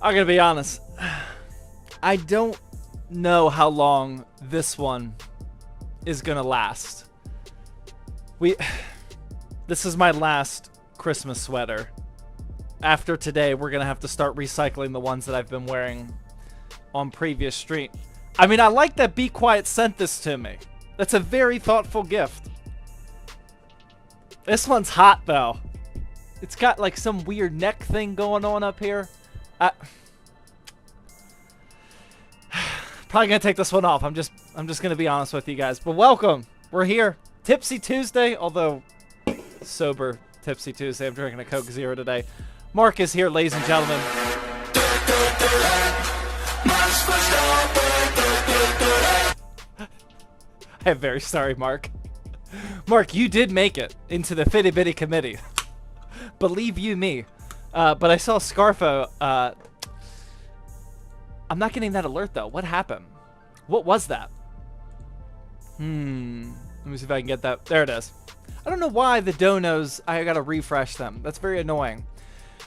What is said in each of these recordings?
I'm gonna be honest. I don't know how long this one is gonna last. This is my last Christmas sweater. After today, we're gonna have to start recycling the ones that I've been wearing on previous stream. I mean, I like that Be Quiet sent this to me. That's a very thoughtful gift. This one's hot though. It's got like some weird neck thing going on up here. Probably gonna take this one off. I'm just gonna be honest with you guys. But welcome. We're here. Tipsy Tuesday, although sober Tipsy Tuesday. I'm drinking a Coke Zero today. Mark is here, ladies and gentlemen. I'm very sorry, Mark. Mark, you did make it into the Fitty Bitty Committee. Believe you me. But I saw Scarfo. I'm not getting that alert, though. What happened? What was that? Let me see if I can get that. There it is. I don't know why the donos, I gotta refresh them. That's very annoying.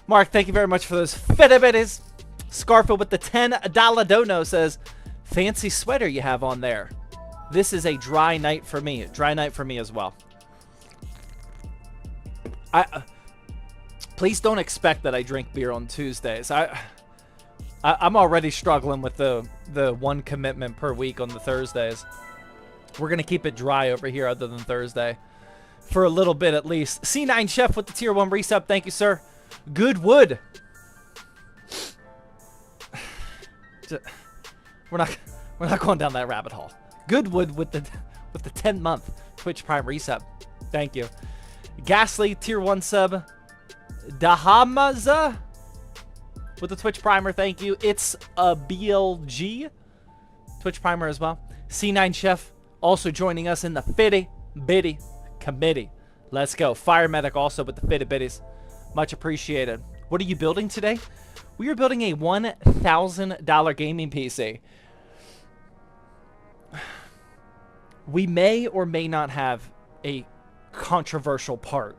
Mark, thank you very much for those Fitty Bitties. Scarfo with the $10 dono says, fancy sweater you have on there. This is a dry night for me. Dry night for me as well. Please don't expect that I drink beer on Tuesdays. I'm already struggling with the one commitment per week on the Thursdays. We're going to keep it dry over here other than Thursday. For a little bit at least. C9 Chef with the tier 1 resub. Thank you, sir. Good wood. We're not going down that rabbit hole. Goodwood with the 10-month Twitch Prime resub. Thank you. Ghastly tier 1 sub. Dahamaza with the Twitch Primer. Thank you. It's a BLG Twitch Primer as well. C9 Chef also joining us in the Fitty Bitty Committee. Let's go. Fire Medic also with the Fitty Bitties. Much appreciated. What are you building today? We are building a $1,000 gaming PC. We may or may not have a controversial part.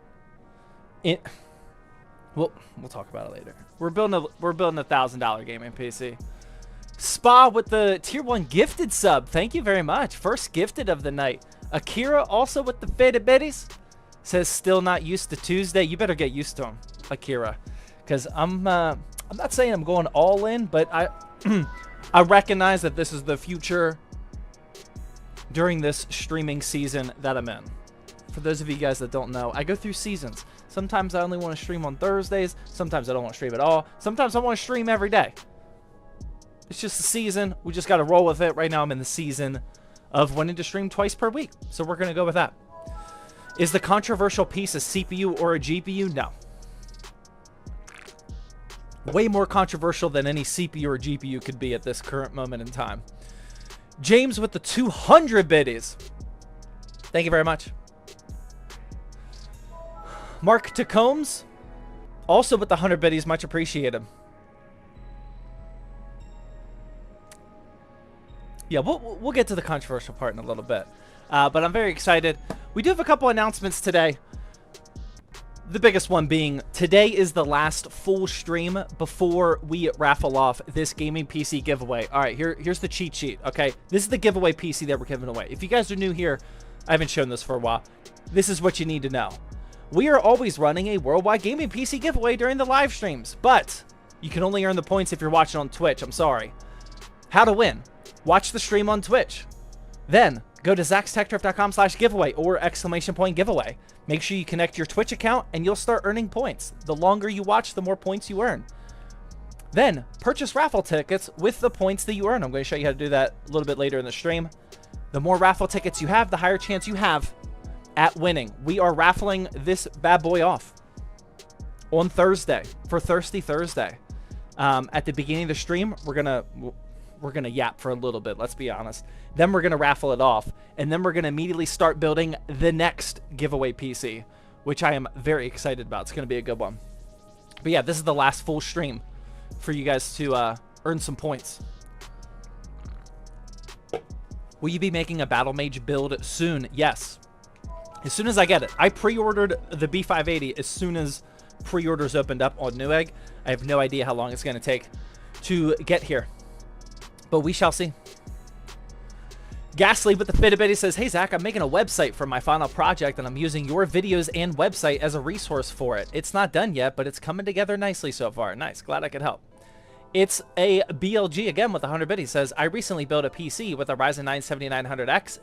We'll talk about it later. We're building a $1,000 gaming PC. Spa with the tier 1 gifted sub. Thank you very much. First gifted of the night. Akira also with the Fitty Bitties says still not used to Tuesday. You better get used to him, Akira, because I'm not saying I'm going all in, but I recognize that this is the future during this streaming season that I'm in. For those of you guys that don't know, I go through seasons. Sometimes I only want to stream on Thursdays. Sometimes I don't want to stream at all. Sometimes I want to stream every day. It's just a season. We just got to roll with it. Right now I'm in the season of wanting to stream twice per week. So we're going to go with that. Is the controversial piece a CPU or a GPU? No. Way more controversial than any CPU or GPU could be at this current moment in time. James with the 200 biddies. Thank you very much. Mark Tacombs also with the 100 biddies. Much appreciated. Yeah, we'll get to the controversial part in a little bit. But I'm very excited. We do have a couple announcements today. The biggest one being today is the last full stream before we raffle off this gaming PC giveaway. All right, here's the cheat sheet, okay? This is the giveaway PC that we're giving away. If you guys are new here, I haven't shown this for a while. This is what you need to know. We are always running a worldwide gaming PC giveaway during the live streams, but you can only earn the points if you're watching on Twitch. I'm sorry. How to win? Watch the stream on Twitch. Then go to zaxtechdrift.com/giveaway or !giveaway. Make sure you connect your Twitch account and you'll start earning points. The longer you watch, the more points you earn. Then purchase raffle tickets with the points that you earn. I'm going to show you how to do that a little bit later in the stream. The more raffle tickets you have, the higher chance you have at winning. We are raffling this bad boy off on Thursday for Thirsty Thursday. At the beginning of the stream, we're gonna yap for a little bit, let's be honest. Then we're gonna raffle it off, and then we're gonna immediately start building the next giveaway PC, which I am very excited about. It's gonna be a good one. But yeah, this is the last full stream for you guys to earn some points. Will you be making a Battle Mage build soon? Yes. As soon as I get it. I pre-ordered the B580 as soon as pre-orders opened up on Newegg. I have no idea how long it's going to take to get here. But we shall see. Ghastly with the Fitbit says, hey Zach, I'm making a website for my final project and I'm using your videos and website as a resource for it. It's not done yet, but it's coming together nicely so far. Nice, glad I could help. It's a BLG again with 100 bit. He says, I recently built a PC with a Ryzen 9 7900X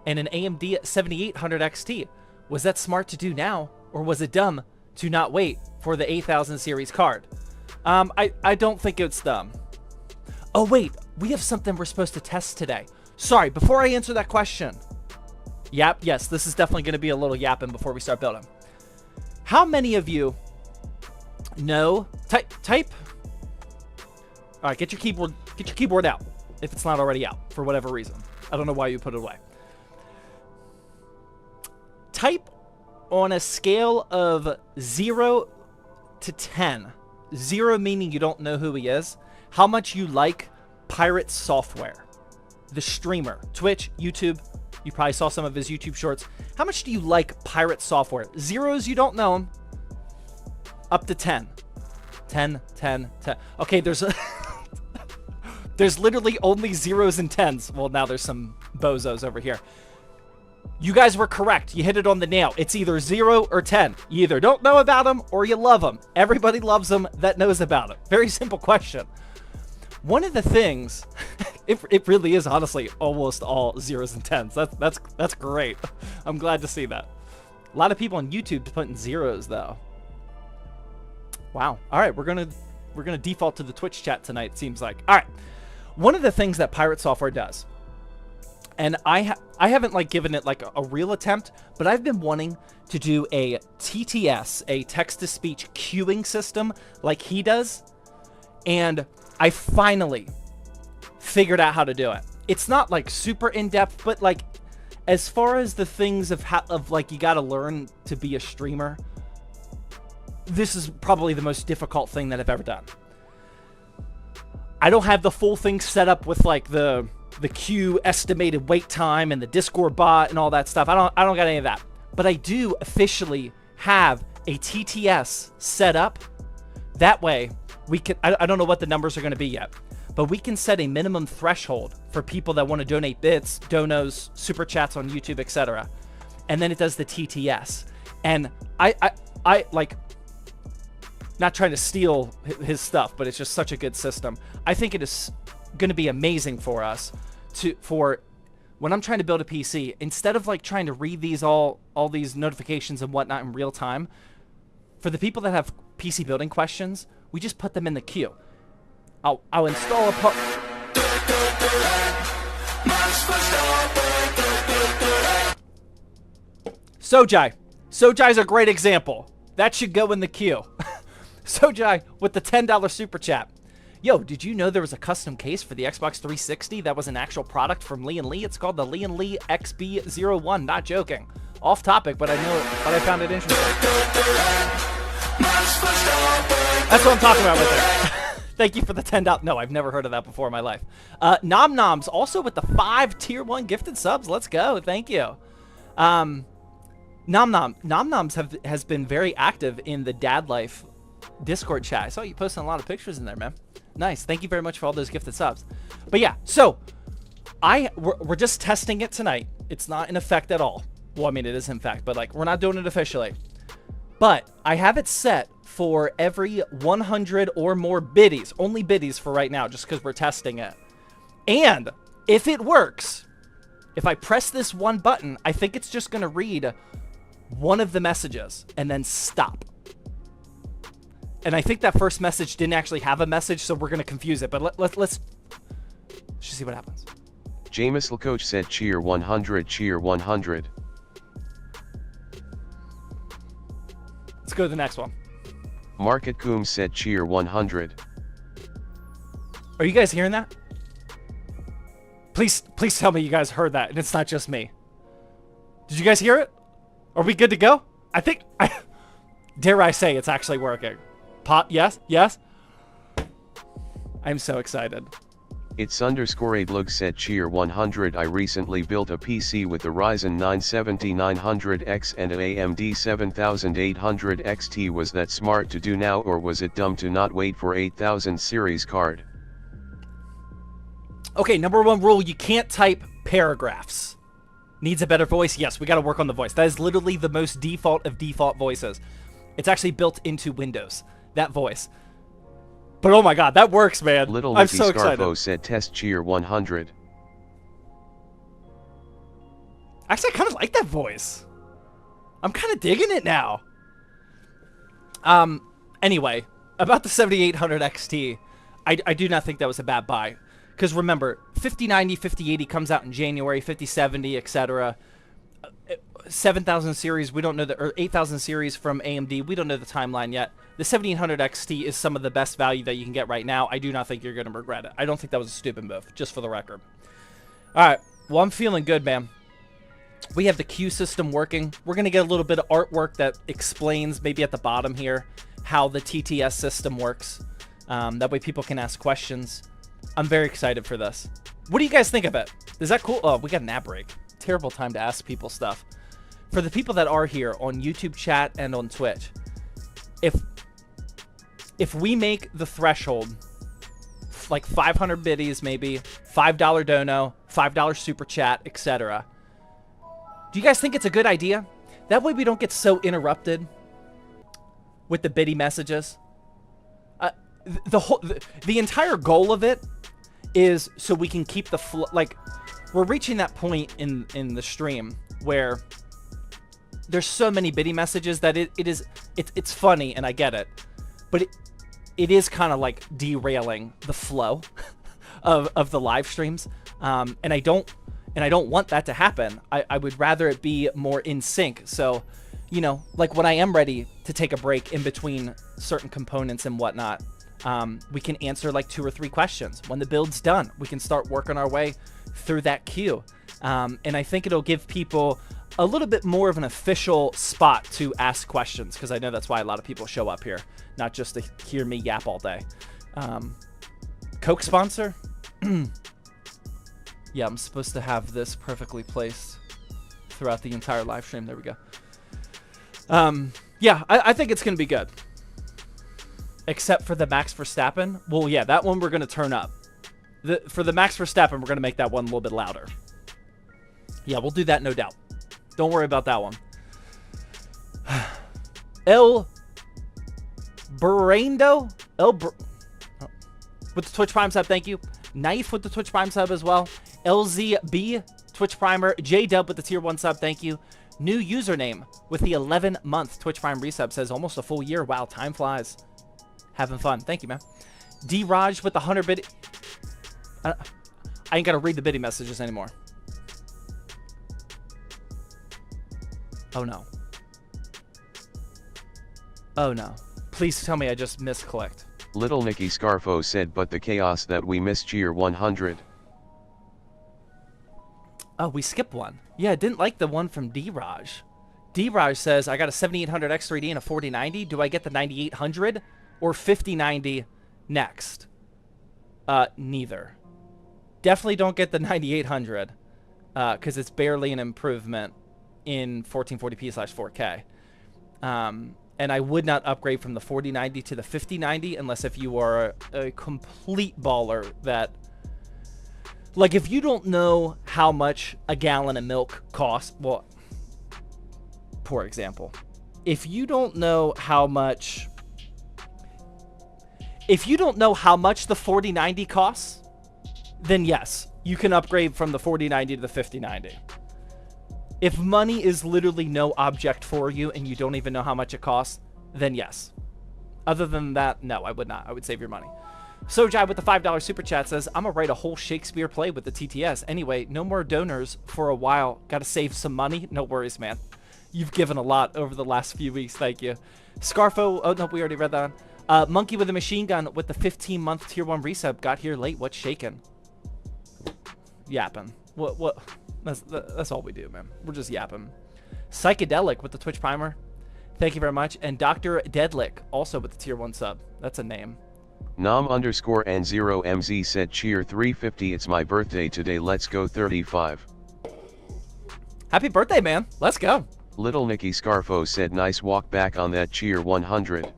and an AMD 7800 XT. Was that smart to do now, or was it dumb to not wait for the 8000 series card? I don't think it's dumb. Oh wait, we have something we're supposed to test today. Sorry, before I answer that question. Yes, this is definitely going to be a little yapping before we start building. How many of you know, type. All right, get your keyboard out if it's not already out for whatever reason. I don't know why you put it away. Type on a scale of 0 to 10. 0 meaning you don't know who he is. How much you like Pirate Software. The streamer, Twitch, YouTube. You probably saw some of his YouTube shorts. How much do you like Pirate Software? 0s, you don't know him. Up to 10. 10, 10, 10. Okay, there's literally only 0s and 10s. Well, now there's some bozos over here. You guys were correct. You hit it on the nail. It's either 0 or 10. You either don't know about him or you love him. Everybody loves him that knows about it. Very simple question. One of the things, it really is honestly almost all 0s and 10s. That's great. I'm glad to see that. A lot of people on YouTube putting 0s though. Wow. All right, we're gonna default to the Twitch chat tonight. It seems like. All right. One of the things that Pirate Software does, and I haven't like given it like a real attempt, but I've been wanting to do a TTS, a text-to-speech queuing system like he does, and I finally figured out how to do it. It's not like super in-depth, but like as far as the things of like you got to learn to be a streamer, this is probably the most difficult thing that I've ever done. I don't have the full thing set up with like the queue estimated wait time and the Discord bot and all that stuff. I don't got any of that. But I do officially have a TTS set up. That way we can, I don't know what the numbers are going to be yet, but we can set a minimum threshold for people that want to donate bits, donos, super chats on YouTube, etc. And then it does the TTS. And I like, not trying to steal his stuff, but it's just such a good system. I think it is going to be amazing for us for when I'm trying to build a PC, instead of like trying to read these all these notifications and whatnot in real time, for the people that have PC building questions, we just put them in the queue. I'll install a part. Sojai's a great example. That should go in the queue. Sojai with the $10 super chat. Yo, did you know there was a custom case for the Xbox 360 that was an actual product from Lee & Lee? It's called the Lee & Lee XB01. Not joking. Off topic, but I found it interesting. That's what I'm talking about right there. Thank you for the $10. No, I've never heard of that before in my life. Nom Noms also with the 5 tier 1 gifted subs. Let's go. Thank you. Nom Noms has been very active in the Dad Life Discord chat. I saw you posting a lot of pictures in there, man. Nice. Thank you very much for all those gifted subs. But yeah, so we're just testing it tonight. It's not in effect at all. Well, I mean, it is in fact, but like we're not doing it officially. But I have it set for every 100 or more biddies. Only biddies for right now, just because we're testing it. And if it works, if I press this one button, I think it's just going to read one of the messages and then stop. And I think that first message didn't actually have a message, so we're going to confuse it. But let's just see what happens. James Coach said cheer 100, cheer 100. Let's go to the next one. Market Coombs said cheer 100. Are you guys hearing that? Please tell me you guys heard that and it's not just me. Did you guys hear it? Are we good to go? Dare I say it's actually working. Yes. I'm so excited. It's _8lug said cheer 100. I recently built a PC with a Ryzen 9 7900X and an AMD 7800 XT. Was that smart to do now, or was it dumb to not wait for 8000 series card? Okay, number one rule, you can't type paragraphs. Needs a better voice? Yes, we got to work on the voice. That is literally the most default of default voices. It's actually built into Windows, that voice. But oh my god, that works, man. Little I'm Nicky so Scarfo excited. said test cheer 100. Actually, I kind of like that voice. I'm kind of digging it now. Anyway, about the 7800 XT, I do not think that was a bad buy. Because remember, 5090, 5080 comes out in January, 5070, etc. 7000 series, we don't know or 8000 series from AMD, we don't know the timeline yet. The 7800 XT is some of the best value that you can get right now. I do not think you're going to regret it. I don't think that was a stupid move, just for the record. All right, well, I'm feeling good, man. We have the queue system working. We're going to get a little bit of artwork that explains, maybe at the bottom here, how the TTS system works. That way people can ask questions. I'm very excited for this. What do you guys think of it? Is that cool? Oh, we got an ad break. Terrible time to ask people stuff. For the people that are here on YouTube chat and on Twitch, if we make the threshold like 500 biddies, maybe $5 dono, $5 super chat, etc., do you guys think it's a good idea? That way we don't get so interrupted with the biddy messages. The entire goal of it is so we can keep the flow. Like, we're reaching that point in the stream where there's so many biddy messages that it's funny, and I get it, but it is kind of like derailing the flow of the live streams, and I don't want that to happen. I would rather it be more in sync. So, you know, like when I am ready to take a break in between certain components and whatnot, we can answer like 2 or 3 questions. When the build's done, we can start working our way through that queue. And I think it'll give people a little bit more of an official spot to ask questions, because I know that's why a lot of people show up here, not just to hear me yap all day. Coke sponsor? Yeah, I'm supposed to have this perfectly placed throughout the entire live stream. There we go. Yeah, I think it's going to be good. Except for the Max Verstappen. Well, yeah, that one we're going to turn up. For the Max Verstappen, we're going to make that one a little bit louder. Yeah, we'll do that, no doubt. Don't worry about that one. El Burrendo? With the Twitch Prime sub, thank you. Knife with the Twitch Prime sub as well. LZB, Twitch Primer. J-Dub with the Tier 1 sub, thank you. New username with the 11-month Twitch Prime resub says almost a full year. Wow, time flies. Having fun. Thank you, man. D-Raj with the 100 bid. I ain't got to read the biddy messages anymore. Oh, no. Oh, no. Please tell me I just misclicked. Little Nicky Scarfo said, but the chaos that we missed cheer 100. Oh, we skipped one. Yeah, I didn't like the one from D-Raj. D-Raj says, I got a 7800 X3D and a 4090. Do I get the 9800 or 5090 next? Neither. Definitely don't get the 9800 because it's barely an improvement in 1440p/4K. And I would not upgrade from the 4090 to the 5090 unless if you are a complete baller that... Like, if you don't know how much a gallon of milk costs... Well, poor example. If you don't know how much... If you don't know how much the 4090 costs, then yes, you can upgrade from the 4090 to the 5090. If money is literally no object for you and you don't even know how much it costs, then yes. Other than that, no, I would not. I would save your money. Sojai with the $5 super chat says, I'm gonna write a whole Shakespeare play with the TTS. Anyway, no more donors for a while. Gotta save some money. No worries, man. You've given a lot over the last few weeks. Thank you. Scarfo. Oh, no, we already read that one. Monkey with a machine gun with the 15-month tier 1 resub. Got here late. What's shaking? Yapping. What? That's all we do, man. We're just yapping. Psychedelic with the Twitch primer. Thank you very much. And Dr. Deadlick also with the tier 1 sub. That's a name. Nom_N0MZ said cheer 350. It's my birthday today. Let's go 35. Happy birthday, man. Let's go. Little Nicky Scarfo said nice walk back on that cheer 100.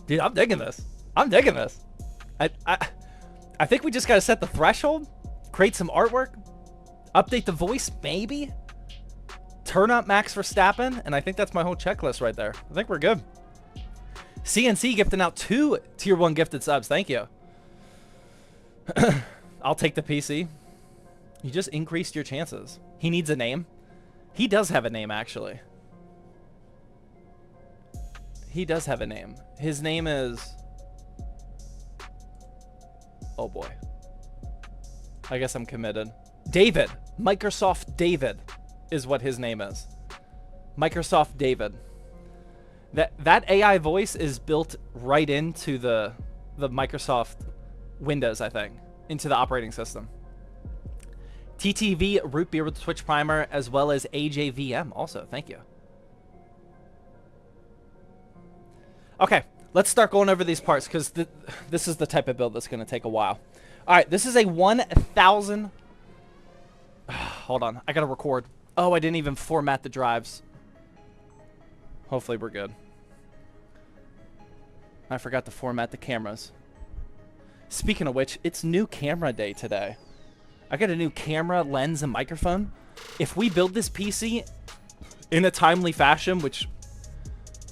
Dude, I'm digging this. I'm digging this. I think we just got to set the threshold, create some artwork, update the voice, maybe, turn up Max Verstappen, and I think that's my whole checklist right there. I think we're good. CNC gifting out 2 tier 1 gifted subs. Thank you. I'll take the PC. You just increased your chances. He needs a name. He does have a name, actually. He does have a name. His name is... Oh, boy. I guess I'm committed. David. Microsoft David is what his name is. Microsoft David. That AI voice is built right into the Microsoft Windows, I think, into the operating system. TTV Root Beer with Twitch Primer, as well as AJVM also. Thank you. Okay, let's start going over these parts, because this is the type of build that's going to take a while. All right, this is a 1,000... Hold on, I got to record. Oh, I didn't even format the drives. Hopefully we're good. I forgot to format the cameras. Speaking of which, it's new camera day today. I got a new camera, lens, and microphone. If we build this PC in a timely fashion, which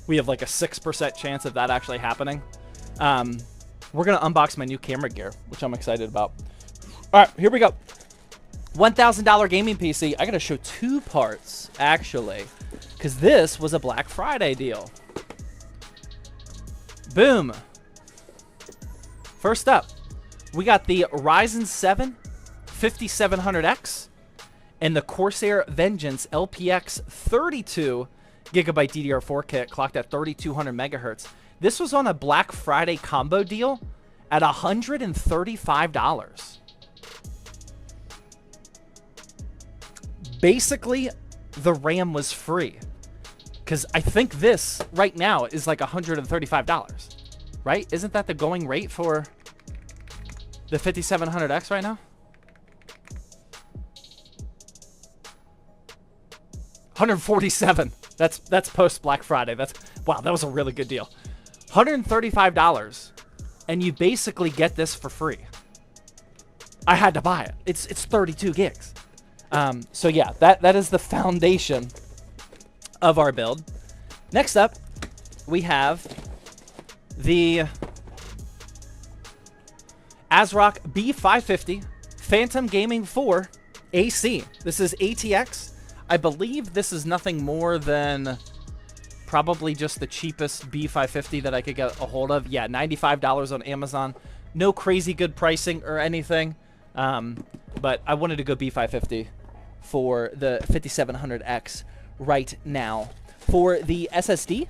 we have like a 6% chance of that actually happening, we're going to unbox my new camera gear, which I'm excited about. All right, here we go. $1,000 gaming PC. I got to show 2 parts, actually, because this was a Black Friday deal. Boom. First up, we got the Ryzen 7 5700X and the Corsair Vengeance LPX 32 gigabyte DDR4 kit clocked at 3200 megahertz. This was on a Black Friday combo deal at $135. Basically, the RAM was free, because I think this right now is like $135, right? Isn't that the going rate for the 5700X right now? 147. That's post Black Friday. Wow, that was a really good deal. $135, and you basically get this for free. I had to buy it. It's 32 gigs. So yeah, that is the foundation of our build. Next up, we have the ASRock B550 Phantom Gaming 4 AC. This is ATX. I believe this is nothing more than probably just the cheapest B550 that I could get a hold of. Yeah, $95 on Amazon. No crazy good pricing or anything, but I wanted to go B550 for the 5700X right now. For the SSD,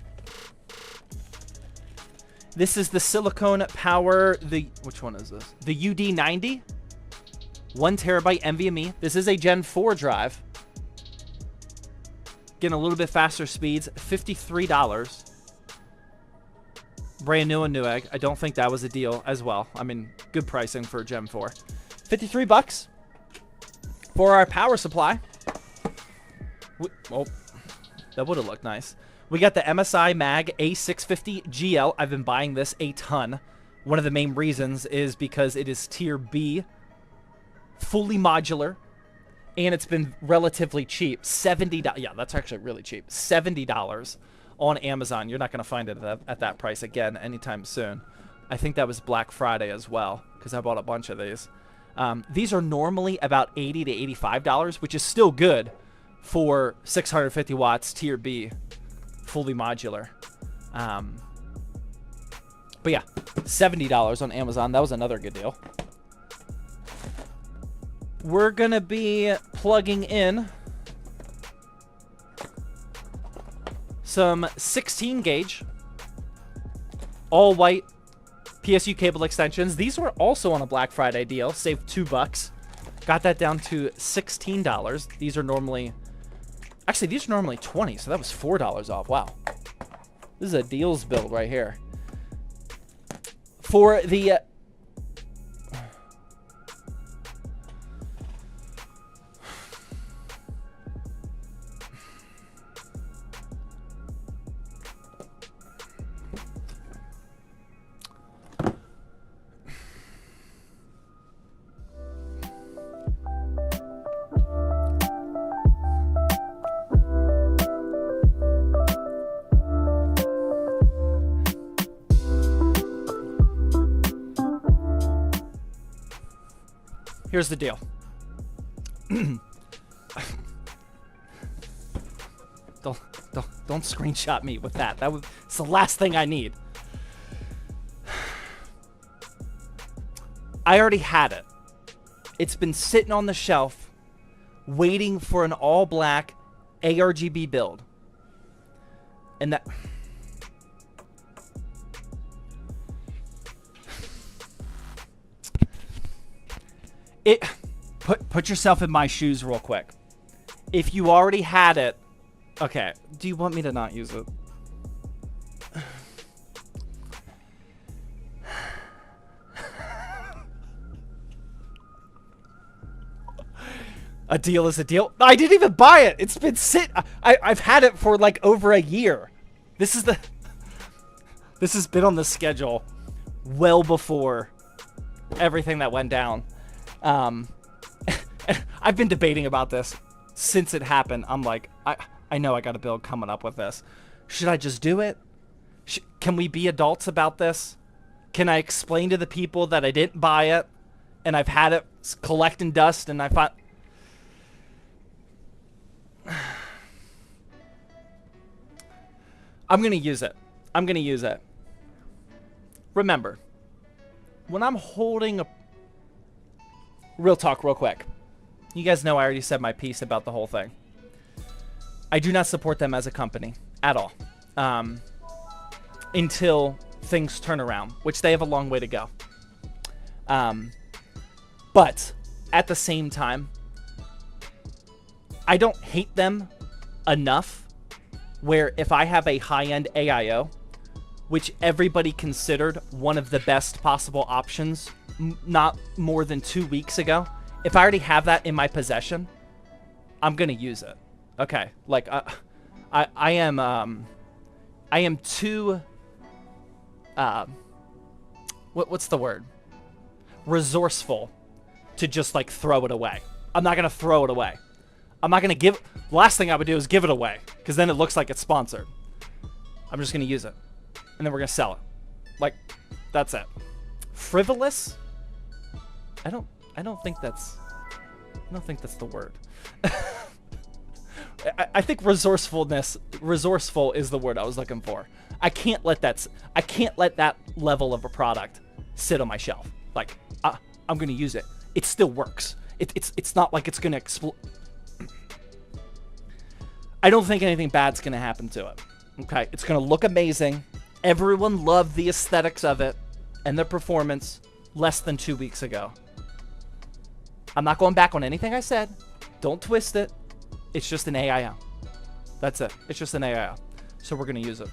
this is the Silicon Power, which one is this? The UD90, 1 terabyte NVMe. This is a Gen 4 drive. Getting a little bit faster speeds, $53. Brand new and Newegg. I don't think that was a deal as well. I mean, good pricing for Gen 4. 53 bucks. For our power supply, oh, that would have looked nice. We got the MSI Mag A650 GL. I've been buying this a ton. One of the main reasons is because it is tier B, fully modular, and it's been relatively cheap. $70. Yeah, that's actually really cheap. $70 on Amazon. You're not going to find it at that price again anytime soon. I think that was Black Friday as well, because I bought a bunch of these. These are normally about $80 to $85, which is still good for 650 watts tier B, fully modular. But yeah, $70 on Amazon. That was another good deal. We're going to be plugging in some 16 gauge, all white PSU cable extensions. These were also on a Black Friday deal. Saved $2. Got that down to $16. These are normally... Actually, these are normally $20, so that was $4 off. Wow. This is a deals build right here. For the... Here's the deal. Don't screenshot me with that. It's the last thing I need. I already had it. It's been sitting on the shelf waiting for an all-black ARGB build. And that... Put yourself in my shoes real quick. If you already had it... Okay, do you want me to not use it? A deal is a deal. I didn't even buy it. It's been I've had it for like over a year. This has been on the schedule well before everything that went down. I've been debating about this since it happened. I'm like, I know I got a build coming up with this. Should I just do it? Can we be adults about this? Can I explain to the people that I didn't buy it and I've had it collecting dust and I find... I'm going to use it. I'm going to use it. Remember, when I'm holding a... Real talk real quick. You guys know I already said my piece about the whole thing. I do not support them as a company at all. Until things turn around, which they have a long way to go. But at the same time, I don't hate them enough where if I have a high-end AIO, which everybody considered one of the best possible options not more than 2 weeks ago, if I already have that in my possession, I'm going to use it. Okay, like, I am too, what's the word? Resourceful to just, like, throw it away. I'm not going to throw it away. I'm not going to give... The last thing I would do is give it away, because then it looks like it's sponsored. I'm just going to use it, and then we're going to sell it. Like, that's it. Frivolous? I don't think that's the word. I think resourceful is the word I was looking for. I can't let that level of a product sit on my shelf. Like, I'm going to use it. It still works. It's not like it's going to explode. I don't think anything bad's going to happen to it. Okay, it's going to look amazing. Everyone loved the aesthetics of it and the performance less than 2 weeks ago. I'm not going back on anything I said. Don't twist it. It's just an AIO. That's it. It's just an AIO. So we're going to use it.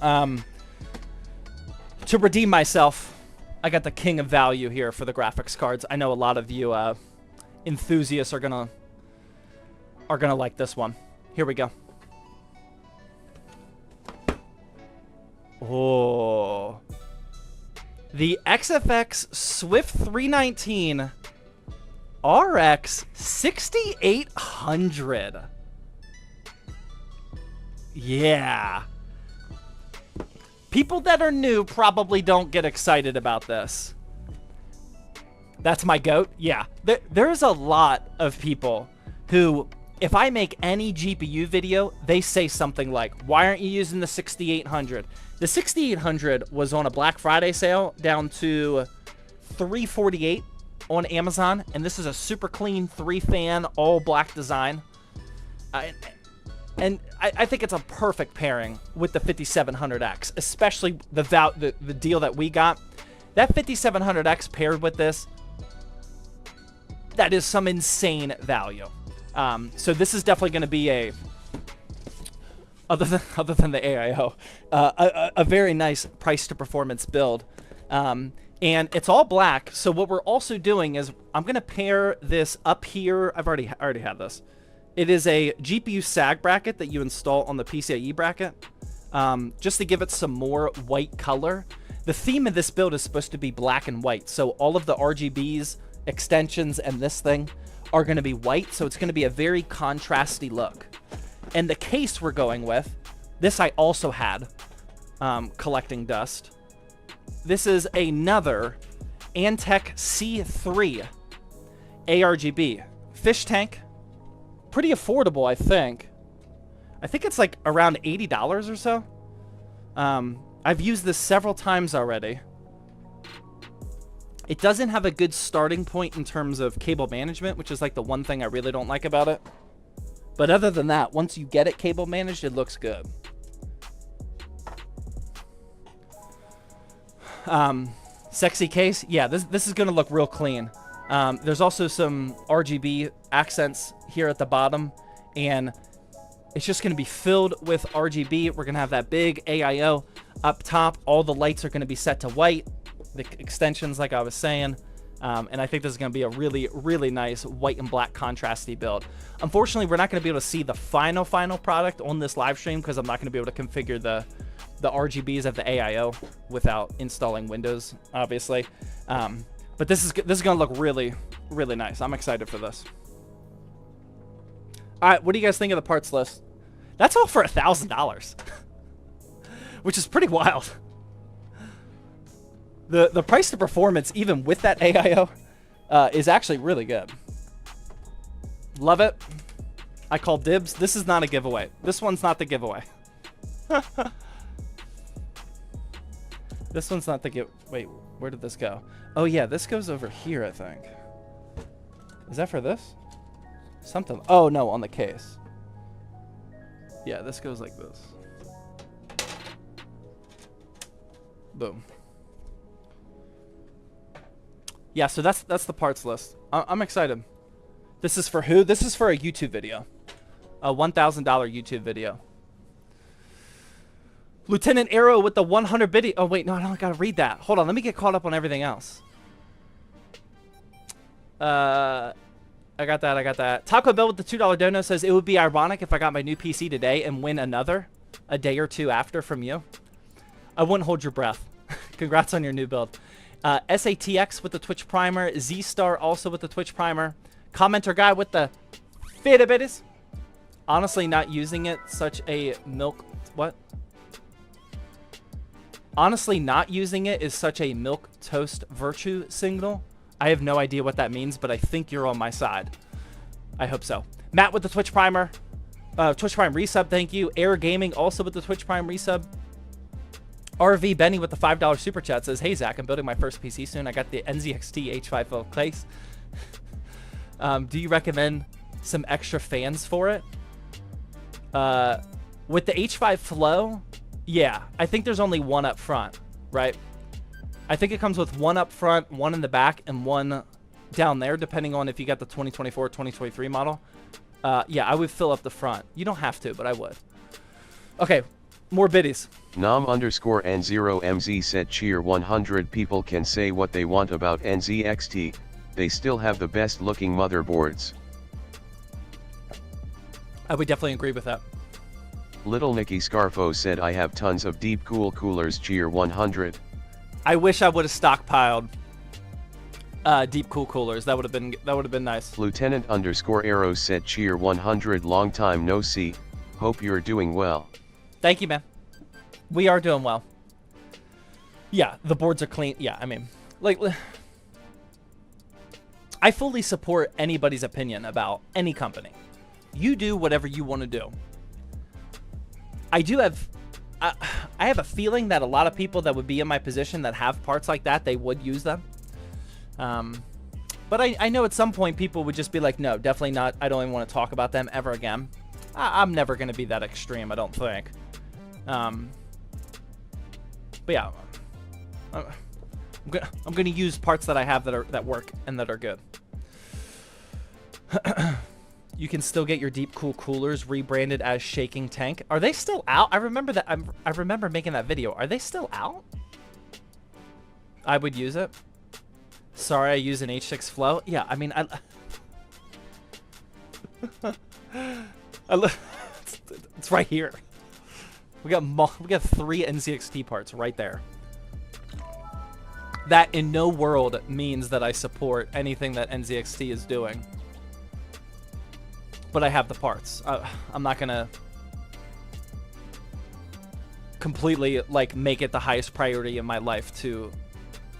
To redeem myself, I got the king of value here for the graphics cards. I know a lot of you enthusiasts are gonna like this one. Here we go. Oh. The XFX Swift 319 RX 6800. Yeah. People that are new probably don't get excited about this. That's my goat? Yeah. There's a lot of people who, if I make any GPU video, they say something like, why aren't you using the 6800? The 6800 was on a Black Friday sale down to $348 on Amazon, and this is a super clean 3-fan all black design. And I think it's a perfect pairing with the 5700X, especially the deal that we got. That 5700X paired with this, that is some insane value. So this is definitely going to be a, other than the AIO, a very nice price to performance build. And it's all black. So what we're also doing is I'm going to pair this up here. I already have this. It is a GPU sag bracket that you install on the PCIe bracket, just to give it some more white color. The theme of this build is supposed to be black and white. So all of the RGBs, extensions, and this thing are going to be white. So it's going to be a very contrasty look. And the case we're going with, this I also had collecting dust. This is another Antec C3 ARGB. Fish tank. Pretty affordable, I think. I think it's like around $80 or so. I've used this several times already. It doesn't have a good starting point in terms of cable management, which is like the one thing I really don't like about it. But other than that, once you get it cable managed, it looks good. Sexy case. Yeah, this is going to look real clean. There's also some RGB accents here at the bottom, and it's just going to be filled with RGB. We're going to have that big AIO up top. All the lights are going to be set to white. The extensions, like I was saying. And I think this is going to be a really, really nice white and black contrasty build. Unfortunately, we're not going to be able to see the final product on this live stream because I'm not going to be able to configure the RGBs of the AIO without installing Windows, obviously. But this is going to look really, really nice. I'm excited for this. All right, what do you guys think of the parts list? That's all for $1,000, which is pretty wild. The price to performance, even with that AIO, is actually really good. Love it. I call dibs. This is not a giveaway. This one's not the giveaway. This one's not the give. Wait, where did this go? Oh yeah, this goes over here, I think. Is that for this? Something. Oh no, on the case. Yeah, this goes like this. Boom. Yeah, so that's the parts list. I'm excited. This is for who? This is for a YouTube video. A $1,000 YouTube video. Lieutenant Arrow with the 100 biddy. Oh, wait. No, I don't got to read that. Hold on. Let me get caught up on everything else. I got that. I got that. Taco Bell with the $2 dono says, it would be ironic if I got my new PC today and win another a day or two after from you. I wouldn't hold your breath. Congrats on your new build. SATX with the Twitch Primer. Z-Star also with the Twitch Primer. Commenter guy with the Fitbits. Honestly, not using it such a milk... What? Honestly, not using it is such a milk toast virtue signal. I have no idea what that means, but I think you're on my side. I hope so. Matt with the Twitch Primer. Twitch Prime resub, thank you. Air Gaming also with the Twitch Prime resub. RV Benny with the $5 super chat says, hey Zach, I'm building my first PC soon. I got the NZXT H5 case. Do you recommend some extra fans for it? With the H5 Flow, yeah, I think there's only one up front, right? I think it comes with one up front, one in the back, and one down there, depending on if you got the 2024 or 2023 model. Yeah, I would fill up the front. You don't have to, but I would. Okay, more biddies. Nom_N0MZ said cheer 100 people can say what they want about NZXT, they still have the best looking motherboards. I would definitely agree with that. Little Nicky Scarfo said I have tons of deep cool coolers cheer 100. I wish I would have stockpiled deep cool coolers. That would have been nice. Lieutenant_Arrow said cheer 100 long time no see, hope you're doing well. Thank you, man. We are doing well. Yeah, the boards are clean. Yeah, I mean, like, I fully support anybody's opinion about any company. You do whatever you want to do. I have a feeling that a lot of people that would be in my position that have parts like that, they would use them. But I know at some point people would just be like, no, definitely not. I don't even want to talk about them ever again. I'm never going to be that extreme, I don't think. But yeah, I'm gonna use parts that I have that work and that are good. You can still get your deep cool coolers rebranded as Shaking Tank. Are they still out? I remember that. I remember making that video. Are they still out? I would use it. Sorry, I use an H6 Flow. Yeah, I mean, it's right here. We got 3 NZXT parts right there. That in no world means that I support anything that NZXT is doing. But I have the parts. I'm not gonna completely like make it the highest priority in my life to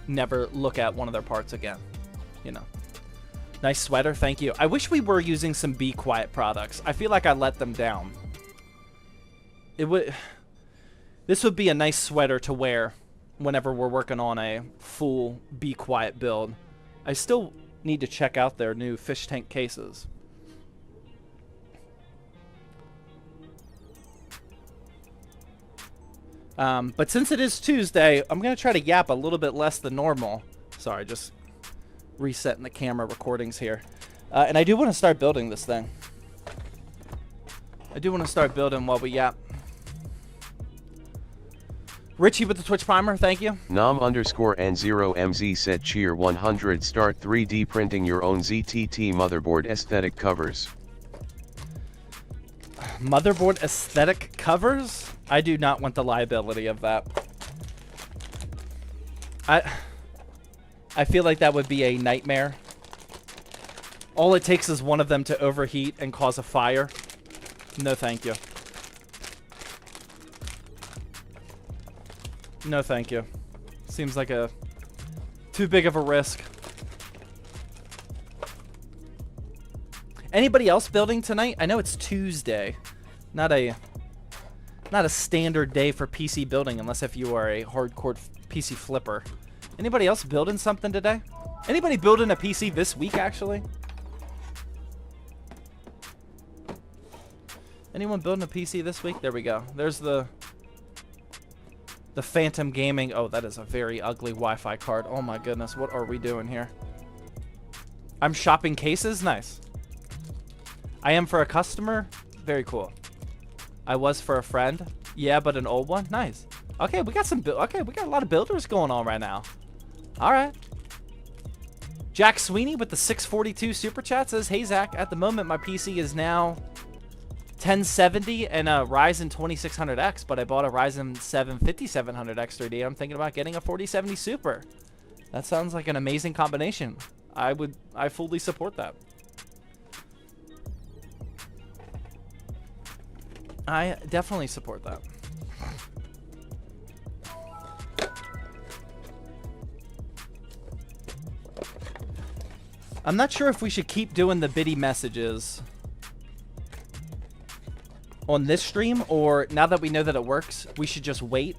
never look at one of their parts again. You know. Nice sweater, thank you. I wish we were using some Be Quiet products. I feel like I let them down. This would be a nice sweater to wear whenever we're working on a full Be Quiet build. I still need to check out their new fish tank cases. But since it is Tuesday, I'm going to try to yap a little bit less than normal. Sorry, just resetting the camera recordings here. And I do want to start building this thing. I do want to start building while we yap. Richie with the Twitch Primer, thank you. Nom_N0MZ said cheer 100 start 3D printing your own ZTT motherboard aesthetic covers. Motherboard aesthetic covers? I do not want the liability of that. I feel like that would be a nightmare. All it takes is one of them to overheat and cause a fire. No, thank you. No, thank you. Seems like a too big of a risk. Anybody else building tonight? I know it's Tuesday. Not a standard day for PC building unless if you are a hardcore PC flipper. Anybody else building something today? Anybody building a PC this week, actually? Anyone building a PC this week? There we go. There's the Phantom Gaming. Oh, that is a very ugly Wi-Fi card. Oh my goodness, what are we doing here? I'm shopping cases? Nice. I am for a customer? Very cool. I was for a friend? Yeah, but an old one? Nice. Okay, we got okay, we got a lot of builders going on right now. All right. Jack Sweeney with the 642 super chat says, "Hey Zach, at the moment my PC is now 1070 and a Ryzen 2600X, but I bought a Ryzen 7 5700X 3D. I'm thinking about getting a 4070 Super. That sounds like an amazing combination. I fully support that. I definitely support that. I'm not sure if we should keep doing the biddy messages on this stream, or now that we know that it works, we should just wait.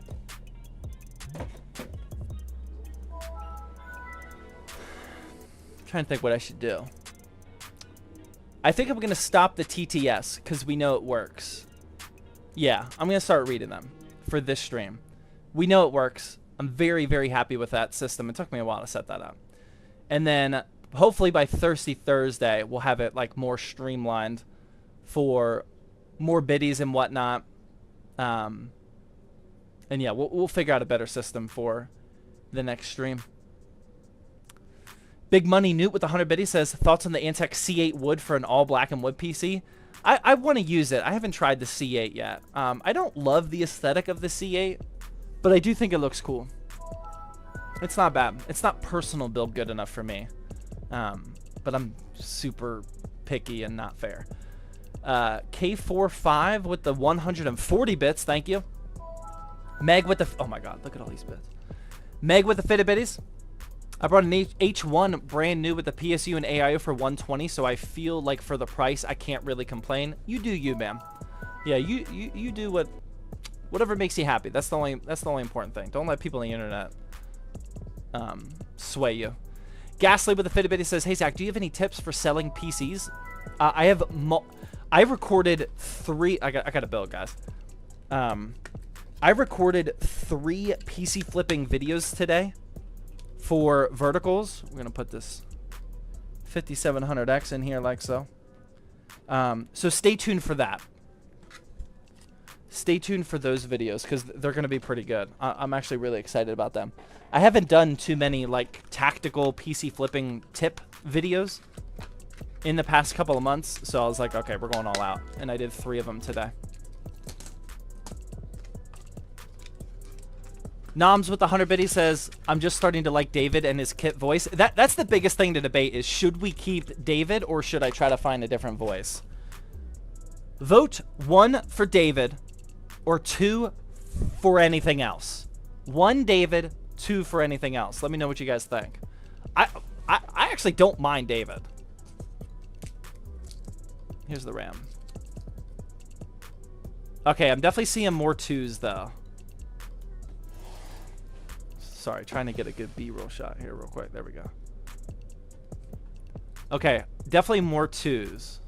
Trying to think what I should do. I think I'm going to stop the TTS because we know it works. Yeah, I'm going to start reading them for this stream. We know it works. I'm very, very happy with that system. It took me a while to set that up. And then hopefully by Thirsty Thursday, we'll have it like more streamlined for more biddies and whatnot. And yeah, we'll figure out a better system for the next stream. Big Money Newt with 100 biddies says, thoughts on the Antec C8 wood for an all black and wood PC? I want to use it. I haven't tried the C8 yet. I don't love the aesthetic of the C8, but I do think it looks cool. It's not bad. It's not personal build good enough for me. But I'm super picky and not fair. K45 with the 140 bits. Thank you. Meg with the... Oh my god, look at all these bits. Meg with the fitted biddies. I brought an H1 brand new with the PSU and AIO for 120, so I feel like for the price, I can't really complain. You do you, man. Yeah, you do whatever makes you happy. That's the only important thing. Don't let people on the internet sway you. Ghastly with the fitted biddy says, "Hey Zach, do you have any tips for selling PCs?" I recorded 3. I got to build, guys. I recorded 3 PC flipping videos today for verticals. We're gonna put this 5700X in here like so. So stay tuned for that. Stay tuned for those videos because they're gonna be pretty good. I'm actually really excited about them. I haven't done too many like tactical PC flipping tip videos in the past couple of months, so I was like, okay, we're going all out, and I did 3 of them today. Noms with the 100 biddy says, "I'm just starting to like David and his Kit voice." That's the biggest thing to debate is, should we keep David or should I try to find a different voice? Vote 1 for David or 2 for anything else. 1 David, 2 for anything else. Let me know what you guys think. I actually don't mind David. Here's the RAM. Okay, I'm definitely seeing more 2s, though. Sorry, trying to get a good B-roll shot here real quick. There we go. Okay, definitely more 2s.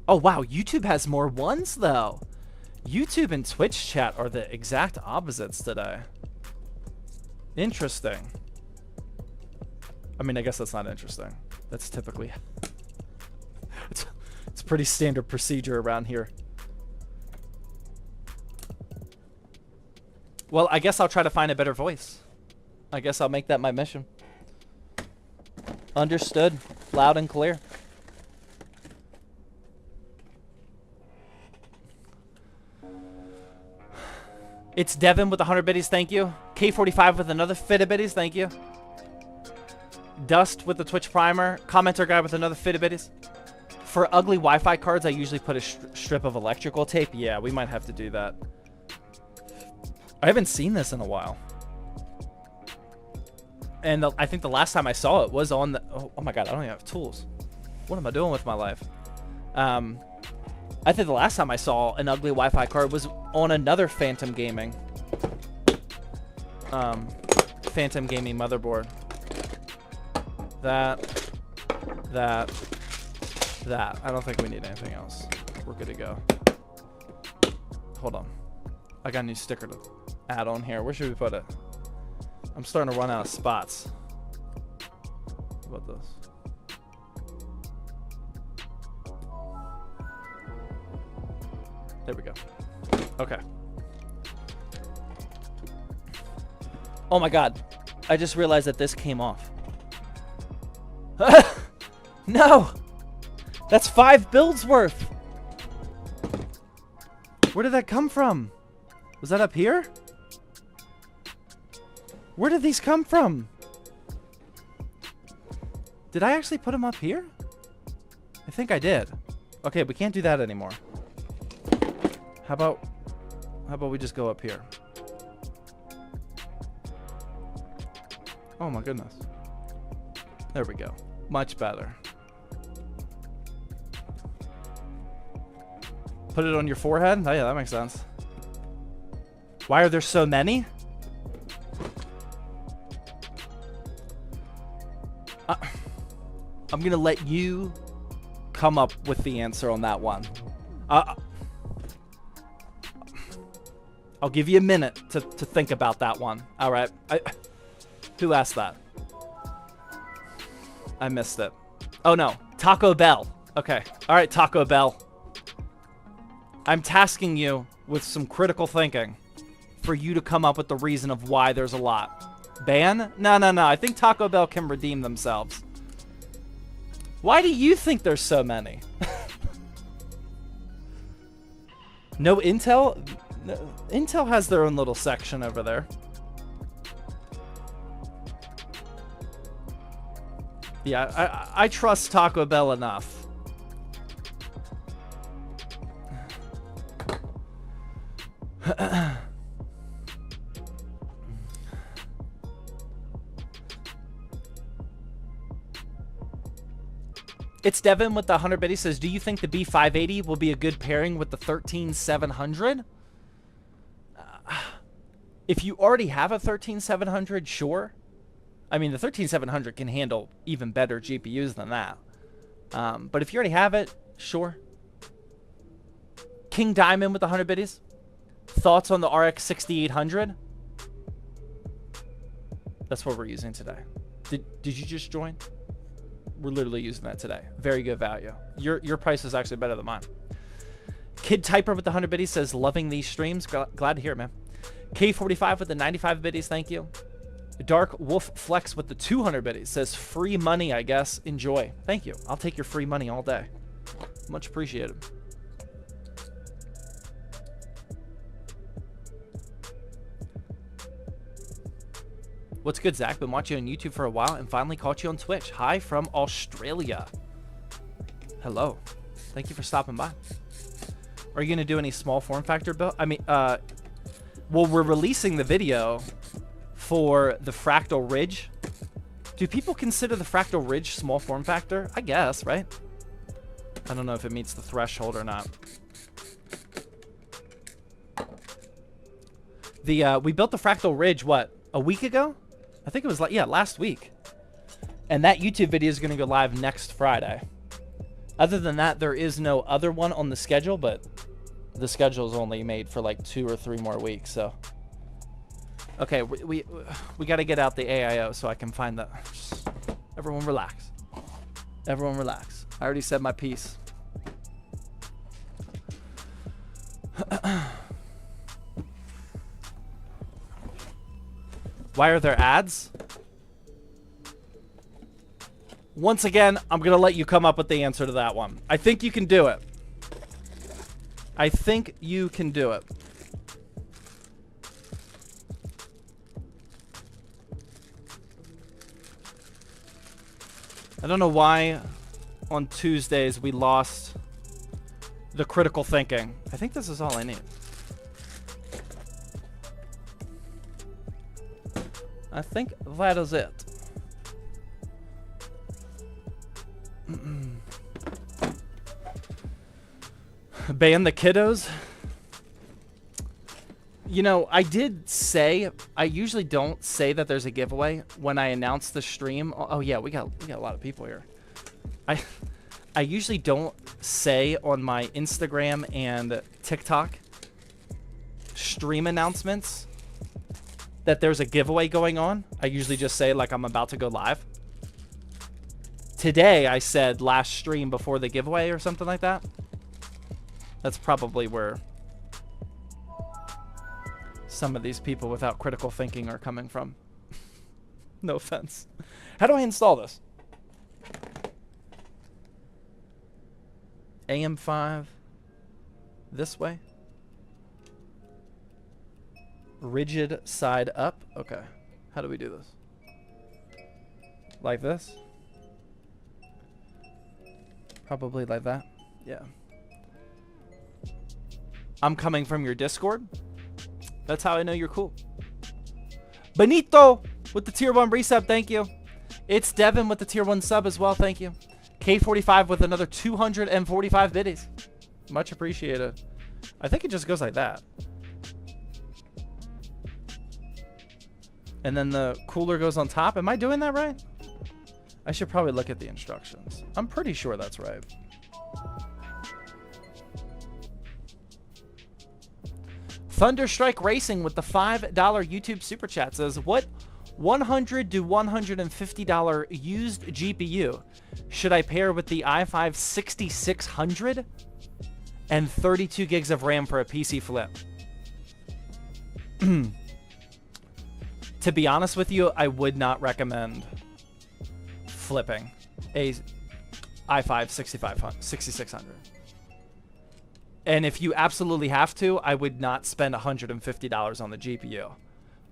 Oh, wow. YouTube has more 1s, though. YouTube and Twitch chat are the exact opposites today. Interesting. I mean, I guess that's not interesting. That's typically... it's pretty standard procedure around here. Well, I guess I'll try to find a better voice. I guess I'll make that my mission. Understood. Loud and clear. It's Devin with 100 biddies, thank you. K45 with another fit of biddies, thank you. Dust with the Twitch primer. Commenter guy with another fit of biddies. For ugly Wi-Fi cards, I usually put a strip of electrical tape. Yeah, we might have to do that. I haven't seen this in a while. And I think the last time I saw it was on the... Oh my god, I don't even have tools. What am I doing with my life? I think the last time I saw an ugly Wi-Fi card was on another Phantom Gaming. Phantom Gaming motherboard. That. I don't think we need anything else. We're good to go. Hold on. I got a new sticker to add on here. Where should we put it? I'm starting to run out of spots. How about this? There we go. Okay. Oh my god. I just realized that this came off. No! That's 5 builds worth! Where did that come from? Was that up here? Where did these come from? Did I actually put them up here? I think I did. Okay, we can't do that anymore. How about we just go up here? Oh my goodness. There we go. Much better. Put it on your forehead? Oh yeah, that makes sense. Why are there so many? I'm gonna let you come up with the answer on that one. I'll give you a minute to think about that one. All right. Who asked that? I missed it. Oh no, Taco Bell. Okay. All right, Taco Bell. I'm tasking you with some critical thinking for you to come up with the reason of why there's a lot. Ban? No. I think Taco Bell can redeem themselves. Why do you think there's so many? No Intel? No, Intel has their own little section over there. Yeah, I trust Taco Bell enough. It's Devin with the 100 bit. He says, do you think the B580 will be a good pairing with the 13700? If you already have a 13700, sure. I mean, the 13700 can handle even better GPUs than that. But if you already have it, sure. King Diamond with the 100 biddies. Thoughts on the RX 6800? That's what we're using today. Did you just join? We're literally using that today. Very good value. Your price is actually better than mine. Kid Typer with the 100 biddies says, loving these streams. Glad to hear it, man. K45 with the 95 biddies. Thank you. Dark Wolf Flex with the 200 biddies says, free money, I guess. Enjoy. Thank you. I'll take your free money all day. Much appreciated. What's good, Zach? Been watching on YouTube for a while and finally caught you on Twitch. Hi from Australia. Hello. Thank you for stopping by. Are you going to do any small form factor build? I mean, well, we're releasing the video for the Fractal Ridge. Do people consider the Fractal Ridge small form factor? I guess, right? I don't know if it meets the threshold or not. We built the Fractal Ridge, what, a week ago? I think it was like, yeah, last week. And that YouTube video is going to go live next Friday. Other than that, there is no other one on the schedule, but the schedule is only made for like 2 or 3 more weeks, so. Okay, we got to get out the AIO so I can find the... Everyone relax. Everyone relax. I already said my piece. Why are there ads? Once again, I'm going to let you come up with the answer to that one. I think you can do it. I think you can do it. I don't know why on Tuesdays we lost the critical thinking. I think this is all I need. I think that is it. Ban the kiddos. You know, I did say, I usually don't say that there's a giveaway when I announce the stream. Oh yeah, we got a lot of people here. I usually don't say on my Instagram and TikTok stream announcements that there's a giveaway going on. I usually just say like I'm about to go live. Today I said last stream before the giveaway or something like that. That's probably where some of these people without critical thinking are coming from. No offense. How do I install this? AM5 this way. Rigid side up. Okay. How do we do this? Like this? Probably like that. Yeah. I'm coming from your Discord. That's how I know you're cool. Benito with the tier 1 resub. Thank you. It's Devin with the tier 1 sub as well. Thank you. K45 with another 245 biddies. Much appreciated. I think it just goes like that. And then the cooler goes on top. Am I doing that right? I should probably look at the instructions. I'm pretty sure that's right. Thunderstrike Racing with the $5 YouTube super chat says, what $100 to $150 used GPU should I pair with the i5 6600 and 32 gigs of RAM for a PC flip? To be honest with you, I would not recommend flipping a i5 6600. And if you absolutely have to, I would not spend $150 on the GPU.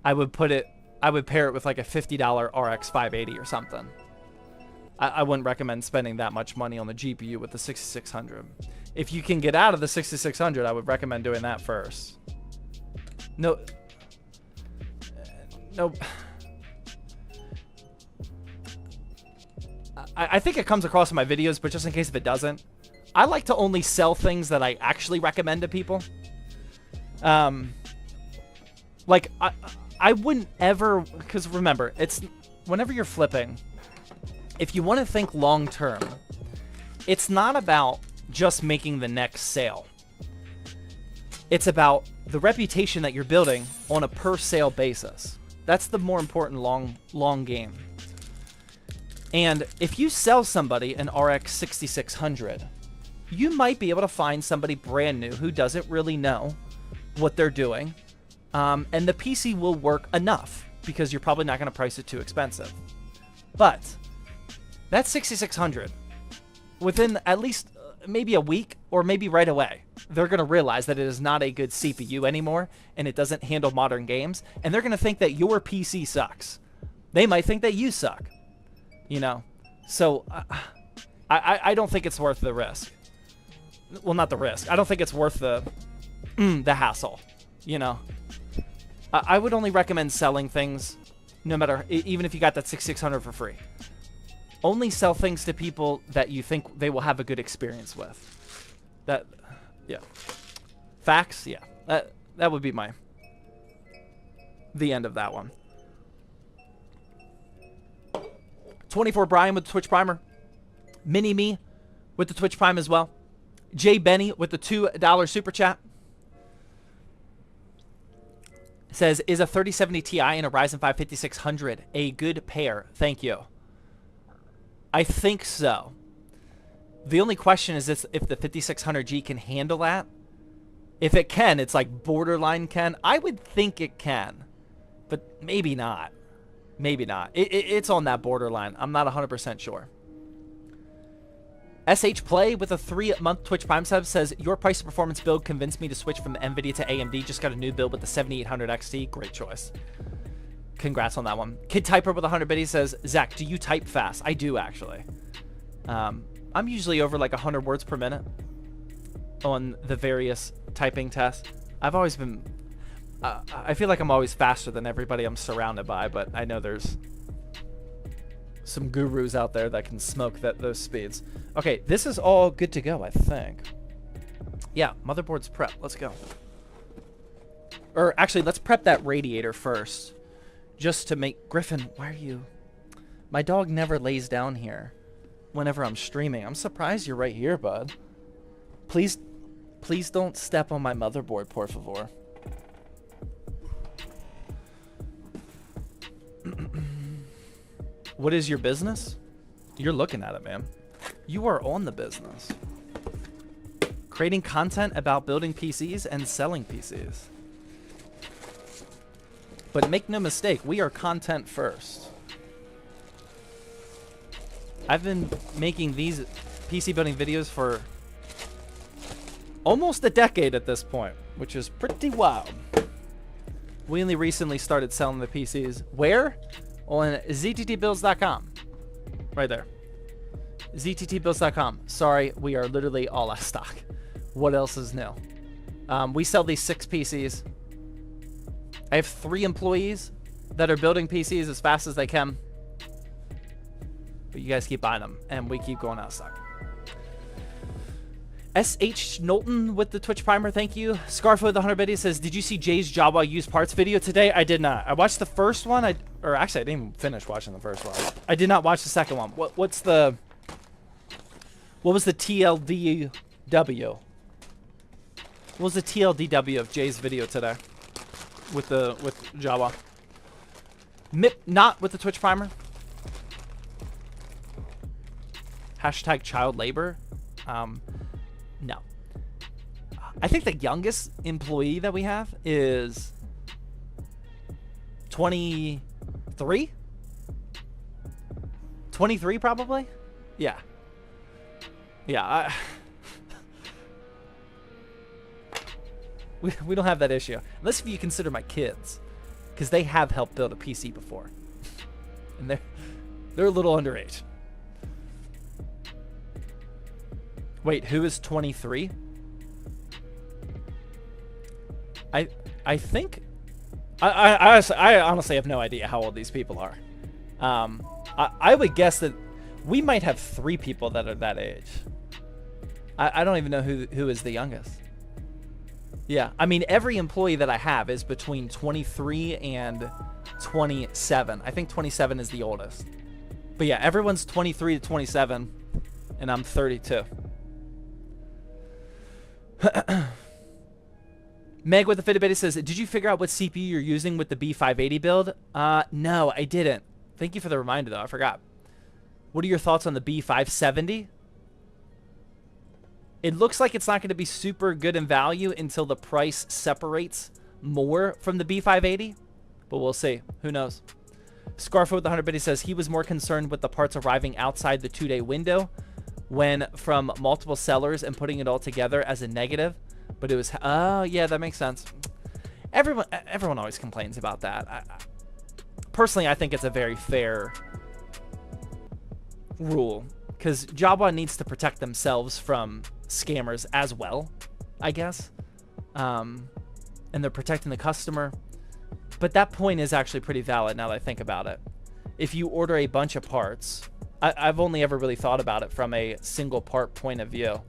I would pair it with like a $50 RX 580 or something. I wouldn't recommend spending that much money on the GPU with the 6600. If you can get out of the 6600, I would recommend doing that first. No. I think it comes across in my videos, but just in case if it doesn't, I like to only sell things that I actually recommend to people. Like, I wouldn't ever, because remember, it's whenever you're flipping, if you want to think long term, it's not about just making the next sale. It's about the reputation that you're building on a per sale basis. That's the more important long game. And if you sell somebody an RX 6600, you might be able to find somebody brand new who doesn't really know what they're doing. And the PC will work enough because you're probably not going to price it too expensive. But that 6600, within at least maybe a week or maybe right away, they're going to realize that it is not a good CPU anymore and it doesn't handle modern games. And they're going to think that your PC sucks. They might think that you suck, you know? So I don't think it's worth the risk. Well, not the risk. I don't think it's worth the hassle, you know? I would only recommend selling things no matter, even if you got that 6600 for free. Only sell things to people that you think they will have a good experience with. That, yeah. Facts, yeah. That would be the end of that one. 24 Brian with the Twitch Primer. Mini Me with the Twitch Prime as well. Jay Benny with the $2 super chat. Says, is a 3070 Ti and a Ryzen 5 5600 a good pair? Thank you. I think so. The only question is if the 5600G can handle that. If it can, it's like borderline can. I would think it can, but maybe not. Maybe not. It's on that borderline. I'm not 100% sure. SH Play with a 3-month Twitch Prime sub says, your price to performance build convinced me to switch from NVIDIA to AMD. Just got a new build with the 7800 XT. Great choice. Congrats on that one. Kid Typer with 100 biddies says, Zach, do you type fast? I do, actually. I'm usually over like 100 words per minute on the various typing tests. I've always been... I feel like I'm always faster than everybody I'm surrounded by, but I know there's some gurus out there that can smoke those speeds. Okay, this is all good to go, I think. Yeah, motherboard's prep. Let's go. Or actually, let's prep that radiator first. Just to make... Griffin, why are you... My dog never lays down here whenever I'm streaming. I'm surprised you're right here, bud. Please don't step on my motherboard, por favor. What is your business? You're looking at it, man. You are on the business. Creating content about building PCs and selling PCs. But make no mistake, we are content first. I've been making these PC building videos for almost a decade at this point, which is pretty wild. We only recently started selling the PCs. Where? On zttbuilds.com. Right there. zttbuilds.com. Sorry, we are literally all out of stock. What else is new? We sell these 6 PCs. I have 3 employees that are building PCs as fast as they can. But you guys keep buying them, and we keep going out of stock. S.H. Knowlton with the Twitch Primer, thank you. Scarfo with the 100 biddies says, did you see Jay's Jawa used parts video today? I did not. I watched the first one. Or actually, I didn't even finish watching the first one. I did not watch the second one. What was the TLDW? What was the TLDW of Jay's video today with Jawa? Mip not with the Twitch Primer. Hashtag child labor. No. I think the youngest employee that we have is 23? 23 probably? Yeah. Yeah. We don't have that issue. Unless if you consider my kids. Because they have helped build a PC before. And they're a little underage. Wait, who is 23? I think I honestly have no idea how old these people are. I would guess that we might have 3 people that are that age. I don't even know who is the youngest. Yeah, I mean every employee that I have is between 23 and 27. I think 27 is the oldest. But yeah, everyone's 23 to 27, and I'm 32. Meg with the fitted beta says, did you figure out what CPU you're using with the B580 build? No, I didn't. Thank you for the reminder, though. I forgot. What are your thoughts on the B570? It looks like it's not going to be super good in value until the price separates more from the B580, but we'll see. Who knows? Scarfo with the 100 biddy says he was more concerned with the parts arriving outside the 2-day window when from multiple sellers and putting it all together as a negative. But it was, oh yeah, that makes sense. Everyone always complains about that. Personally, I think it's a very fair rule because Jawa needs to protect themselves from scammers as well, I guess. And they're protecting the customer. But that point is actually pretty valid now that I think about it. If you order a bunch of parts I've only ever really thought about it from a single part point of view.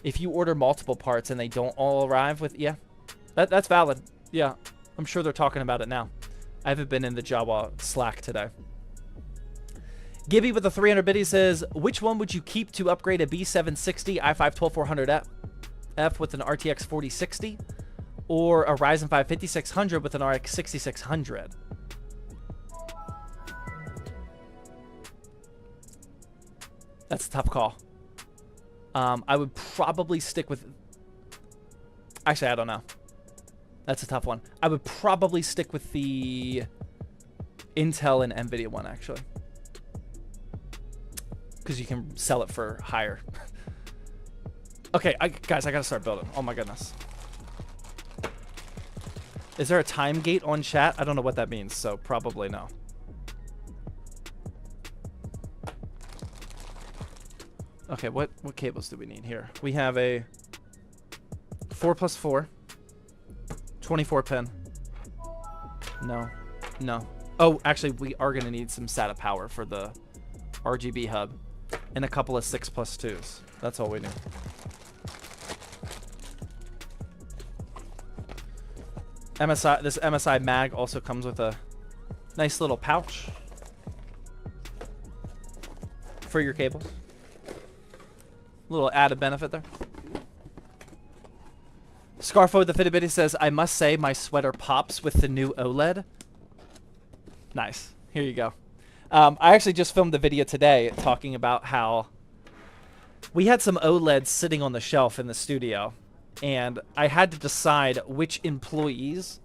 If you order multiple parts and they don't all arrive with, yeah, that's valid. Yeah, I'm sure they're talking about it now. I haven't been in the Jawa Slack today. Gibby with the 300 biddy says, which one would you keep to upgrade a B760 i5-12400F with an RTX 4060 or a Ryzen 5 5600 with an RX 6600? That's a tough call. I would probably stick with... Actually, I don't know. That's a tough one. I would probably stick with the Intel and NVIDIA one, actually. Because you can sell it for higher. Okay, guys, I gotta start building. Oh my goodness. Is there a time gate on chat? I don't know what that means, so probably no. Okay, what cables do we need here? We have a 4+4, 24 pin. No. Oh, actually, we are gonna need some SATA power for the RGB hub, and a couple of 6+2s. That's all we need. This MSI mag also comes with a nice little pouch for your cables. Little added benefit there. Scarfo the Fitbit says, I must say my sweater pops with the new OLED. Nice. Here you go. I actually just filmed the video today talking about how we had some OLEDs sitting on the shelf in the studio, and I had to decide which employees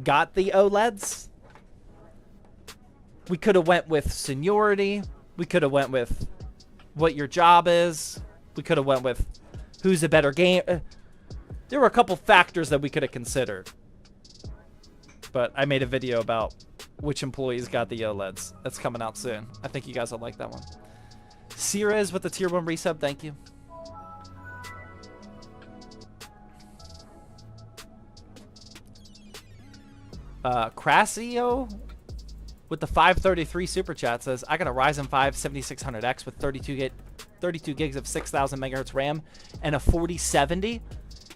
got the OLEDs. We could have went with seniority. We could have went with what your job is. We could have went with who's a better game. There were a couple factors that we could have considered. But I made a video about which employees got the OLEDs. That's coming out soon. I think you guys will like that one. Sierra with the tier 1 resub. Thank you. Crassio with the 533 super chat says, I got a Ryzen 5 7600X with 32 gigs of 6000 megahertz RAM and a 4070.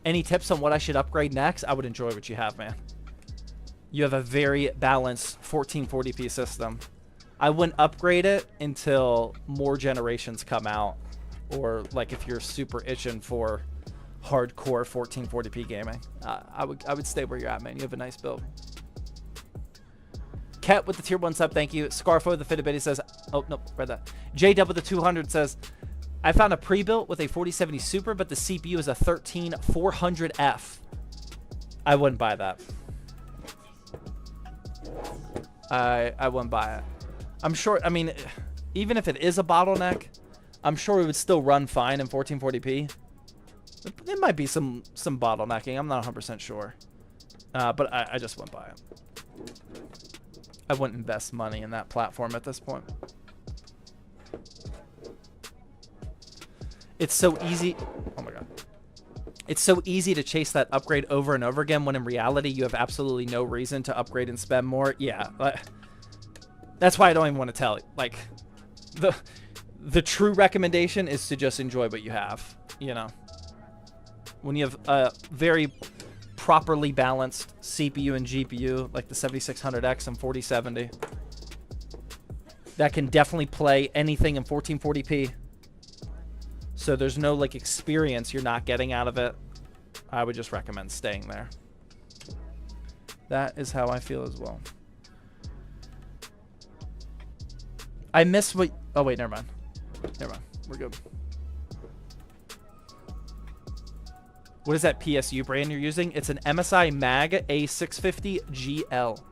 Any tips on what I should upgrade next? I would enjoy what you have, man. You have a very balanced 1440p system. I wouldn't upgrade it until more generations come out, or like if you're super itching for hardcore 1440p gaming. I would stay where you're at, man. You have a nice build. Ket with the tier 1 sub, thank you. Scarfo the Fitbit says, oh no, read that. J-Dub with the 200 says, I found a pre-built with a 4070 Super, but the CPU is a 13400F. I wouldn't buy that. I wouldn't buy it. I'm sure, I mean, even if it is a bottleneck, I'm sure it would still run fine in 1440p. There might be some bottlenecking. I'm not 100% sure. But I just wouldn't buy it. I wouldn't invest money in that platform at this point. It's so easy. Oh my god. It's so easy to chase that upgrade over and over again when in reality you have absolutely no reason to upgrade and spend more. Yeah. That's why I don't even want to tell you. Like, the true recommendation is to just enjoy what you have, you know. When you have a very properly balanced CPU and GPU like the 7600X and 4070 that can definitely play anything in 1440p. So there's no like experience you're not getting out of it. I would just recommend staying there. That is how I feel as well. I miss what... Oh, wait, never mind. Never mind. We're good. What is that PSU brand you're using? It's an MSI Mag A650GL.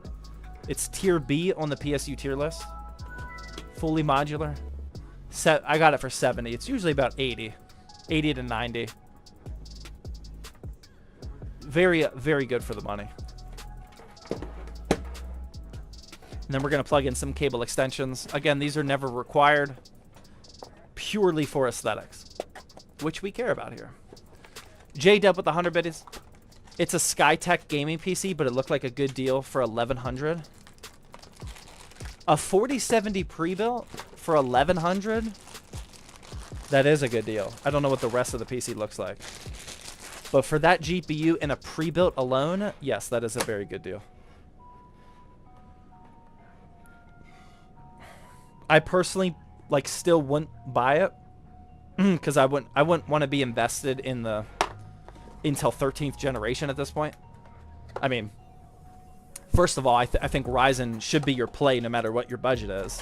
It's tier B on the PSU tier list. Fully modular. I got it for 70. It's usually about 80. 80 to 90. Very, very good for the money. And then we're going to plug in some cable extensions. Again, these are never required. Purely for aesthetics. Which we care about here. J-Dub with the 100 biddies. It's a Skytech gaming PC, but it looked like a good deal for $1,100. A 4070 pre-built for 1100. That is a good deal. I don't know what the rest of the PC looks like. But for that GPU and a pre-built alone, yes, that is a very good deal. I personally like still wouldn't buy it because I wouldn't want to be invested in the Intel 13th generation at this point. I mean, first of all, I think Ryzen should be your play no matter what your budget is.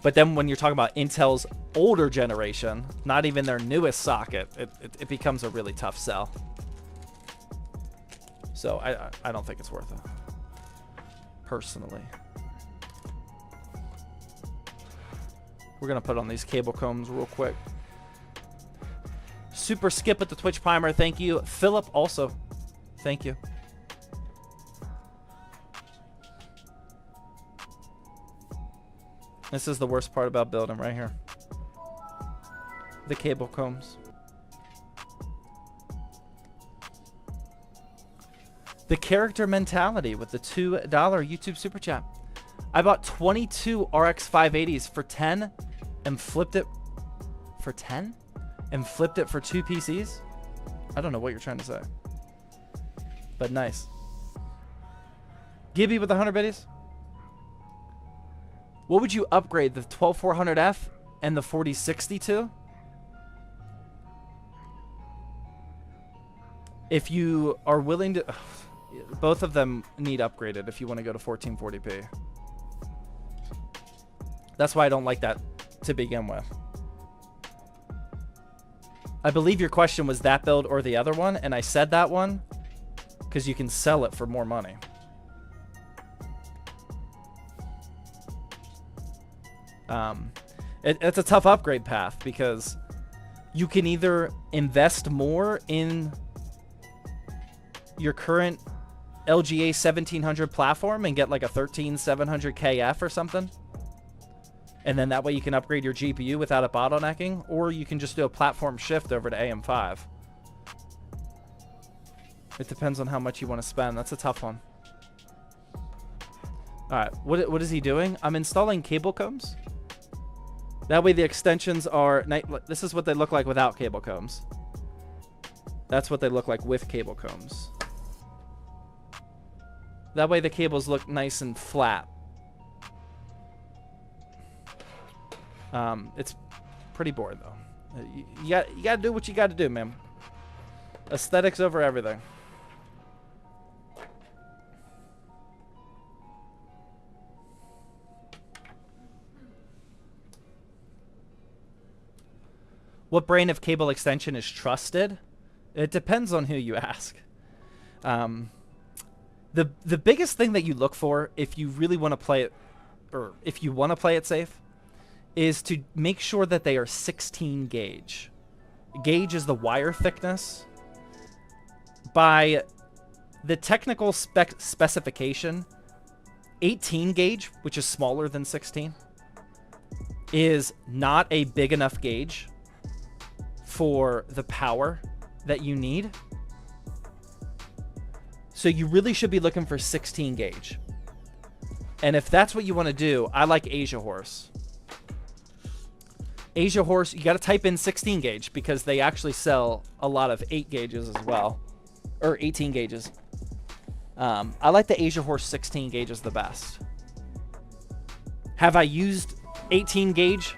But then when you're talking about Intel's older generation, not even their newest socket, it becomes a really tough sell. So I don't think it's worth it, personally. We're going to put on these cable combs real quick. Super Skip with the Twitch Primer, thank you. Philip also, thank you. This is the worst part about building right here. The cable combs. The Character Mentality with the $2 YouTube Super Chat. I bought 22 RX 580s for 10 and flipped it for 10 and flipped it for 2 PCs. I don't know what you're trying to say, but nice. Gibby with 100 biddies. What would you upgrade the 12400F and the 4060 to? If you are willing to, both of them need upgraded if you want to go to 1440p. That's why I don't like that to begin with. I believe your question was that build or the other one, and I said that one because you can sell it for more money. It's a tough upgrade path because you can either invest more in your current LGA 1700 platform and get like a 13700KF or something, and then that way you can upgrade your GPU without it bottlenecking, or you can just do a platform shift over to AM5. It depends on how much you want to spend. That's a tough one. Alright, what is he doing? I'm installing cable combs. That way the extensions are... This is what they look like without cable combs. That's what they look like with cable combs. That way the cables look nice and flat. It's pretty boring though. You gotta do what you gotta do, man. Aesthetics over everything. What brand of cable extension is trusted? It depends on who you ask. The biggest thing that you look for if you really want to play it, or if you want to play it safe, is to make sure that they are 16 gauge. Gauge is the wire thickness. By the technical specification, 18 gauge, which is smaller than 16, is not a big enough gauge for the power that you need. So you really should be looking for 16 gauge. And if that's what you want to do, I like Asia Horse. Asia Horse, you got to type in 16 gauge because they actually sell a lot of 8 gauges as well, or 18 gauges. I like the Asia Horse 16 gauge is the best. Have I used 18 gauge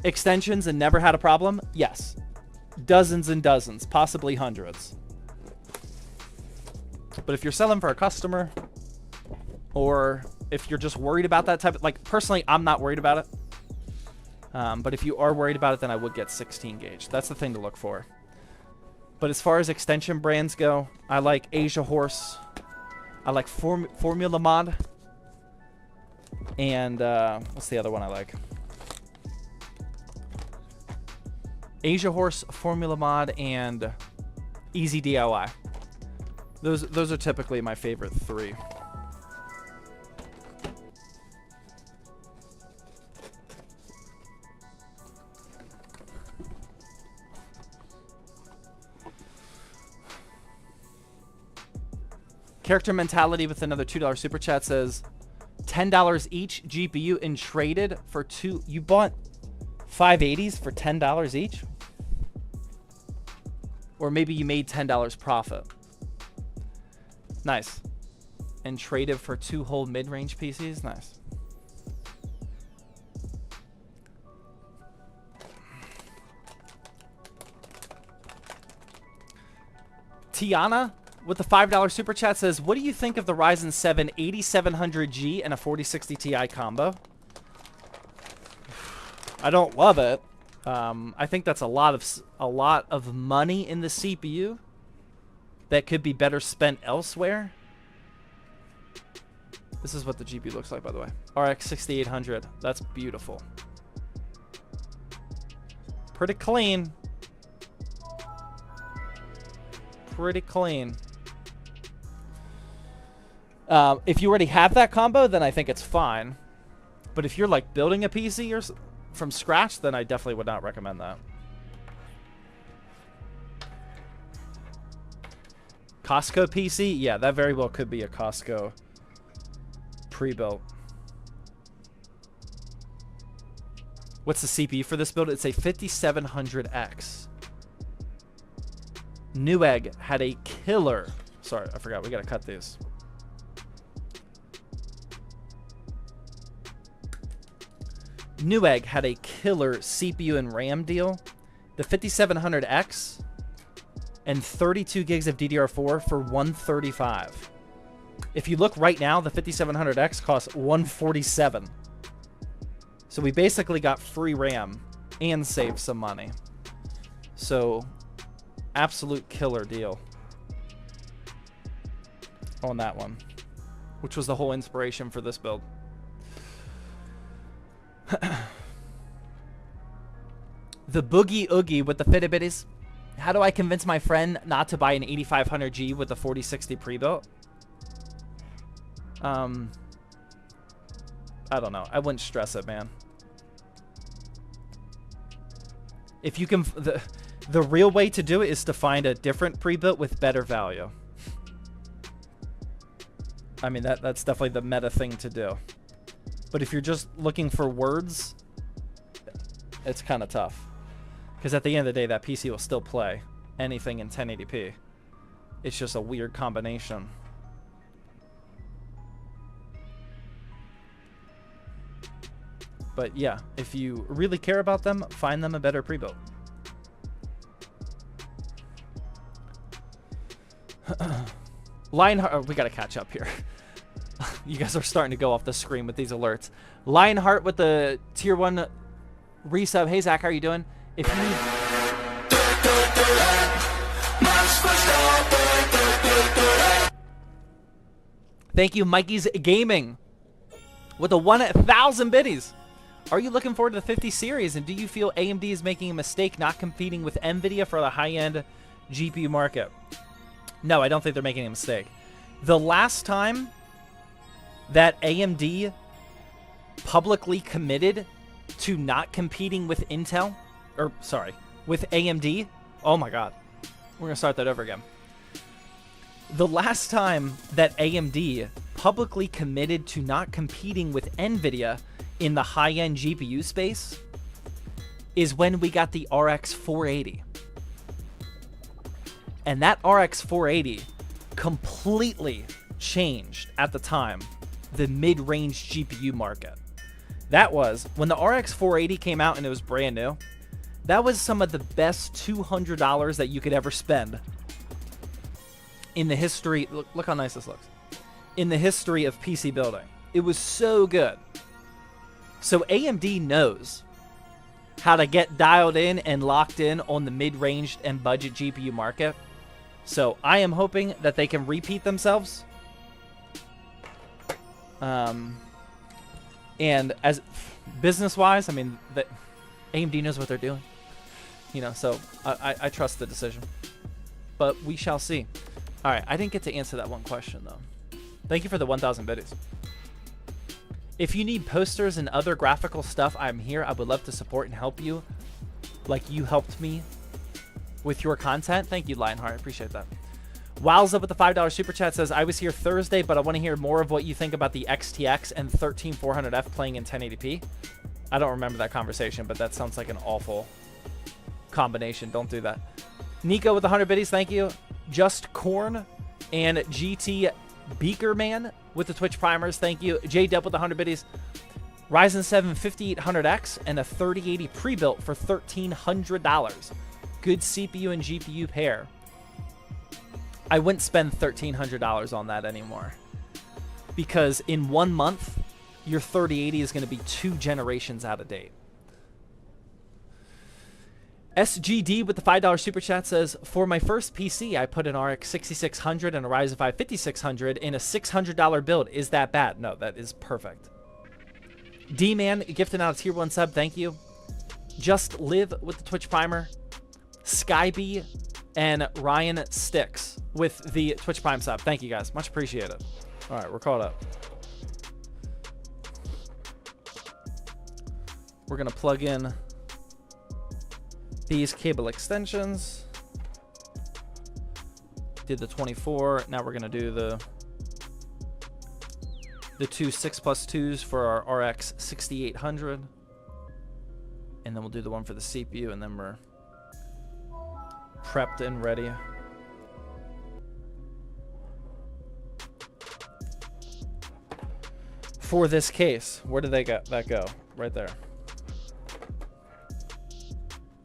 extensions and never had a problem? Yes. Dozens and dozens, possibly hundreds. But if you're selling for a customer, or if you're just worried about that type of, like, personally, I'm not worried about it. But if you are worried about it, then I would get 16 gauge. That's the thing to look for. But as far as extension brands go, I like Asia Horse. I like Formula Mod. And what's the other one I like? Asia Horse, Formula Mod, and Easy DIY. Those are typically my favorite 3. Character Mentality with another $2 super chat says, $10 each GPU and traded for two. You bought 580s for $10 each? Or maybe you made $10 profit. Nice. And traded for 2 whole mid-range PCs? Nice. Tiana with the $5 super chat says, what do you think of the Ryzen 7 8700G and a 4060 Ti combo? I don't love it. I think that's a lot of money in the CPU that could be better spent elsewhere. This is what the GPU looks like, by the way. RX 6800. That's beautiful. Pretty clean. Pretty clean. If you already have that combo, then I think it's fine. But if you're like building a PC or from scratch, then I definitely would not recommend that. Costco PC? Yeah, that very well could be a Costco pre-built. What's the CPU for this build? It's a 5700X. Newegg had a killer... Sorry, I forgot. We got to cut these. Newegg had a killer CPU and RAM deal. The 5700X and 32 gigs of DDR4 for $135. If you look right now, the 5700X costs $147. So we basically got free RAM and saved some money. So, absolute killer deal on that one, which was the whole inspiration for this build. The Boogie Oogie with the Fitbitties. How do I convince my friend not to buy an 8500G with a 4060 pre-built? I don't know. I wouldn't stress it, man. If you can, the real way to do it is to find a different pre-built with better value. I mean, that's definitely the meta thing to do. But if you're just looking for words, it's kind of tough. Because at the end of the day, that PC will still play anything in 1080p. It's just a weird combination. But yeah, if you really care about them, find them a better pre-built. Lionheart, oh, we got to catch up here. You guys are starting to go off the screen with these alerts. Lionheart with the tier 1 resub. Hey, Zach, how are you doing? If you need... Thank you, Mikey's Gaming, with a 1,000 biddies. Are you looking forward to the 50 series, and do you feel AMD is making a mistake not competing with NVIDIA for the high-end GPU market? No, I don't think they're making a mistake. The last time that AMD publicly committed to not competing with Intel, or sorry, with AMD, oh my God, we're gonna start that over again. The last time that AMD publicly committed to not competing with NVIDIA in the high-end GPU space is when we got the RX 480. And that RX 480 completely changed, at the time, the mid-range GPU market. That was, when the RX 480 came out and it was brand new, that was some of the best $200 that you could ever spend in the history. Look how nice this looks. In the history of PC building. It was so good. So AMD knows how to get dialed in and locked in on the mid-range and budget GPU market. So I am hoping that they can repeat themselves. And as business-wise, I mean, AMD knows what they're doing. You know, so I trust the decision. But we shall see. All right, I didn't get to answer that one question, though. Thank you for the 1,000 biddies. If you need posters and other graphical stuff, I'm here. I would love to support and help you like you helped me with your content. Thank you, Lionheart. I appreciate that. Wowza with the $5 super chat says, I was here Thursday, but I want to hear more of what you think about the XTX and 13400F playing in 1080p. I don't remember that conversation, but that sounds like an awful combination. Don't do that. Nico with the 100 biddies, thank you. Just Corn and GT Beakerman with the Twitch primers, thank you. J-Dub with the 100 biddies. Ryzen 7 5800X and a 3080 pre-built for $1,300. Good CPU and GPU pair. I wouldn't spend $1,300 on that anymore, because in 1 month, your 3080 is going to be 2 generations out of date. SGD with the $5 super chat says, for my first PC, I put an RX 6600 and a Ryzen 5 5600 in a $600 build. Is that bad? No, that is perfect. D-Man gifting out a tier 1 sub. Thank you. Just Live with the Twitch primer. Skybee and Ryan Sticks with the Twitch Prime sub. Thank you, guys. Much appreciated. All right, we're caught up. We're going to plug in these cable extensions. Did the 24. Now we're going to do the 2 6+2s for our RX 6800. And then we'll do the one for the CPU, and then we're prepped and ready. For this case, where did that go? Right there.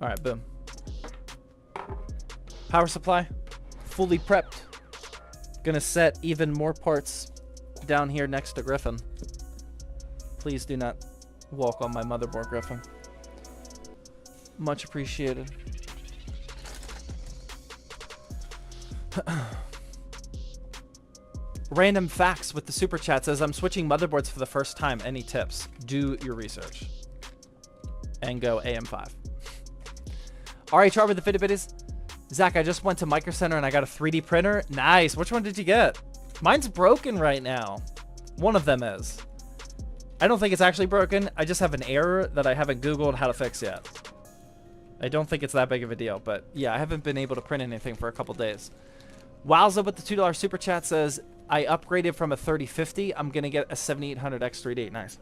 All right, boom. Power supply, fully prepped. Gonna set even more parts down here next to Griffin. Please do not walk on my motherboard, Griffin. Much appreciated. Random Facts with the super chat says, I'm switching motherboards for the first time. Any tips? Do your research and go AM5. RHR with the fitted biddies. Zach, I just went to Micro Center and I got a 3D printer. Nice. Which one did you get? Mine's broken right now. One of them is. I don't think it's actually broken. I just have an error that I haven't Googled how to fix yet. I don't think it's that big of a deal, but yeah, I haven't been able to print anything for a couple days. Wowza with the $2 super chat says, I upgraded from a 3050. I'm going to get a 7800X 3D. Nice.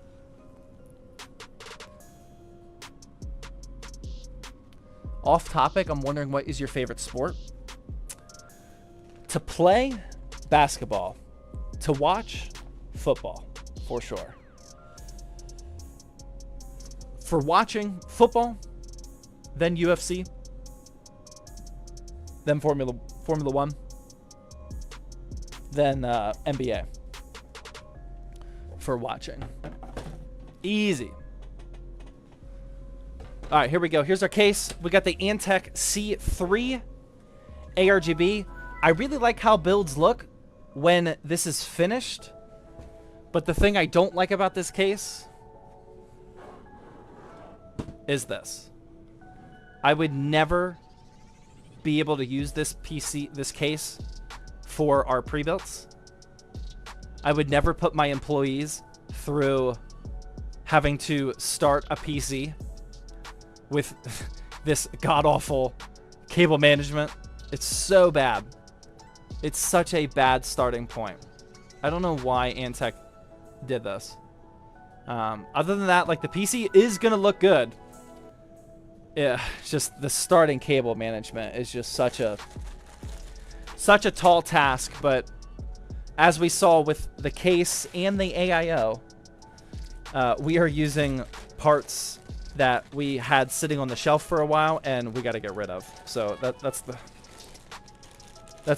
Off topic, I'm wondering, what is your favorite sport? To play, basketball. To watch, football, for sure. For watching, football, then UFC, then Formula 1, then NBA. For watching. Easy. All right, here we go. Here's our case. We got the Antec C3 ARGB. I really like how builds look when this is finished. But the thing I don't like about this case is this. I would never be able to use this case for our pre-builts. I would never put my employees through having to start a PC with this god-awful cable management. It's so bad. It's such a bad starting point. I don't know why Antec did this. Other than that, like, the PC is gonna look good. Yeah, it's just the starting cable management is just such a tall task. But as we saw with the case and the AIO, we are using parts that we had sitting on the shelf for a while, and we got to get rid of. So that's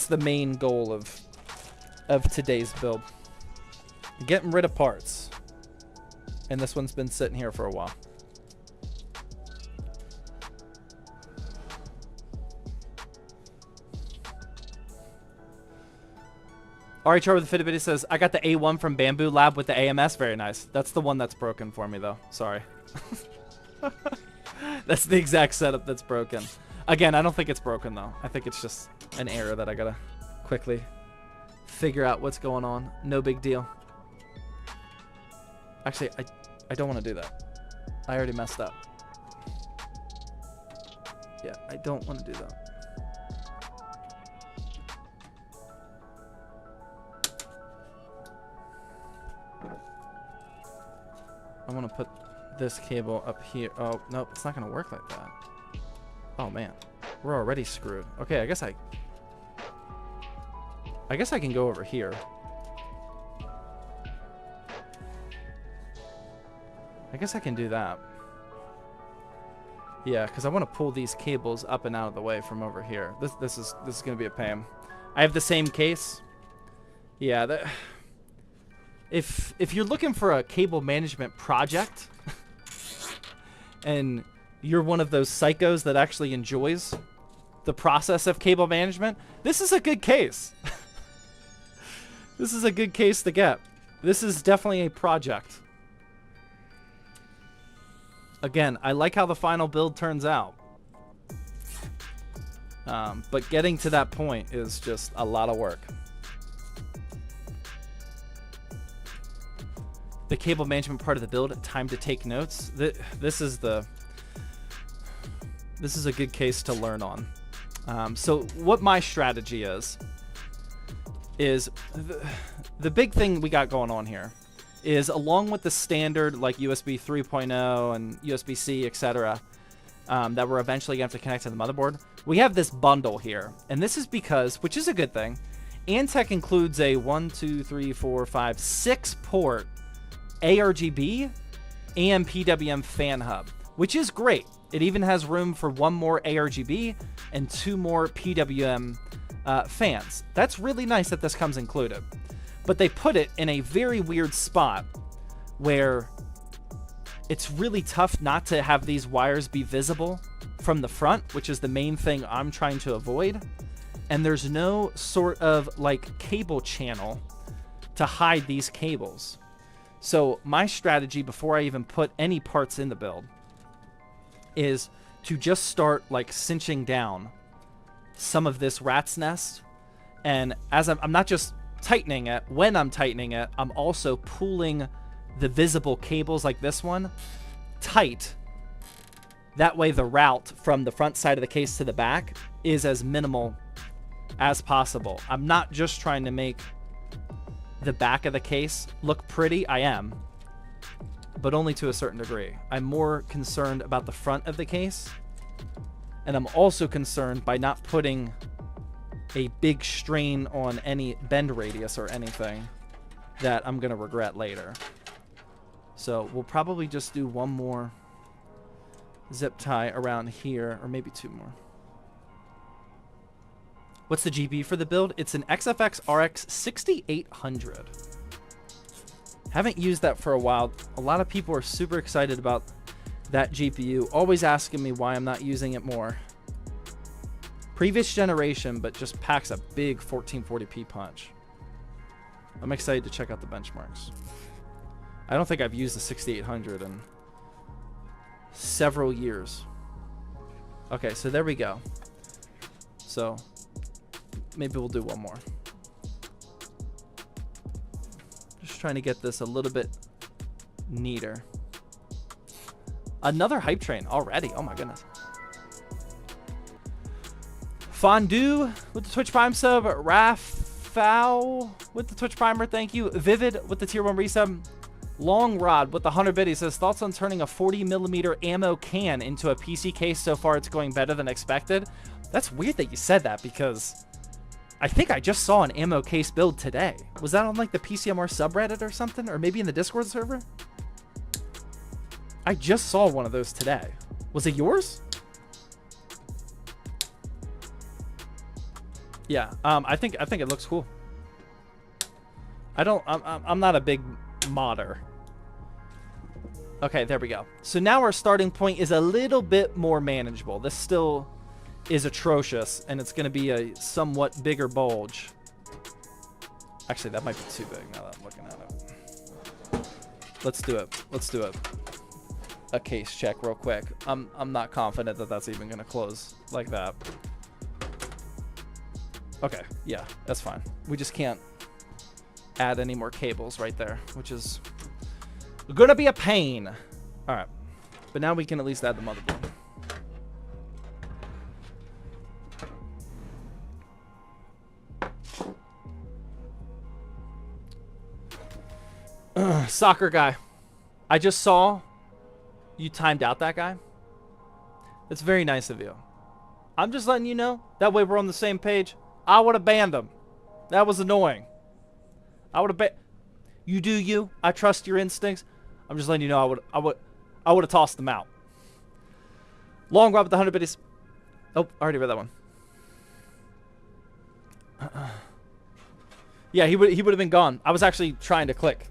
the main goal of today's build. Getting rid of parts. And this one's been sitting here for a while. RHR with the Fitbit says, I got the A1 from Bamboo Lab with the AMS. Very nice. That's the one that's broken for me, though. Sorry. That's the exact setup that's broken. Again, I don't think it's broken, though. I think it's just an error that I gotta quickly figure out what's going on. No big deal. Actually, I don't want to do that. I already messed up. Yeah, I don't want to do that. I want to put this cable up here. Oh, nope, it's not going to work like that. Oh, man. We're already screwed. Okay, I guess I can go over here. I guess I can do that. Yeah, because I want to pull these cables up and out of the way from over here. This is going to be a pain. I have the same case. Yeah, if you're looking for a cable management project and you're one of those psychos that actually enjoys the process of cable management, this is a good case. This is a good case to get. This is definitely a project. Again, I like how the final build turns out. But getting to that point is just a lot of work. The cable management part of the build, time to take notes. This is a good case to learn on. So what my strategy is the big thing we got going on here is, along with the standard like USB 3.0 and USB-C, etc., that we're eventually going to have to connect to the motherboard, we have this bundle here. And this is because, which is a good thing, Antec includes a 6-port ARGB and PWM fan hub, which is great. It even has room for one more ARGB and 2 more PWM fans. That's really nice that this comes included. But they put it in a very weird spot where it's really tough not to have these wires be visible from the front, which is the main thing I'm trying to avoid. And there's no sort of like cable channel to hide these cables. So my strategy before I even put any parts in the build is to just start like cinching down some of this rat's nest. And as I'm not just tightening it, when I'm tightening it, I'm also pulling the visible cables like this one tight. That way the route from the front side of the case to the back is as minimal as possible. I'm not just trying to make the back of the case look pretty. I am, but only to a certain degree. I'm more concerned about the front of the case, and I'm also concerned by not putting a big strain on any bend radius or anything that I'm going to regret later. So we'll probably just do one more zip tie around here, or maybe 2 more. What's the GPU for the build? It's an XFX RX 6800. Haven't used that for a while. A lot of people are super excited about that GPU, always asking me why I'm not using it more. Previous generation, but just packs a big 1440p punch. I'm excited to check out the benchmarks. I don't think I've used the 6800 in several years. Okay, so there we go. So maybe we'll do one more. Just trying to get this a little bit neater. Another hype train already. Oh my goodness. Fondue with the Twitch Prime sub. Raffle with the Twitch Primer. Thank you. Vivid with the tier 1 resub. Long Rod with the 100 bit. He says, thoughts on turning a 40mm ammo can into a PC case? So far, it's going better than expected. That's weird that you said that, because I think I just saw an ammo case build today. Was that on like the PCMR subreddit or something? Or maybe in the Discord server? I just saw one of those today. Was it yours? Yeah, I think it looks cool. I'm not a big modder. Okay, there we go. So now our starting point is a little bit more manageable. This still is atrocious, and it's going to be a somewhat bigger bulge. Actually, that might be too big now that I'm looking at it. Let's do it. Let's do it. A case check real quick. I'm not confident that that's even going to close like that. Okay, yeah, that's fine. We just can't add any more cables right there, which is gonna be a pain. All right, but now we can at least add the motherboard. Soccer guy. I just saw you timed out that guy. That's very nice of you. I'm just letting you know. That way we're on the same page. I would have banned him. That was annoying. I would have banned. You do you. I trust your instincts. I'm just letting you know I would have tossed them out. Long Rob with the 100 biddies. Oh, I already read that one. Yeah, he would have been gone. I was actually trying to click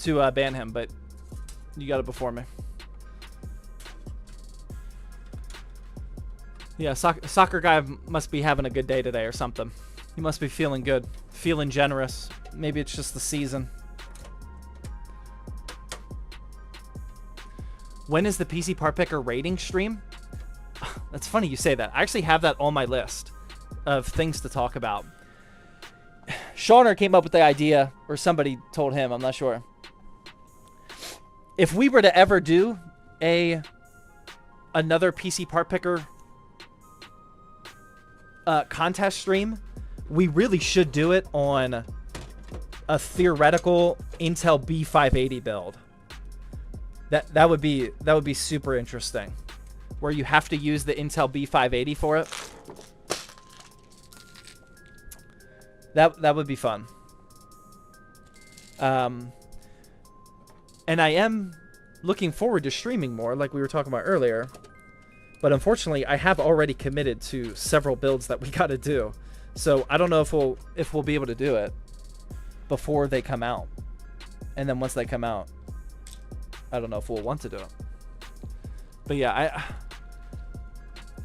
to ban him, but you got it before me. Yeah, soccer guy must be having a good day today or something. He must be feeling good, feeling generous. Maybe it's just the season. When is the PC Part Picker rating stream? That's funny you say that. I actually have that on my list of things to talk about. Shauner came up with the idea, or somebody told him, I'm not sure. If we were to ever do another PC Part Picker contest stream, we really should do it on a theoretical Intel B580 build. That would be super interesting, where you have to use the Intel B580 for it. That would be fun. And I am looking forward to streaming more, like we were talking about earlier. But unfortunately, I have already committed to several builds that we got to do. So I don't know if we'll be able to do it before they come out. And then once they come out, I don't know if we'll want to do it. But yeah,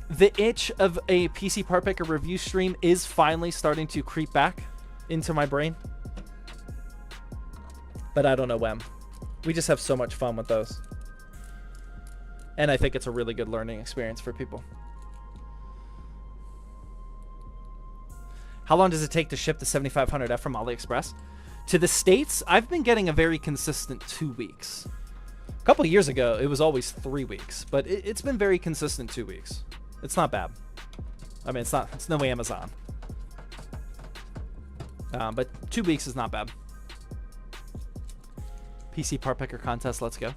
the itch of a PC Part Picker review stream is finally starting to creep back into my brain. But I don't know when. We just have so much fun with those. And I think it's a really good learning experience for people. How long does it take to ship the 7500F from AliExpress? To the States, I've been getting a very consistent 2 weeks. A couple of years ago, it was always 3 weeks. But it's been very consistent 2 weeks. It's not bad. I mean, it's no Amazon. But 2 weeks is not bad. PC Part Picker contest, let's go.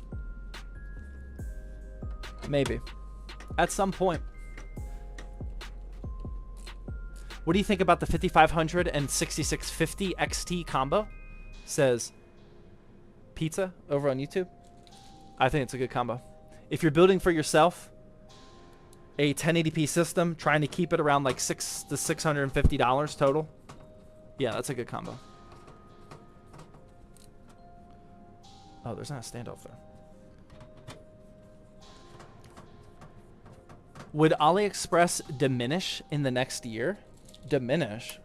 Maybe. At some point. What do you think about the 5500 and 6650 XT combo? Says Pizza over on YouTube. I think it's a good combo. If you're building for yourself a 1080p system, trying to keep it around like $600 to $650 total, yeah, that's a good combo. Oh, there's not a standoff there. Would AliExpress diminish in the next year? Diminish?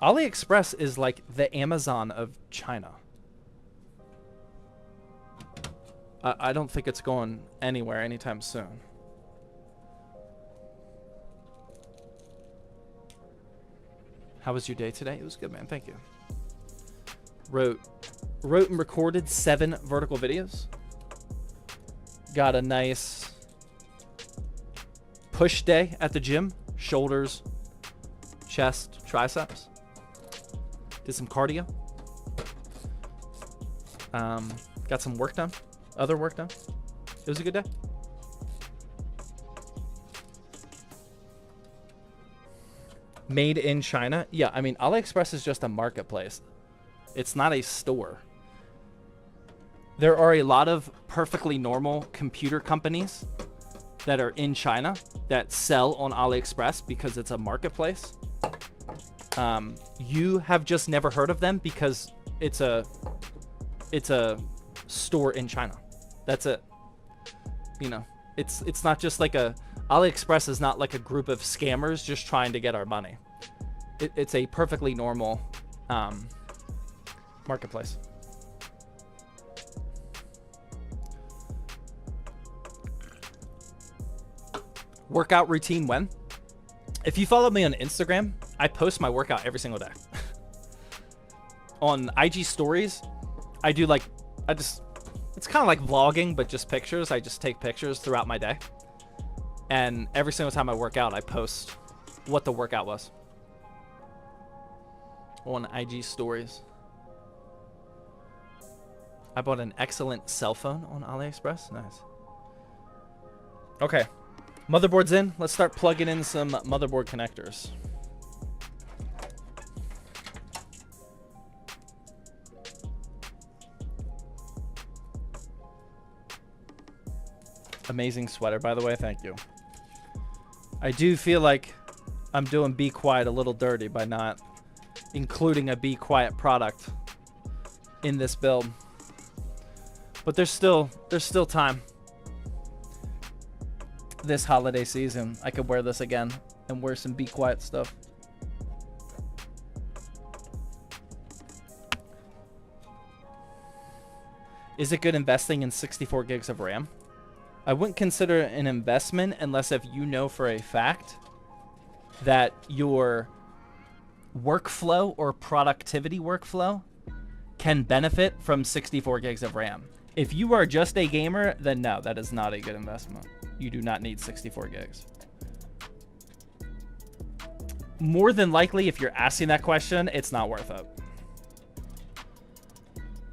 AliExpress is like the Amazon of China. I don't think it's going anywhere anytime soon. How was your day today? It was good, man. Thank you. Wrote and recorded 7 vertical videos. Got a nice push day at the gym. Shoulders, chest, triceps. Did some cardio. Got some work done. Other work done. It was a good day. Made in China. Yeah, I mean, AliExpress is just a marketplace. It's not a store. There are a lot of perfectly normal computer companies that are in China that sell on AliExpress because it's a marketplace. You have just never heard of them because it's a store in China. That's it. You know, it's not just like AliExpress is not like a group of scammers just trying to get our money. It's a perfectly normal marketplace. Workout routine when? If you follow me on Instagram, I post my workout every single day. On IG stories, I do like, it's kind of like vlogging, but just pictures. I just take pictures throughout my day. And every single time I work out, I post what the workout was on IG stories. I bought an excellent cell phone on AliExpress. Nice. Okay. Motherboard's in. Let's start plugging in some motherboard connectors. Amazing sweater, by the way. Thank you. I do feel like I'm doing Be Quiet a little dirty by not including a Be Quiet product in this build. But there's still time. This holiday season, I could wear this again and wear some Be Quiet stuff. Is it good investing in 64 gigs of RAM? I wouldn't consider it an investment unless if you know for a fact that your workflow or productivity workflow can benefit from 64 gigs of RAM. If you are just a gamer, then no, that is not a good investment. You do not need 64 gigs. More than likely, if you're asking that question, it's not worth it.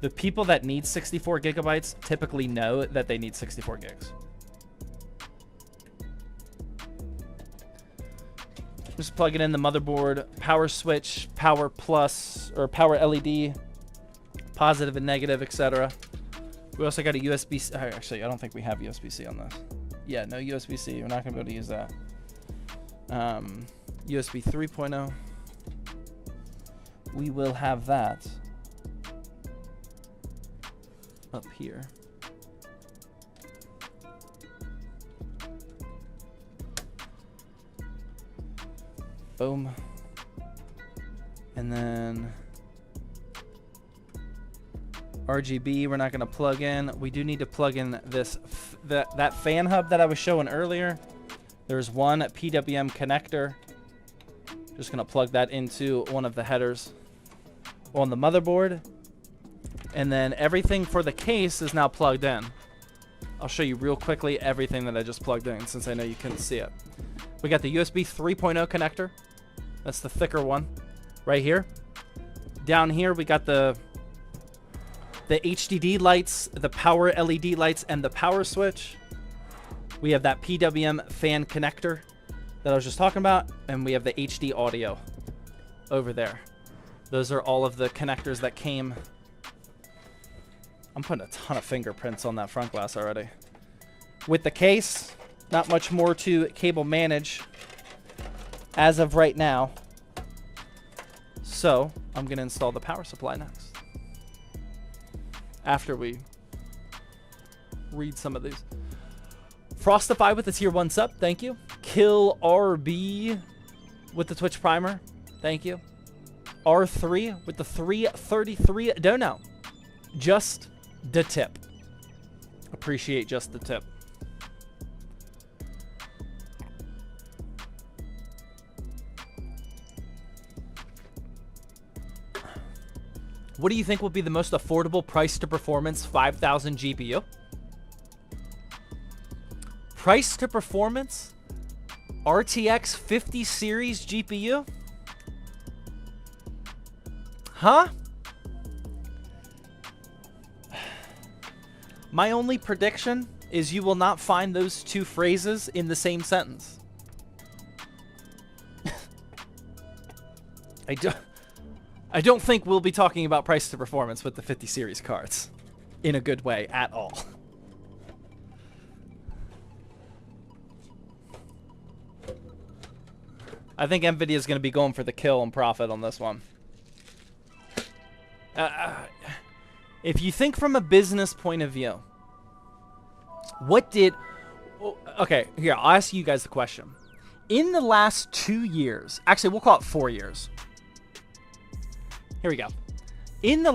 The people that need 64 gigabytes typically know that they need 64 gigs. Just plugging in the motherboard, power switch, power plus, or power LED, positive and negative, etc. We also got a USB-C. Actually, I don't think we have USB-C on this. Yeah, no USB-C. We're not going to be able to use that. USB 3.0. We will have that up here. Boom. And then RGB we're not going to plug in. We do need to plug in this that fan hub that I was showing earlier. There's one PWM connector. Just going to plug that into one of the headers on the motherboard. And then everything for the case is now plugged in. I'll show you real quickly everything that I just plugged in since I know you couldn't see it. We got the USB 3.0 connector. That's the thicker one right here. Down here we got the HDD lights, the power LED lights, and the power switch. We have that PWM fan connector that I was just talking about, and we have the HD audio over there. Those are all of the connectors that came. I'm putting a ton of fingerprints on that front glass already. With the case, not much more to cable manage as of right now. So I'm going to install the power supply next, after we read some of these. Frostify with the tier 1 sub, thank you. Kill RB with the Twitch primer, thank you. R3 with the 333 dono. Just the tip. Appreciate just the tip. What do you think will be the most affordable price to performance 5000 GPU? Price to performance RTX 50 series GPU? Huh? My only prediction is you will not find those two phrases in the same sentence. I don't think we'll be talking about price to performance with the 50 series cards in a good way at all. I think NVIDIA is going to be going for the kill and profit on this one. If you think from a business point of view, what did... Okay, here, I'll ask you guys the question. In the last 2 years, actually, we'll call it 4 years. Here we go.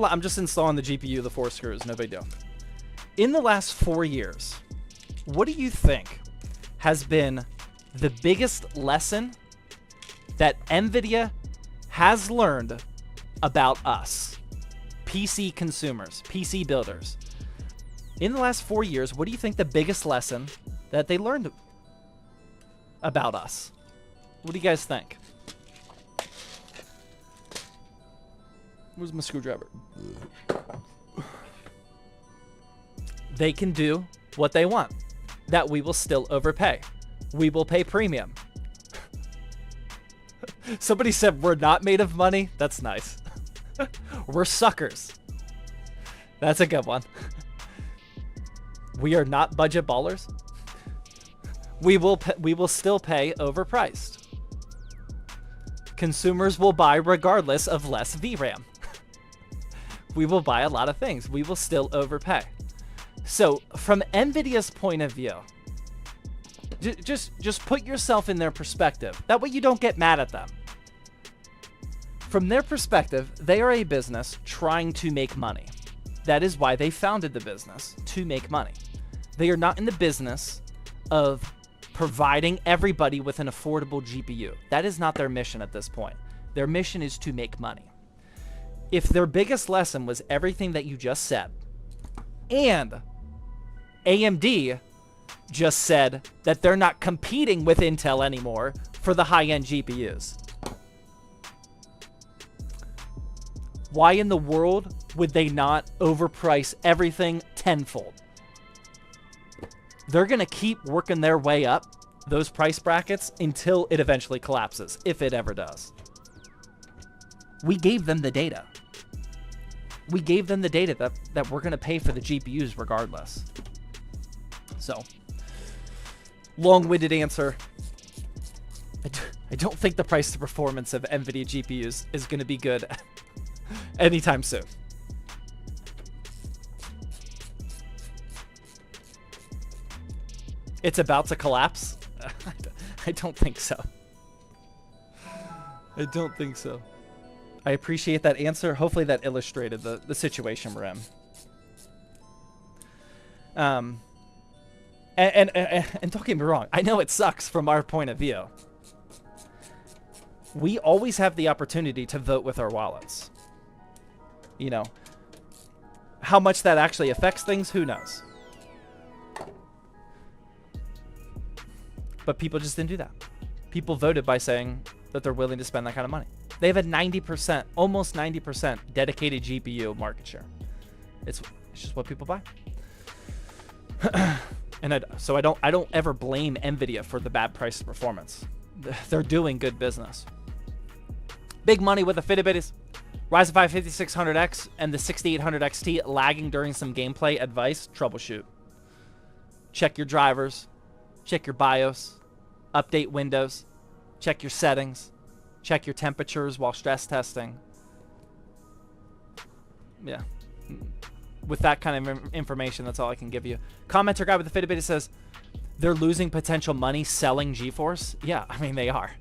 I'm just installing the GPU, the 4 screws, no big deal. In the last 4 years, what do you think has been the biggest lesson that NVIDIA has learned about us, PC consumers, PC builders? In the last 4 years, what do you think the biggest lesson that they learned about us? What do you guys think? Where's my screwdriver? they can do what they want, that we will still overpay. We will pay premium. Somebody said we're not made of money. That's nice. We're suckers. That's a good one. We are not budget ballers. We will still pay overpriced. Consumers will buy regardless of less VRAM. We will buy a lot of things. We will still overpay. So from NVIDIA's point of view, just put yourself in their perspective. That way you don't get mad at them. From their perspective, they are a business trying to make money. That is why they founded the business, to make money. They are not in the business of providing everybody with an affordable GPU. That is not their mission at this point. Their mission is to make money. If their biggest lesson was everything that you just said, and AMD just said that they're not competing with Intel anymore for the high-end GPUs, why in the world would they not overprice everything tenfold? They're going to keep working their way up those price brackets until it eventually collapses, if it ever does. We gave them the data. We gave them the data that we're going to pay for the GPUs regardless. So, long-winded answer. I don't think the price to performance of NVIDIA GPUs is going to be good anytime soon. It's about to collapse? I don't think so. I don't think so. I appreciate that answer. Hopefully that illustrated the situation we're in. And don't get me wrong, I know it sucks from our point of view. We always have the opportunity to vote with our wallets. You know, how much that actually affects things, who knows? But people just didn't do that. People voted by saying that they're willing to spend that kind of money. They have a 90%, almost 90% dedicated GPU market share. It's just what people buy. And so I don't ever blame NVIDIA for the bad price performance. They're doing good business. Big money with the Fitbits. Ryzen 5 5600X and the 6800 XT lagging during some gameplay. Advice, troubleshoot. Check your drivers. Check your BIOS. Update Windows. Check your settings. Check your temperatures while stress testing. Yeah. With that kind of information, that's all I can give you. Commenter guy with the Fitbit says, they're losing potential money selling GeForce. Yeah, I mean, they are.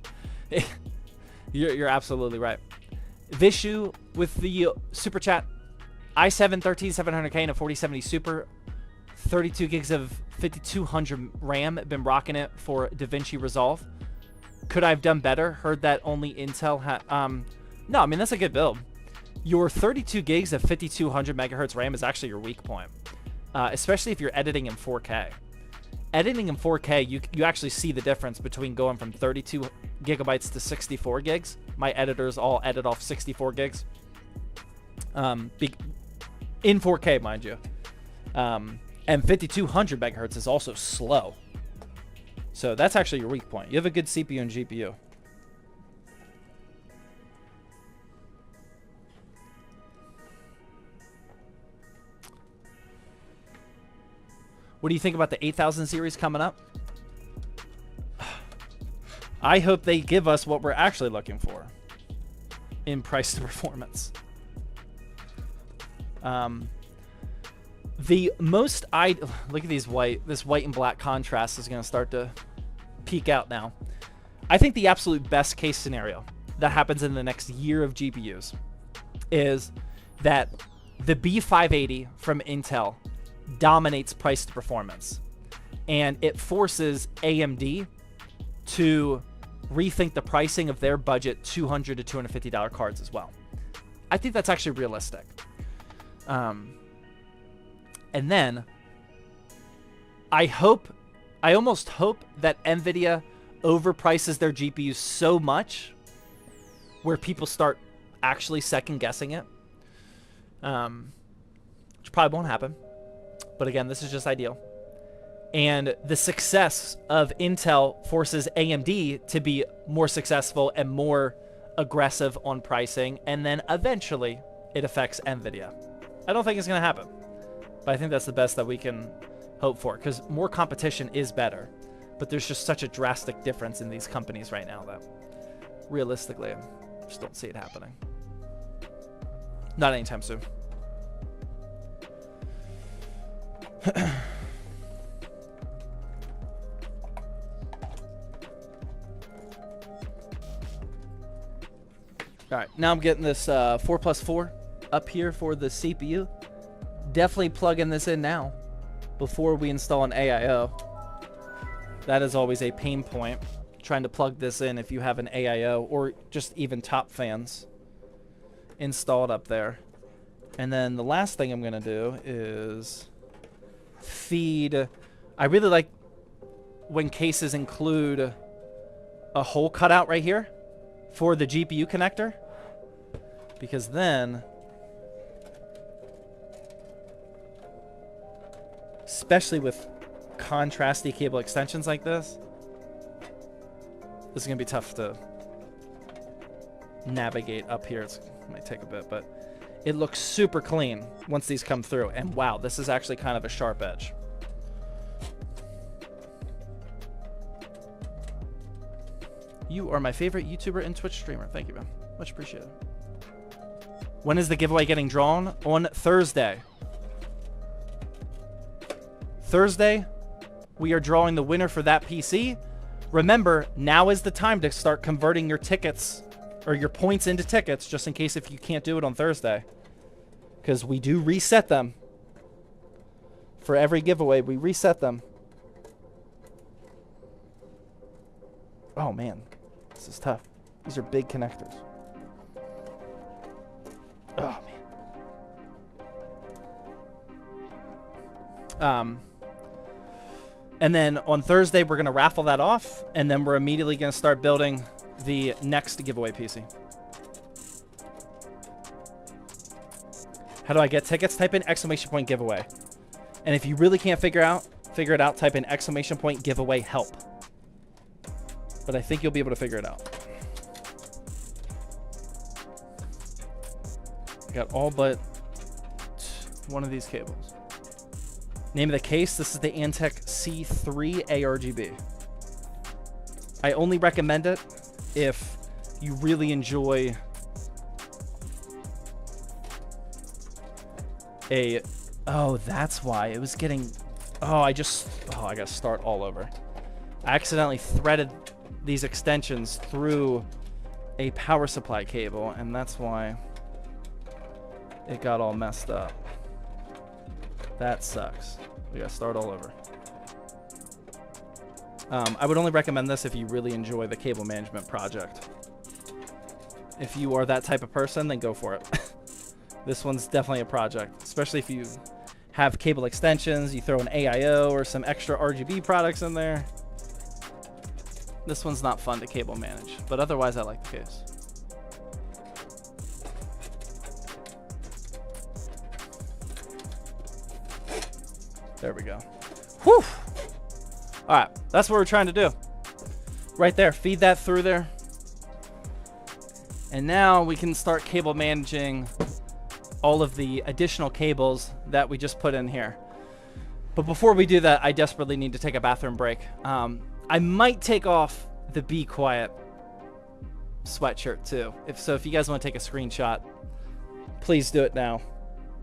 You're absolutely right. Vishu with the super chat. i7 13700K and a 4070 Super. 32 gigs of 5200 RAM. Been rocking it for DaVinci Resolve. Could I have done better? Heard that only Intel had... No, I mean, that's a good build. Your 32 gigs of 5200 megahertz RAM is actually your weak point. Especially if you're editing in 4K. Editing in 4K, you actually see the difference between going from 32 gigabytes to 64 gigs. My editors all edit off 64 gigs. In 4K, mind you. And 5200 megahertz is also slow. So that's actually your weak point. You have a good CPU and GPU. What do you think about the 8000 series coming up? I hope they give us what we're actually looking for in price to performance. The most look at these this white and black contrast is going to start to peak out now. I think the absolute best case scenario that happens in the next year of GPUs is that the B580 from Intel dominates price to performance, and it forces AMD to rethink the pricing of their budget $200 to $250 cards as well. I think that's actually realistic. And then I almost hope that NVIDIA overprices their GPUs so much where people start actually second guessing it, which probably won't happen. But again, this is just ideal. And the success of Intel forces AMD to be more successful and more aggressive on pricing, and then eventually it affects NVIDIA. I don't think it's going to happen, but I think that's the best that we can hope for, because more competition is better. But there's just such a drastic difference in these companies right now that realistically, I just don't see it happening. Not anytime soon. All right, now I'm getting this 4+4 up here for the CPU. Definitely plugging this in now before we install an AIO. That is always a pain point, trying to plug this in if you have an AIO or just even top fans installed up there. And then the last thing I'm gonna do is feed. I really like when cases include a hole cut out right here for the GPU connector, because then, especially with contrasty cable extensions like this is gonna be tough to navigate up here. It might take a bit, but it looks super clean once these come through. And wow, this is actually kind of a sharp edge. You are my favorite YouTuber and Twitch streamer. Thank you, man. Much appreciated. When is the giveaway getting drawn? On Thursday. Thursday, we are drawing the winner for that PC. Remember, now is the time to start converting your tickets or your points into tickets, just in case if you can't do it on Thursday. Because we do reset them. For every giveaway, we reset them. Oh, man. This is tough. These are big connectors. Oh, man. And then on Thursday, we're going to raffle that off, and then we're immediately going to start building the next giveaway PC. How do I get tickets? Type in !! giveaway. And if you really can't figure it out, type in ! giveaway help. But I think you'll be able to figure it out. I got all but one of these cables. Name of the case, this is the Antec C3 ARGB. I only recommend it if you really enjoy a... Oh, that's why. It was getting... Oh, I gotta start all over. I accidentally threaded these extensions through a power supply cable, and that's why it got all messed up. That sucks. We gotta start all over. I would only recommend this if you really enjoy the cable management project. If you are that type of person, then go for it. This one's definitely a project, especially if you have cable extensions, you throw an AIO or some extra RGB products in there. This one's not fun to cable manage, but otherwise I like the case. There we go. Whew! All right, that's what we're trying to do. Right there, feed that through there. And now we can start cable managing all of the additional cables that we just put in here. But before we do that, I desperately need to take a bathroom break. I might take off the Be Quiet sweatshirt too. If you guys want to take a screenshot, please do it now.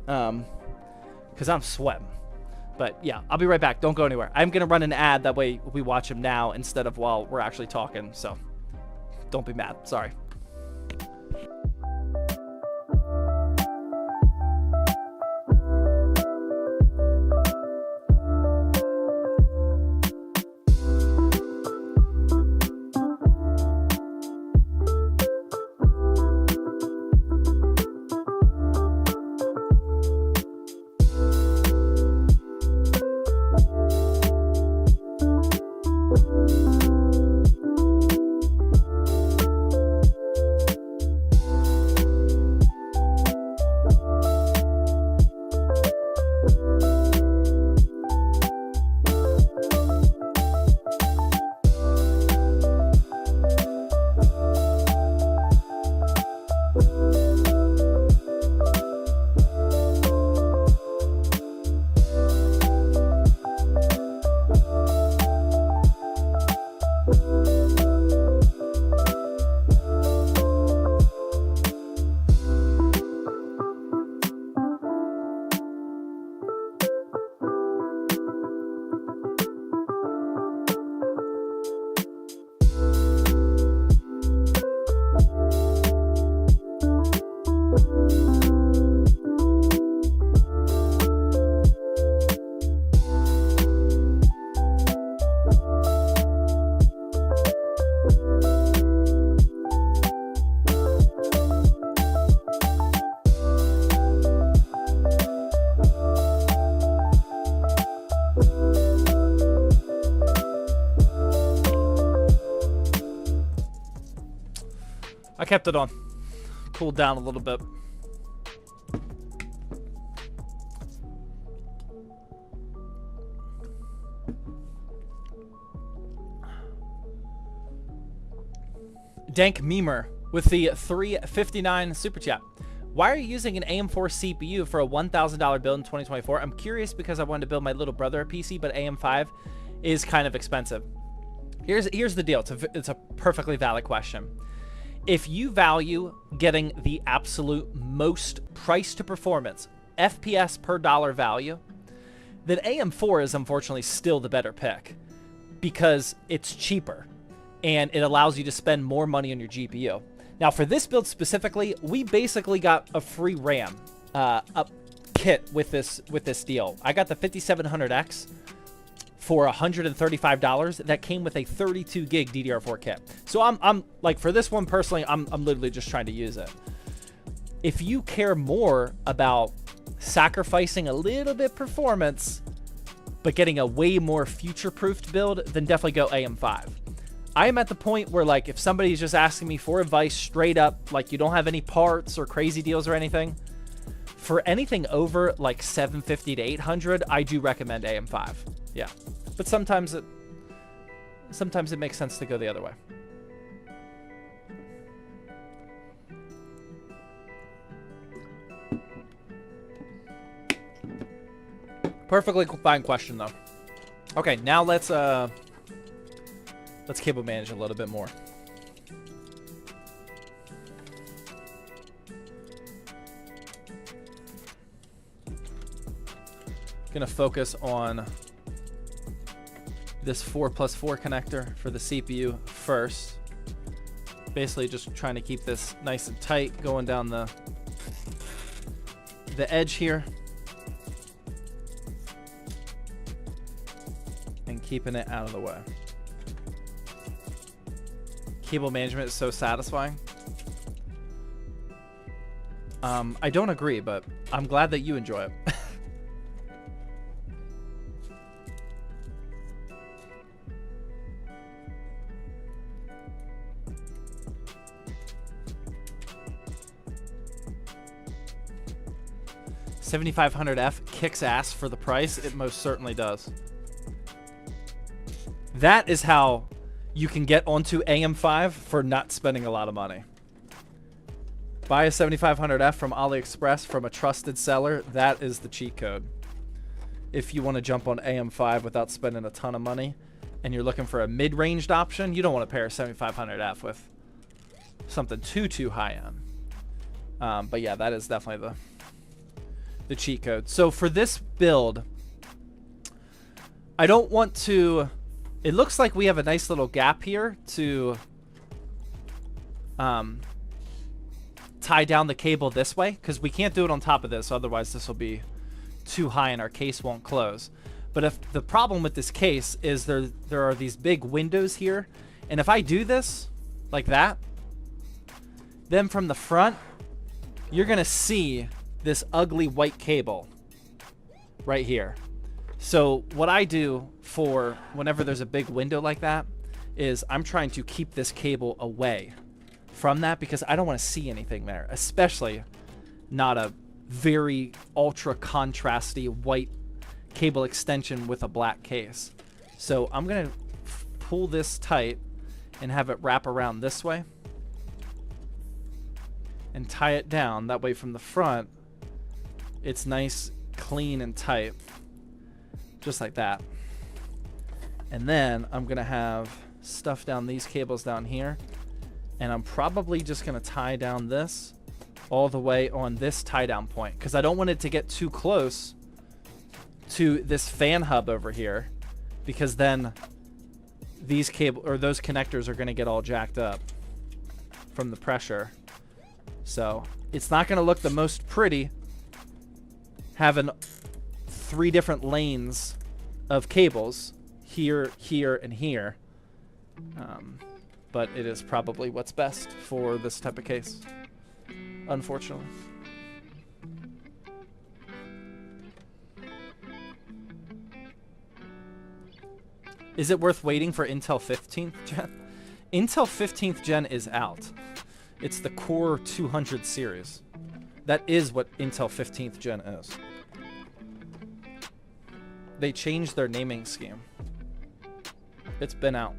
Because I'm sweating. But yeah, I'll be right back. Don't go anywhere. I'm going to run an ad. That way we watch him now instead of while we're actually talking. So don't be mad. Sorry. kept it on. Cooled down a little bit. Dank Memer with the 359 super chat. Why are you using an AM4 CPU for a $1,000 build in 2024? I'm curious because I wanted to build my little brother a PC, but AM5 is kind of expensive. Here's the deal. It's a perfectly valid question. If you value getting the absolute most price to performance, FPS per dollar value, then AM4 is unfortunately still the better pick because it's cheaper and it allows you to spend more money on your GPU. Now for this build specifically, we basically got a free RAM up kit with this deal. I got the 5700X for $135 that came with a 32 gig DDR4 kit. So I'm like, for this one personally, I'm literally just trying to use it. If you care more about sacrificing a little bit performance but getting a way more future-proofed build, then definitely go AM5. I am at the point where, like, if somebody's just asking me for advice straight up, like you don't have any parts or crazy deals or anything, for anything over like 750 to 800, I do recommend AM5. Yeah, but sometimes it makes sense to go the other way. Perfectly fine question though. Okay, now let's cable manage a little bit more. Gonna focus on this 4+4 connector for the CPU first. Basically just trying to keep this nice and tight going down the edge here. And keeping it out of the way. Cable management is so satisfying. I don't agree, but I'm glad that you enjoy it. $7,500F kicks ass for the price. It most certainly does. That is how you can get onto AM5 for not spending a lot of money. Buy a 7500F from AliExpress from a trusted seller. That is the cheat code. If you want to jump on AM5 without spending a ton of money and you're looking for a mid-ranged option, you don't want to pair a 7500F with something too high-end. But yeah, that is definitely the cheat code. So for this build, I don't want to... It looks like we have a nice little gap here to tie down the cable this way, because we can't do it on top of this, otherwise this will be too high and our case won't close. But if the problem with this case is there are these big windows here, and if I do this like that, then from the front, you're going to see this ugly white cable right here. So what I do for whenever there's a big window like that is I'm trying to keep this cable away from that because I don't want to see anything there, especially not a very ultra contrasty white cable extension with a black case. So I'm going to pull this tight and have it wrap around this way and tie it down. That way from the front, it's nice, clean, and tight. Just like that. And then I'm going to have stuff down these cables down here. And I'm probably just going to tie down this all the way on this tie down point, because I don't want it to get too close to this fan hub over here, because then these those connectors are going to get all jacked up from the pressure. So it's not going to look the most pretty having 3 different lanes of cables here, here, and here. But it is probably what's best for this type of case, unfortunately. Is it worth waiting for Intel 15th Gen? Intel 15th Gen is out. It's the Core 200 series. That is what Intel 15th Gen is. They changed their naming scheme. It's been out.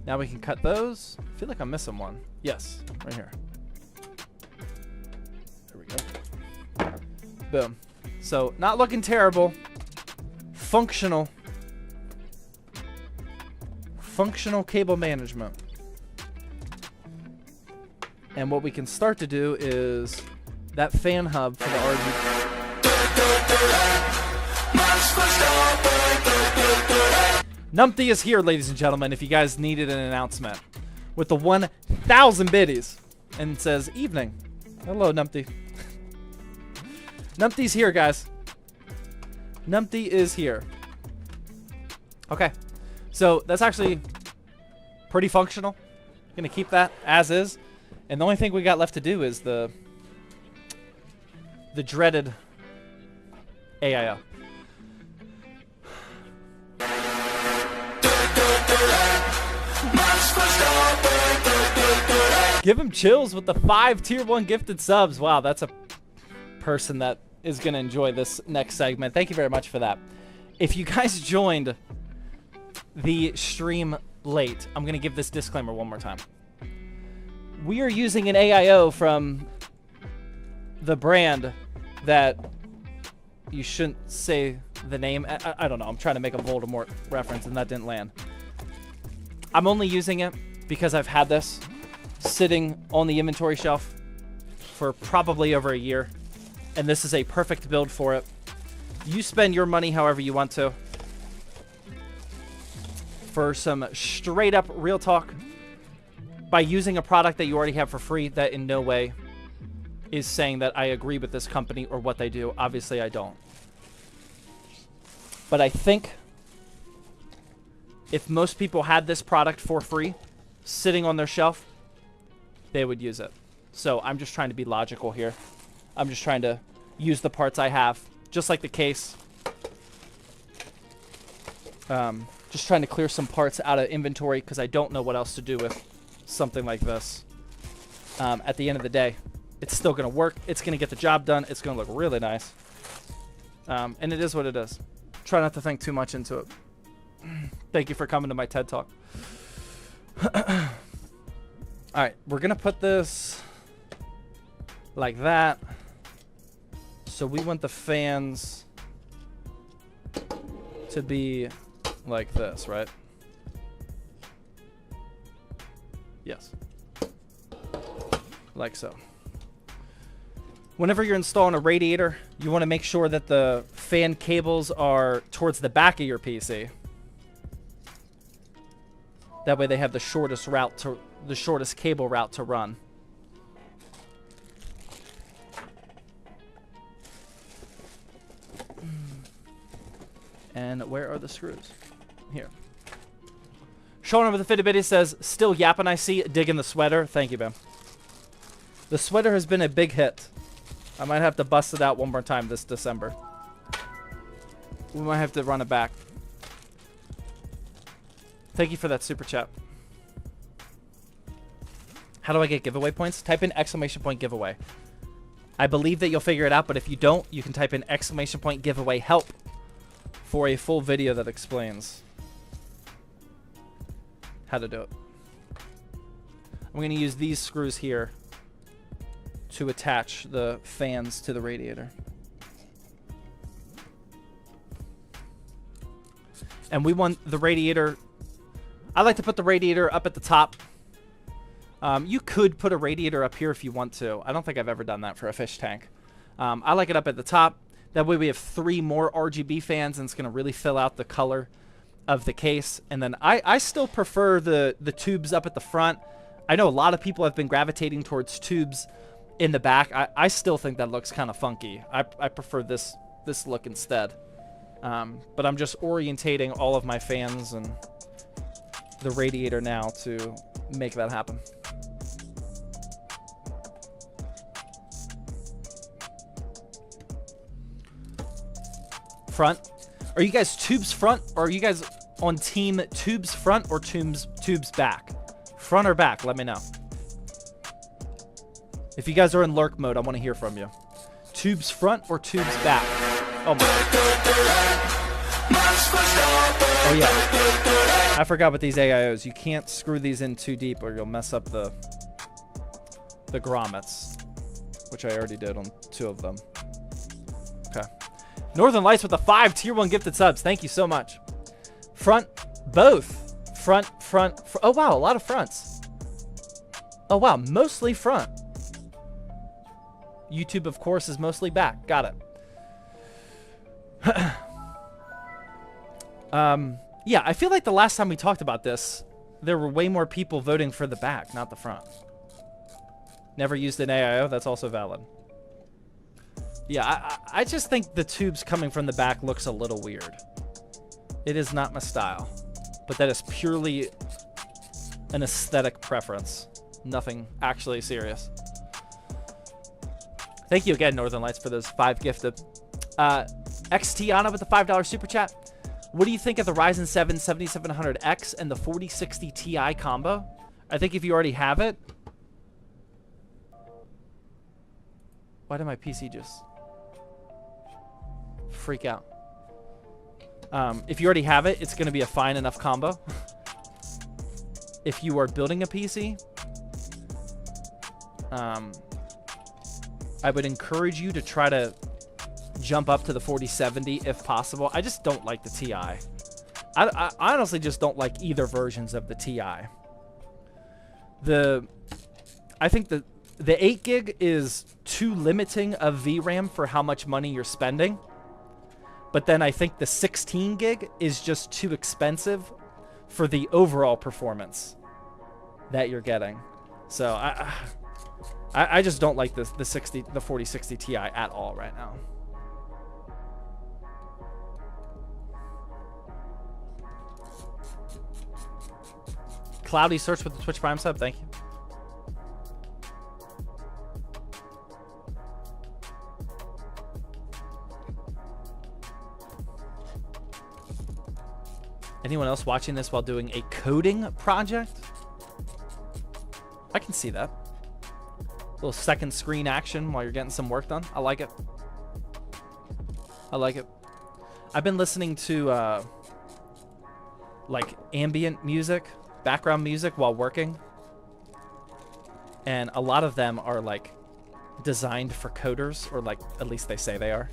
Now we can cut those. I feel like I'm missing one. Yes, right here. There we go. Boom. So, not looking terrible. Functional. Functional cable management. And what we can start to do is that fan hub for the RGB. Numpty is here, ladies and gentlemen, if you guys needed an announcement. With the 1,000 biddies. And says, evening. Hello, Numpty. Numpty's here, guys. Numpty is here. Okay. So, that's actually pretty functional. Gonna keep that as is. And the only thing we got left to do is the dreaded AIO. Give him chills with the 5 tier 1 gifted subs. Wow, that's a person that is going to enjoy this next segment. Thank you very much for that. If you guys joined the stream late, I'm going to give this disclaimer one more time. We are using an AIO from the brand that you shouldn't say the name. I don't know. I'm trying to make a Voldemort reference and that didn't land. I'm only using it because I've had this sitting on the inventory shelf for probably over a year. And this is a perfect build for it. You spend your money however you want to. For some straight up real talk, by using a product that you already have for free, that in no way is saying that I agree with this company or what they do. Obviously, I don't. But I think if most people had this product for free, sitting on their shelf, they would use it. So I'm just trying to be logical here. I'm just trying to use the parts I have, just like the case. Just trying to clear some parts out of inventory because I don't know what else to do with something like this. At the end of the day, it's still going to work. It's going to get the job done. It's going to look really nice. And it is what it is. Try not to think too much into it. Thank you for coming to my TED Talk. All right, we're going to put this like that. So we want the fans to be like this, right? Yes. Like so. Whenever you're installing a radiator, you want to make sure that the fan cables are towards the back of your PC. That way they have the shortest cable route to run. And where are the screws? Here. Showing over the fitted biddy says, still yapping I see, digging the sweater. Thank you, man. The sweater has been a big hit. I might have to bust it out one more time this December. We might have to run it back. Thank you for that super chat. How do I get giveaway points? Type in ! giveaway. I believe that you'll figure it out, but if you don't, you can type in ! giveaway help for a full video that explains how to do it. I'm going to use these screws here to attach the fans to the radiator. And we want the radiator... I like to put the radiator up at the top. You could put a radiator up here if you want to. I don't think I've ever done that for a fish tank. I like it up at the top. That way we have 3 more RGB fans and it's going to really fill out the color of the case. And then I still prefer the tubes up at the front. I know a lot of people have been gravitating towards tubes in the back. I still think that looks kind of funky. I prefer this look instead. But I'm just orientating all of my fans and the radiator now to make that happen. Front. Are you guys tubes front, or are you guys on team tubes front or tubes back? Front or back? Let me know. If you guys are in lurk mode, I want to hear from you. Tubes front or tubes back? Oh my. Oh yeah. I forgot with these AIOs. You can't screw these in too deep or you'll mess up the grommets, which I already did on 2 of them. Okay. Northern Lights with the 5 tier 1 gifted subs. Thank you so much. Front, both. Front. Oh wow, a lot of fronts. Oh wow, mostly front. YouTube, of course, is mostly back. Got it. Yeah, I feel like the last time we talked about this, there were way more people voting for the back, not the front. Never used an AIO. That's also valid. Yeah, I just think the tubes coming from the back looks a little weird. It is not my style. But that is purely an aesthetic preference. Nothing actually serious. Thank you again, Northern Lights, for those 5 gifted. XTiana with the $5 super chat. What do you think of the Ryzen 7 7700X and the 4060 Ti combo? I think if you already have it... Why did my PC just freak out? If you already have it, it's going to be a fine enough combo. If you are building a PC, I would encourage you to try to jump up to the 4070 if possible. I just don't like the Ti. I honestly just don't like either versions of the Ti. I think the 8 gig is too limiting of VRAM for how much money you're spending. But then I think the 16 gig is just too expensive for the overall performance that you're getting. So I just don't like the 4060 Ti at all right now. Cloudy search with the Twitch Prime sub. Thank you. Anyone else watching this while doing a coding project? I can see that. A little second screen action while you're getting some work done. I like it. I like it. I've been listening to like ambient music, background music while working. And a lot of them are like designed for coders, or like at least they say they are.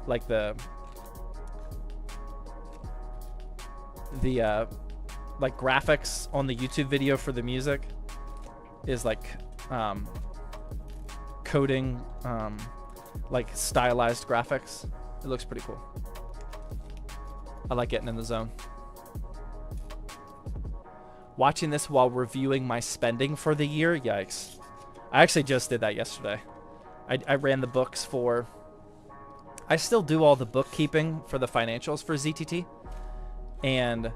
Like the like graphics on the YouTube video for the music is like coding like stylized graphics. It looks pretty cool. I like getting in the zone. Watching this while reviewing my spending for the year, yikes. I actually just did that yesterday. I ran the books for... I still do all the bookkeeping for the financials for ZTT. And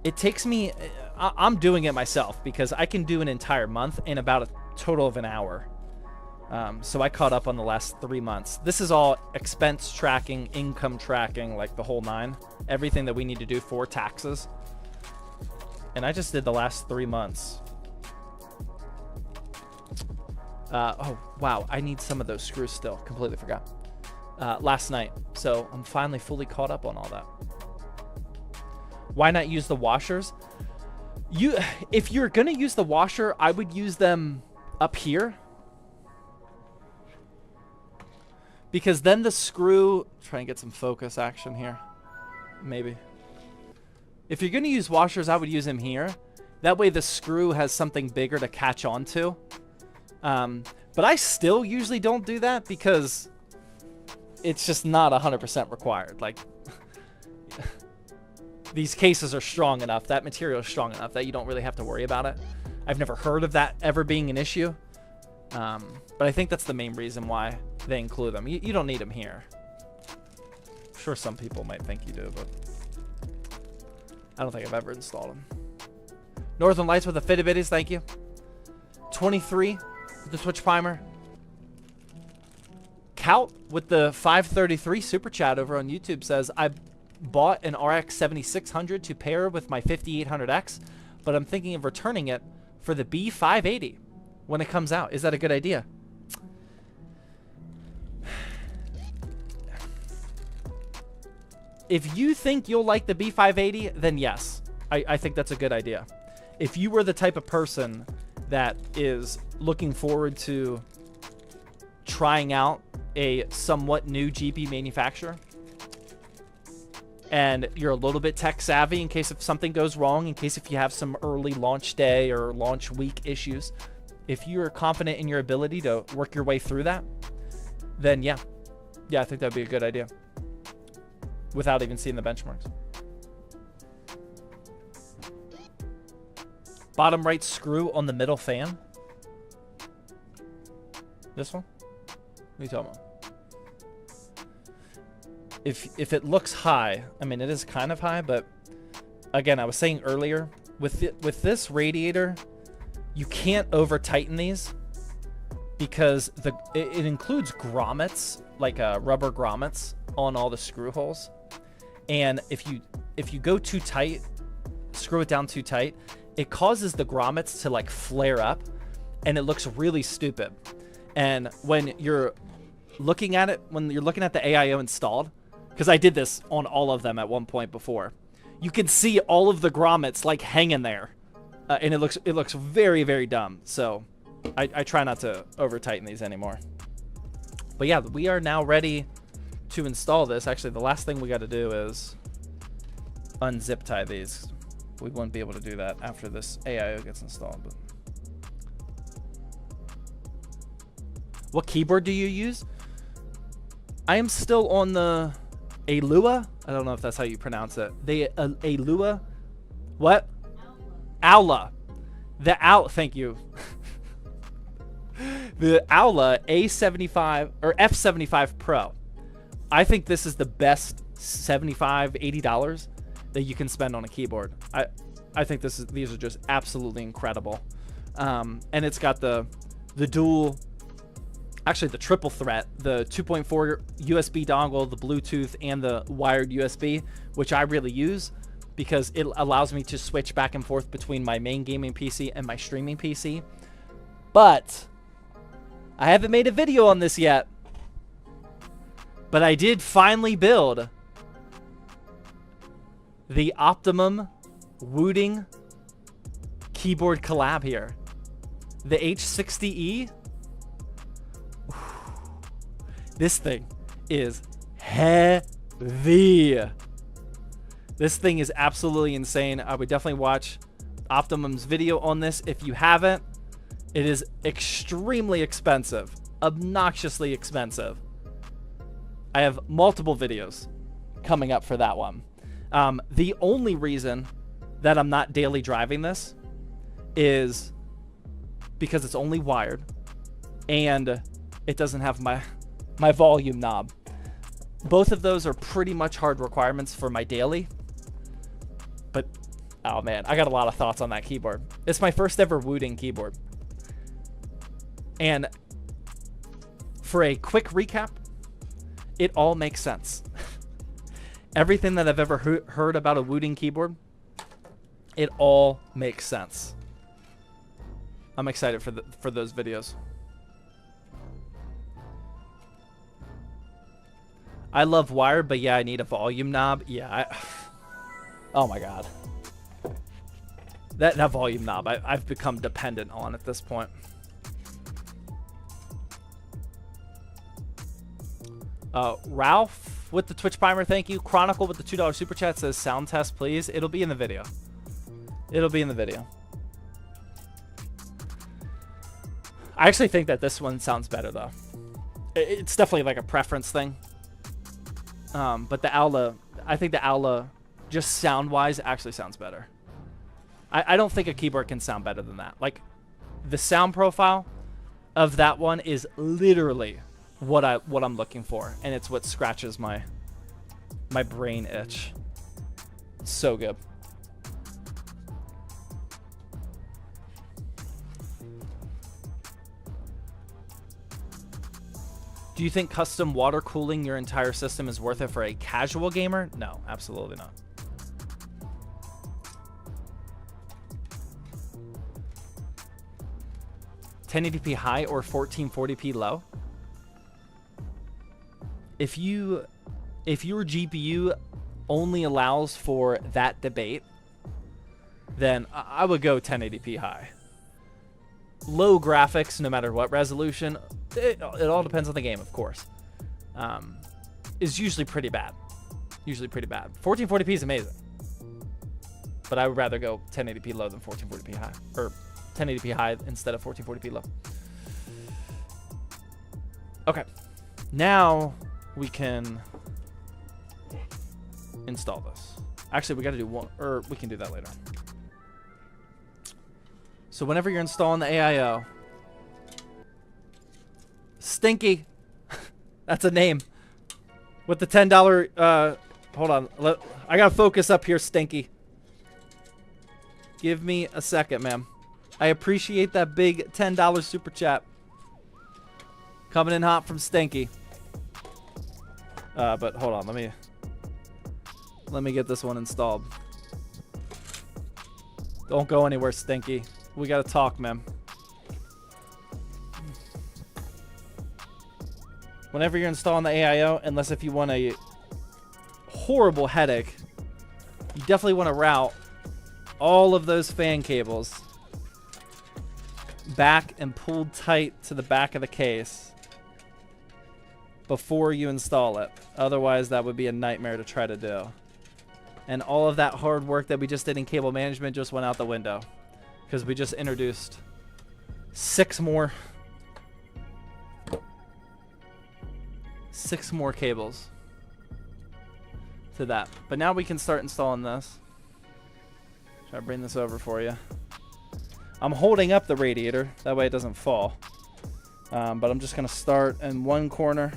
it takes me... I'm doing it myself because I can do an entire month in about a total of an hour. So I caught up on the last 3 months. This is all expense tracking, income tracking, like the whole 9. Everything that we need to do for taxes. And I just did the last 3 months. Oh, wow. I need some of those screws still. Completely forgot. Last night. So I'm finally fully caught up on all that. Why not use the washers? If you're going to use the washer, I would use them up here. Because then the screw... Try and get some focus action here. Maybe. If you're going to use washers, I would use them here. That way the screw has something bigger to catch onto. But I still usually don't do that because it's just not 100% required. Like, these cases are strong enough, that material is strong enough that you don't really have to worry about it. I've never heard of that ever being an issue. But I think that's the main reason why they include them. You don't need them here. I'm sure some people might think you do, but I don't think I've ever installed them. Northern Lights with the Fitbitties, thank you. 23 with the Twitch Primer. Tout with the 533 super chat over on YouTube says, I bought an RX 7600 to pair with my 5800X, but I'm thinking of returning it for the B580 when it comes out. Is that a good idea? If you think you'll like the B580, then yes, I think that's a good idea. If you were the type of person that is looking forward to trying out a somewhat new GP manufacturer, and you're a little bit tech savvy in case if something goes wrong, in case if you have some early launch day or launch week issues, if you're confident in your ability to work your way through that, then yeah, I think that'd be a good idea without even seeing the benchmarks. Bottom right screw on the middle fan. This one? What are you talking about? If it looks high, I mean, it is kind of high, but again, I was saying earlier, with this radiator, you can't over tighten these because it includes grommets, like rubber grommets on all the screw holes. And if you go too tight, screw it down too tight, it causes the grommets to like flare up and it looks really stupid. And when you're looking at it, when you're looking at the AIO installed, because I did this on all of them at one point before, you can see all of the grommets like hanging there, and it looks very, very dumb. So I try not to over tighten these anymore. But yeah, we are now ready to install this. Actually, the last thing we got to do is unzip tie these. We won't be able to do that after this AIO gets installed. But what keyboard do you use? I am still on the Alua. I don't know if that's how you pronounce it. The Alua. What? Aula. The Aula. Thank you. The Aula A75 or F75 Pro. I think this is the best $75-$80 that you can spend on a keyboard. I think these are just absolutely incredible. And it's got the dual, actually the triple threat, the 2.4 USB dongle, the Bluetooth, and the wired USB, which I really use because it allows me to switch back and forth between my main gaming PC and my streaming PC. But I haven't made a video on this yet. But I did finally build the Optimum Wooting keyboard collab here. The H60E. This thing is heavy. This thing is absolutely insane. I would definitely watch Optimum's video on this if you haven't. It is extremely expensive, obnoxiously expensive. I have multiple videos coming up for that one. The only reason that I'm not daily driving this is because it's only wired and it doesn't have my volume knob. Both of those are pretty much hard requirements for my daily. But, oh man, I got a lot of thoughts on that keyboard. It's my first ever Wooting keyboard. And for a quick recap, it all makes sense. Everything that I've ever heard about a Wooting keyboard, it all makes sense. I'm excited for those videos. I love wired, but yeah, I need a volume knob. Yeah, oh my god. That volume knob, I've become dependent on at this point. Ralph with the Twitch primer, thank you. Chronicle with the $2 super chat says sound test, please. It'll be in the video. It'll be in the video. I actually think that this one sounds better though. It's definitely like a preference thing. But the Aula, I think the Aula, just sound-wise, actually sounds better. I don't think a keyboard can sound better than that. Like, the sound profile of that one is literally what I'm looking for, and it's what scratches my brain itch. It's so good. Do you think custom water cooling your entire system is worth it for a casual gamer? No, absolutely not. $1080p high or 1440p low? If your GPU only allows for that debate, then I would go 1080p high. Low graphics, no matter what resolution, it all depends on the game, of course, is usually pretty bad. 1440p is amazing, but I would rather go 1080p low than 1440p high, or 1080p high instead of 1440p low. Okay, now we can install this. Actually, we got to do one, or we can do that later. So whenever you're installing the AIO, Stinky, that's a name, with the $10, hold on, I gotta focus up here, Stinky. Give me a second, ma'am. I appreciate that big $10 super chat. Coming in hot from Stinky. But hold on, let me get this one installed. Don't go anywhere, Stinky. We gotta talk, man. Whenever you're installing the AIO, unless if you want a horrible headache, you definitely want to route all of those fan cables back and pulled tight to the back of the case before you install it. Otherwise, that would be a nightmare to try to do. And all of that hard work that we just did in cable management just went out the window, because we just introduced 6 more cables to that. But now we can start installing this. Try to bring this over for you. I'm holding up the radiator, that way it doesn't fall. But I'm just gonna start in one corner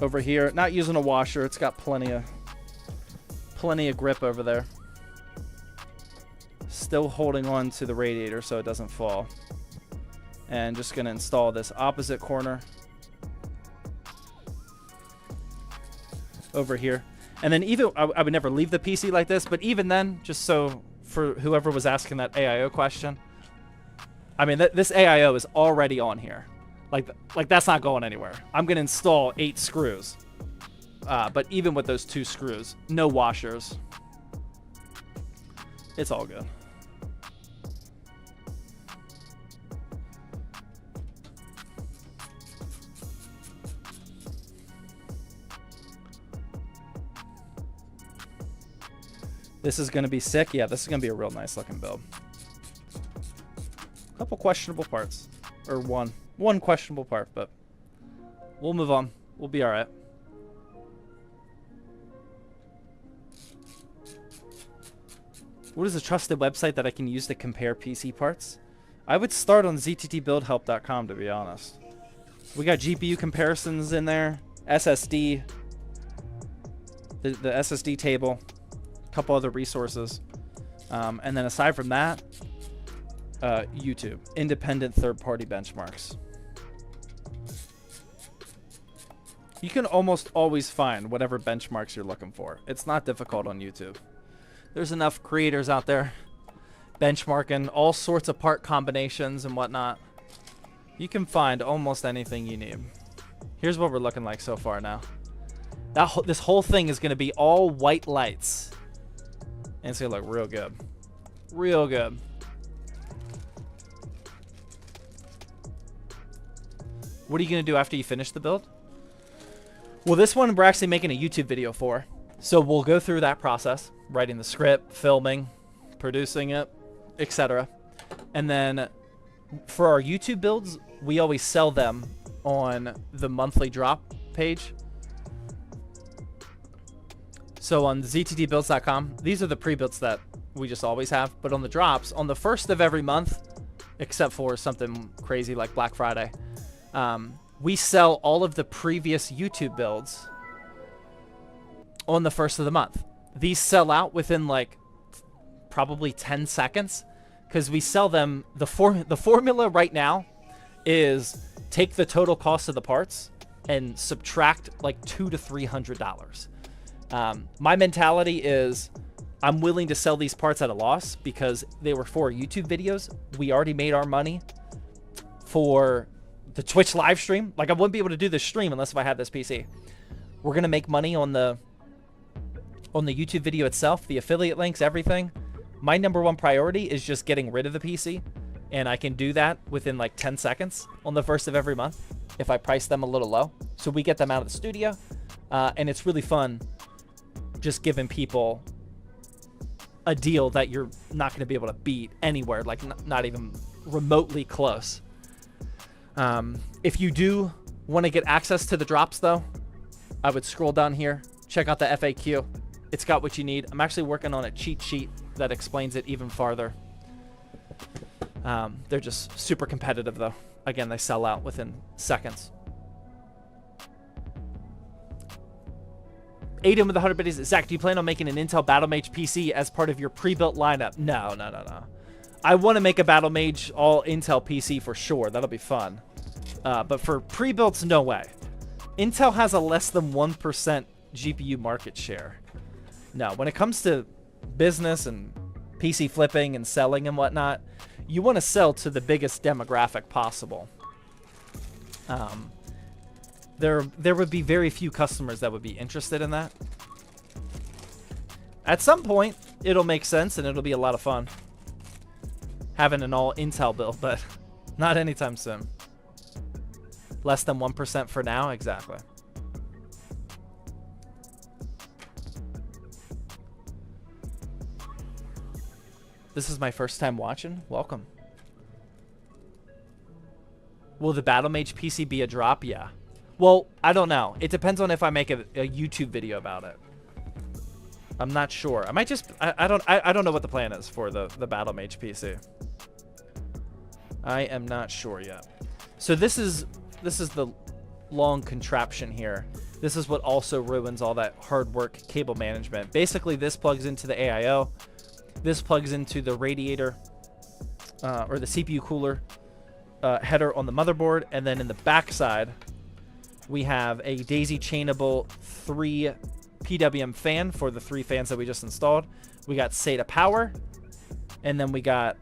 over here. Not using a washer, it's got plenty of grip over there. Still holding on to the radiator so it doesn't fall. And just gonna install this opposite corner over here. And then even, I would never leave the PC like this, but even then, just so for whoever was asking that AIO question, I mean, this AIO is already on here. Like that's not going anywhere. I'm gonna install 8 screws. But even with those 2 screws, no washers, it's all good. This is going to be sick. Yeah, this is going to be a real nice looking build. Couple questionable parts. Or one questionable part, but we'll move on. We'll be alright. What is a trusted website that I can use to compare PC parts? I would start on zttbuildhelp.com, to be honest. We got GPU comparisons in there, SSD, the SSD table, a couple other resources, and then aside from that, YouTube, independent third-party benchmarks. You can almost always find whatever benchmarks you're looking for. It's not difficult on YouTube. There's enough creators out there benchmarking all sorts of part combinations and whatnot. You can find almost anything you need. Here's what we're looking like so far now. This whole thing is going to be all white lights. And it's going to look real good. Real good. What are you going to do after you finish the build? Well, this one we're actually making a YouTube video for. So we'll go through that process. Writing the script, filming, producing it, etc. And then for our YouTube builds, we always sell them on the monthly drop page. So on zttbuilds.com, these are the pre-builds that we just always have. But on the drops, on the first of every month, except for something crazy like Black Friday, we sell all of the previous YouTube builds on the first of the month. These sell out within like probably 10 seconds because we sell them. The formula right now is take the total cost of the parts and subtract like $200 to $300. My mentality is I'm willing to sell these parts at a loss because they were for YouTube videos. We already made our money for the Twitch live stream. Like, I wouldn't be able to do this stream unless if I had this PC. We're going to make money on the YouTube video itself, the affiliate links, everything. My #1 priority is just getting rid of the PC, and I can do that within like 10 seconds on the first of every month if I price them a little low. So we get them out of the studio, and it's really fun just giving people a deal that you're not going to be able to beat anywhere, like not even remotely close. If you do want to get access to the drops, though, I would scroll down here, check out the FAQ. It's got what you need. I'm actually working on a cheat sheet that explains it even farther. They're just super competitive, though. Again, they sell out within seconds. Aiden with 100 biddies. Zach, do you plan on making an Intel Battlemage PC as part of your pre-built lineup? No. I want to make a Battlemage all Intel PC for sure. That'll be fun. But for pre-builts, no way. Intel has a less than 1% GPU market share. No, when it comes to business and PC flipping and selling and whatnot, you want to sell to the biggest demographic possible. There would be very few customers that would be interested in that. At some point, it'll make sense and it'll be a lot of fun having an all Intel build, but not anytime soon. Less than 1% for now, exactly. This is my first time watching. Welcome. Will the Battlemage PC be a drop? Yeah. Well, I don't know. It depends on if I make a YouTube video about it. I'm not sure. I might just... I don't know what the plan is for the Battlemage PC. I am not sure yet. So this is the long contraption here. This is what also ruins all that hard work cable management. Basically, this plugs into the AIO. This plugs into the radiator or the CPU cooler header on the motherboard. And then in the back side, we have a daisy chainable 3 PWM fan for the 3 fans that we just installed. We got SATA power. And then we got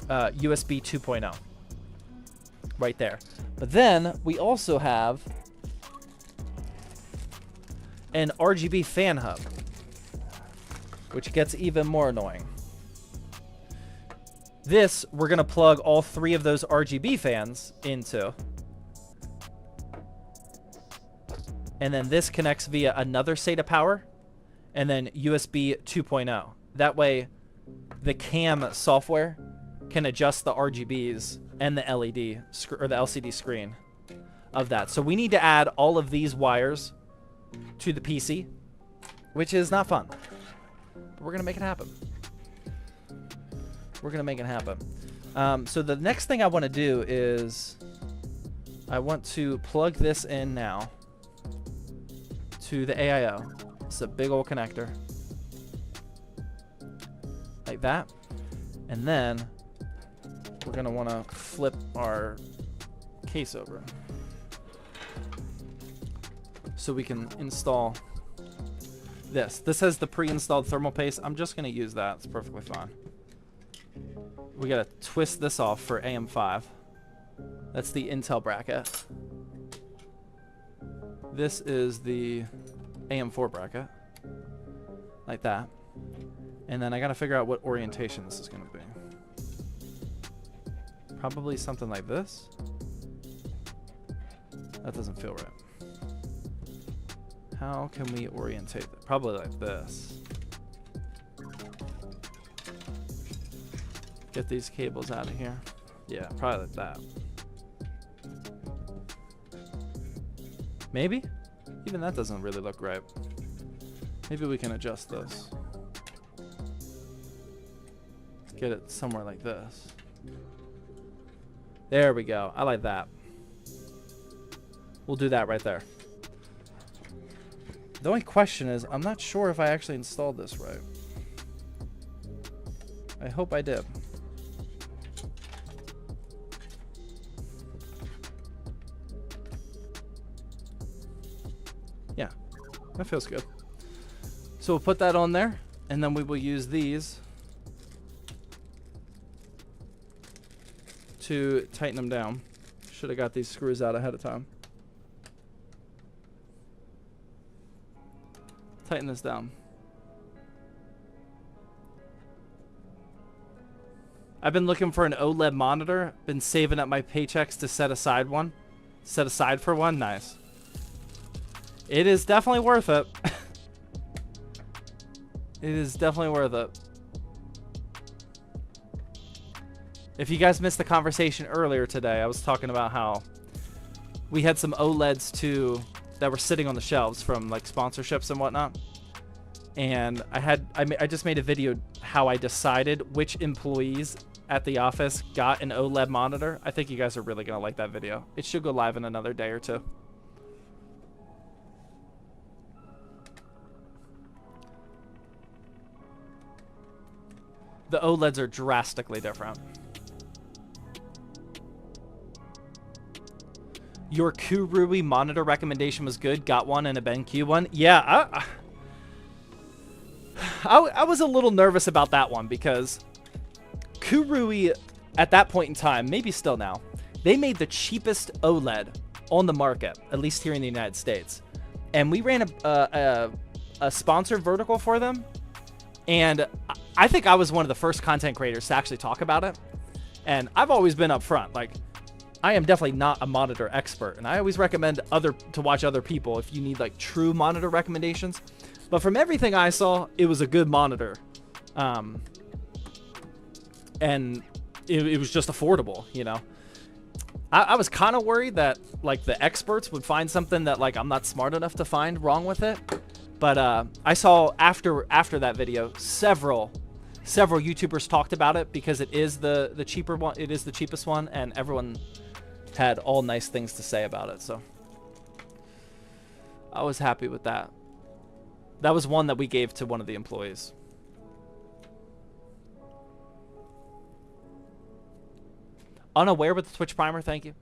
USB 2.0 right there. But then we also have an RGB fan hub, which gets even more annoying. This, we're going to plug all 3 of those RGB fans into. And then this connects via another SATA power and then USB 2.0. That way, the cam software can adjust the RGBs and the LED or the LCD screen of that. So we need to add all of these wires to the PC, which is not fun. But we're going to make it happen. We're going to make it happen. So the next thing I want to do is I want to plug this in now to the AIO. It's a big old connector. Like that. And then we're going to want to flip our case over so we can install this. This has the pre-installed thermal paste. I'm just going to use that. It's perfectly fine. We got to twist this off for AM5. That's the Intel bracket. This is the AM4 bracket. Like that. And then I got to figure out what orientation this is going to be. Probably something like this. That doesn't feel right. How can we orientate it? Probably like this. Get these cables out of here. Yeah, probably like that. Maybe? Even that doesn't really look right. Maybe we can adjust this. Get it somewhere like this. There we go. I like that. We'll do that right there. The only question is, I'm not sure if I actually installed this right. I hope I did. That feels good. So we'll put that on there, and then we will use these to tighten them down. Should have got these screws out ahead of time. Tighten this down. I've been looking for an OLED monitor. Been saving up my paychecks to set aside one. Set aside for one. Nice. It is definitely worth it. It is definitely worth it. If you guys missed the conversation earlier today, I was talking about how we had some OLEDs too that were sitting on the shelves from like sponsorships and whatnot. And I just made a video how I decided which employees at the office got an OLED monitor. I think you guys are really gonna like that video. It should go live in another day or two. The OLEDs are drastically different. Your Kurui monitor recommendation was good. Got one and a BenQ one. Yeah, I was a little nervous about that one because Kurui, at that point in time, maybe still now, they made the cheapest OLED on the market, at least here in the United States. And we ran a sponsored vertical for them. And I think I was one of the first content creators to actually talk about it. And I've always been upfront. Like, I am definitely not a monitor expert. And I always recommend to watch other people if you need, like, true monitor recommendations. But from everything I saw, it was a good monitor. And it was just affordable, you know. I was kind of worried that, like, the experts would find something that, like, I'm not smart enough to find wrong with it. But I saw after that video, several YouTubers talked about it because it is the cheaper one. It is the cheapest one, and everyone had all nice things to say about it. So I was happy with that. That was one that we gave to one of the employees. Unaware with the Twitch primer, thank you.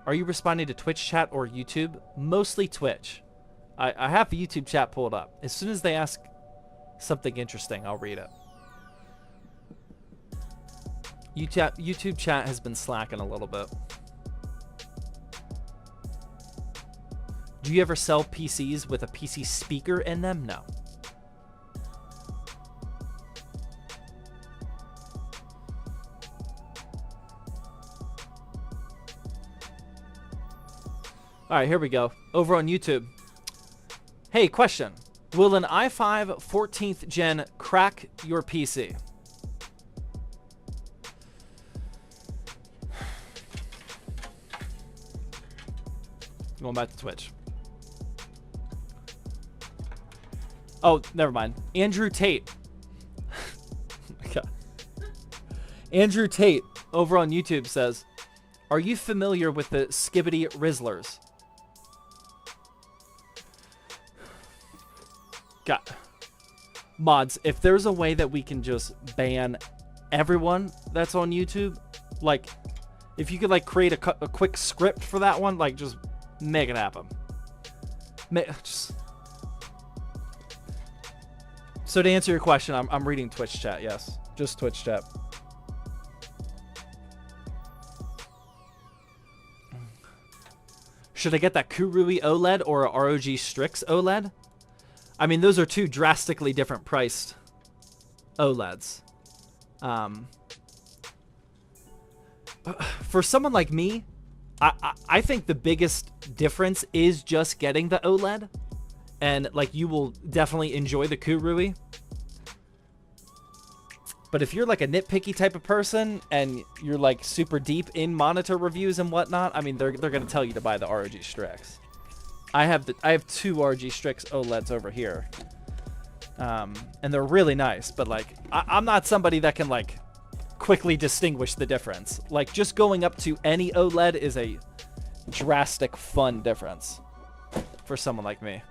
Are you responding to Twitch chat or YouTube? Mostly Twitch. I have the YouTube chat pulled up. As soon as they ask something interesting, I'll read it. YouTube chat has been slacking a little bit. Do you ever sell PCs with a PC speaker in them? No. All right, here we go. Over on YouTube. Hey, question. Will an i5 14th gen crack your PC? Going back to Twitch. Oh, never mind. Andrew Tate. Okay. Andrew Tate over on YouTube says, are you familiar with the Skibbity Rizzlers? God. Mods, if there's a way that we can just ban everyone that's on YouTube, like, if you could, like, create a quick script for that one, like, just make it happen. So to answer your question, I'm reading Twitch chat, yes. Just Twitch chat. Should I get that Kurui OLED or a ROG Strix OLED? I mean, those are two drastically different priced OLEDs. For someone like me, I think the biggest difference is just getting the OLED. And, like, you will definitely enjoy the Kurui. But if you're, like, a nitpicky type of person and you're, like, super deep in monitor reviews and whatnot, I mean, they're going to tell you to buy the ROG Strix. I have two ROG Strix OLEDs over here. And they're really nice, but, like, I'm not somebody that can, like, quickly distinguish the difference. Like, just going up to any OLED is a drastic, fun difference for someone like me.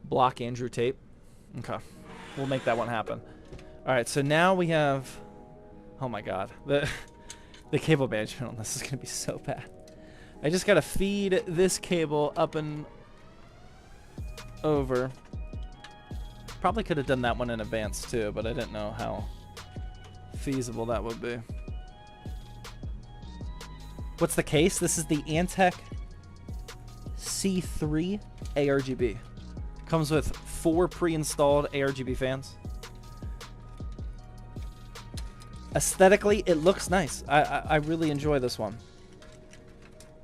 Block Andrew Tate. Okay. We'll make that one happen. All right, so now we have Oh my god. The cable management on this is going to be so bad. I just got to feed this cable up and over. Probably could have done that one in advance too, but I didn't know how feasible that would be. What's the case? This is the Antec C3 ARGB. Comes with 4 pre-installed ARGB fans. Aesthetically, it looks nice. I really enjoy this one.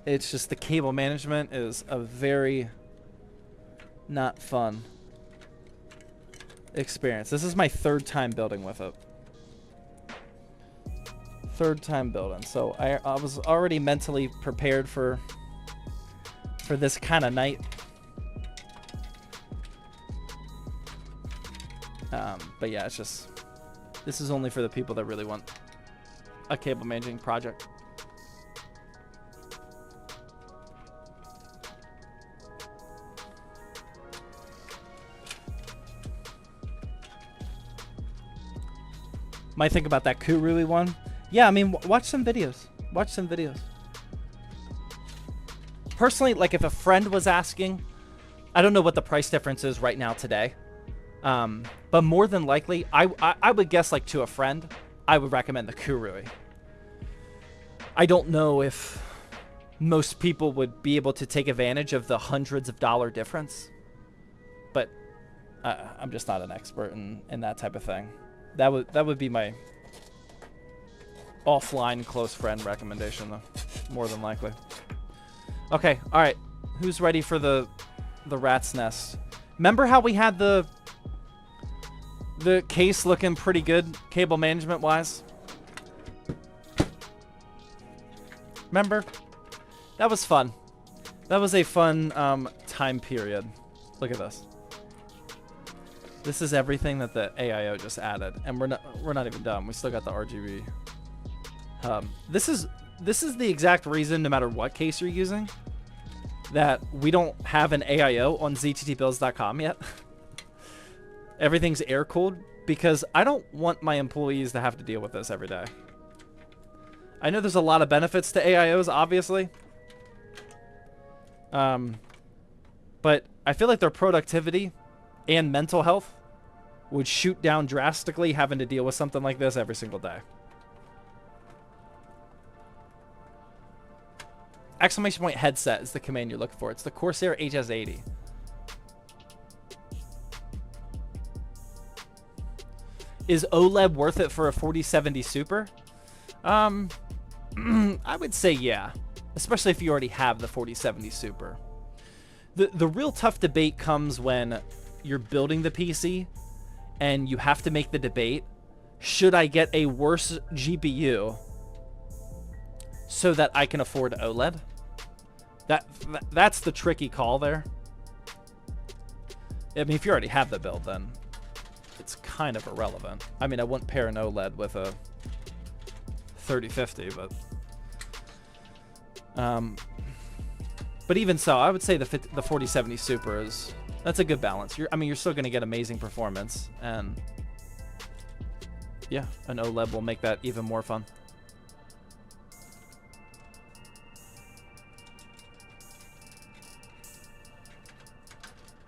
It's just the cable management is a very not fun experience. This is my 3rd time building with it. 3rd time building. So I was already mentally prepared for this kind of night. But yeah, it's just, this is only for the people that really want a cable managing project. Might think about that Kurui one. Yeah, I mean, watch some videos. Watch some videos. Personally, like if a friend was asking, I don't know what the price difference is right now today. But more than likely, I would guess like to a friend, I would recommend the Kurui. I don't know if most people would be able to take advantage of the hundreds of dollar difference. But I'm just not an expert in that type of thing. That would be my offline close friend recommendation, though, more than likely. Okay, all right. Who's ready for the rat's nest? Remember how we had the case looking pretty good, cable management wise? Remember? That was fun. That was a fun time period. Look at this. This is everything that the AIO just added, and we're not even done. We still got the RGB. This is the exact reason, no matter what case you're using, that we don't have an AIO on zttbuilds.com yet. Everything's air cooled because I don't want my employees to have to deal with this every day. I know there's a lot of benefits to AIOs, obviously, but I feel like their productivity and mental health would shoot down drastically having to deal with something like this every single day. Exclamation point headset is the command you're looking for. It's the Corsair HS80. Is OLED worth it for a 4070 Super? I would say yeah, especially if you already have the 4070 Super. The real tough debate comes when you're building the PC and you have to make the debate, should I get a worse GPU so that I can afford OLED? That's the tricky call there. I mean, if you already have the build, then it's kind of irrelevant. I mean, I wouldn't pair an OLED with a 3050, but even so, I would say the 4070 Super is, that's a good balance. I mean, you're still going to get amazing performance, and yeah, an OLED will make that even more fun.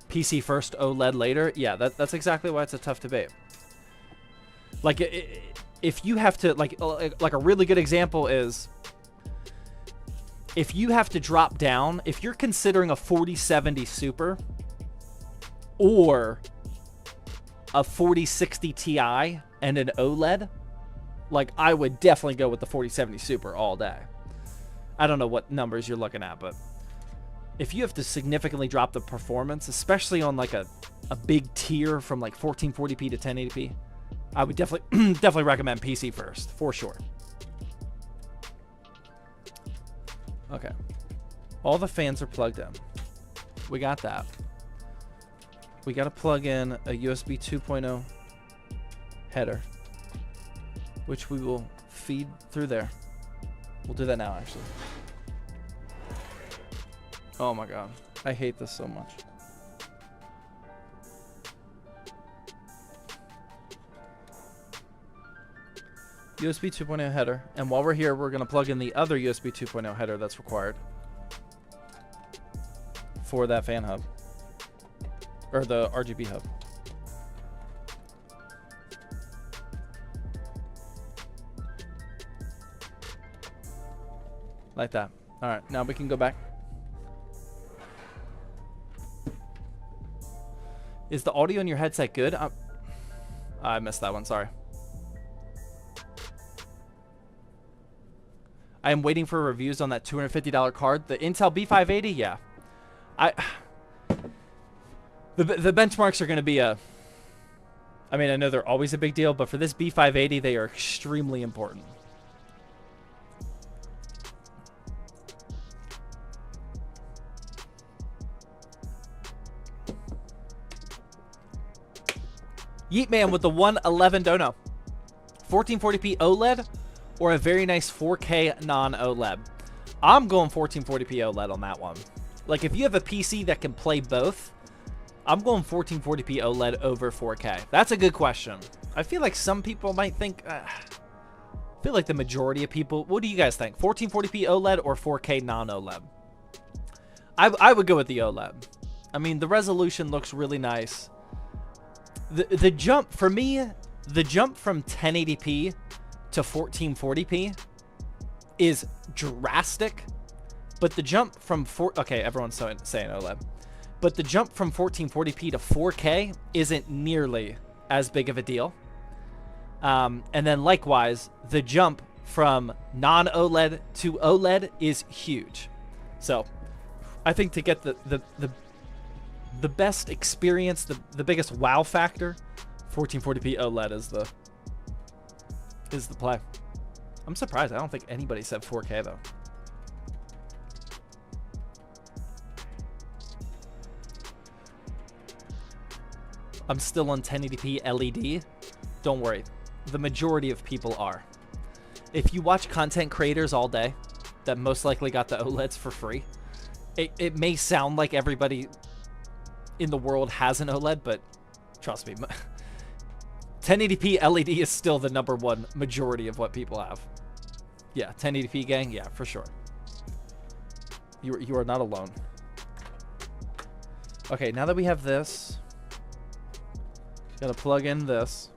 PC first, OLED later. Yeah, that's exactly why it's a tough debate. Like, if you have to, like a really good example is, if you have to drop down, if you're considering a 4070 Super or a 4060 Ti and an OLED, like, I would definitely go with the 4070 Super all day. I don't know what numbers you're looking at, but if you have to significantly drop the performance, especially on like a big tier from like 1440p to 1080p, I would definitely recommend PC first, for sure. Okay. All the fans are plugged in. We got that. We got to plug in a USB 2.0 header, which we will feed through there. We'll do that now, actually. Oh my god. I hate this so much. USB 2.0 header. And while we're here, we're going to plug in the other USB 2.0 header that's required for that fan hub. Or the RGB hub. Like that. All right, now we can go back. Is the audio in your headset good? I missed that one, sorry. I am waiting for reviews on that $250 card. The Intel B580, yeah. The benchmarks are going to be I mean, I know they're always a big deal, but for this B580, they are extremely important. Yeet Man with the 111 dono. 1440p OLED or a very nice 4K non-OLED? I'm going 1440p OLED on that one. Like, if you have a PC that can play both, I'm going 1440p OLED over 4K. That's a good question. I feel like some people might think... I feel like the majority of people... What do you guys think? 1440p OLED or 4K non-OLED? I would go with the OLED. I mean, the resolution looks really nice. The jump, for me, the jump from 1080p to 1440p is drastic, but the jump from okay, everyone's saying OLED, but the jump from 1440p to 4K isn't nearly as big of a deal. And then likewise, the jump from non-OLED to OLED is huge. So I think to get the best experience, the biggest wow factor, 1440p OLED is the play. I'm surprised. I don't think anybody said 4K though. I'm still on 1080p LED. Don't worry. The majority of people are. If you watch content creators all day that most likely got the OLEDs for free, it may sound like everybody in the world has an OLED, but trust me, 1080p LED is still the #1 majority of what people have. Yeah, 1080p gang, yeah, for sure. You are not alone. Okay, now that we have this, gotta plug in this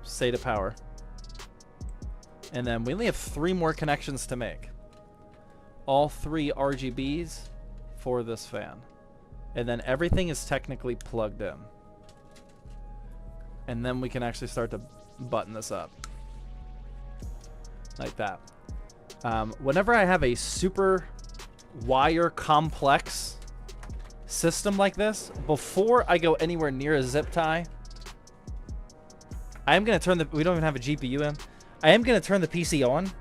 SATA power, and then we only have 3 more connections to make. All 3 RGBs for this fan. And then everything is technically plugged in. And then we can actually start to button this up. Like that. Whenever I have a super wire complex system like this, before I go anywhere near a zip tie, I am going to turn the... We don't even have a GPU in. I am going to turn the PC on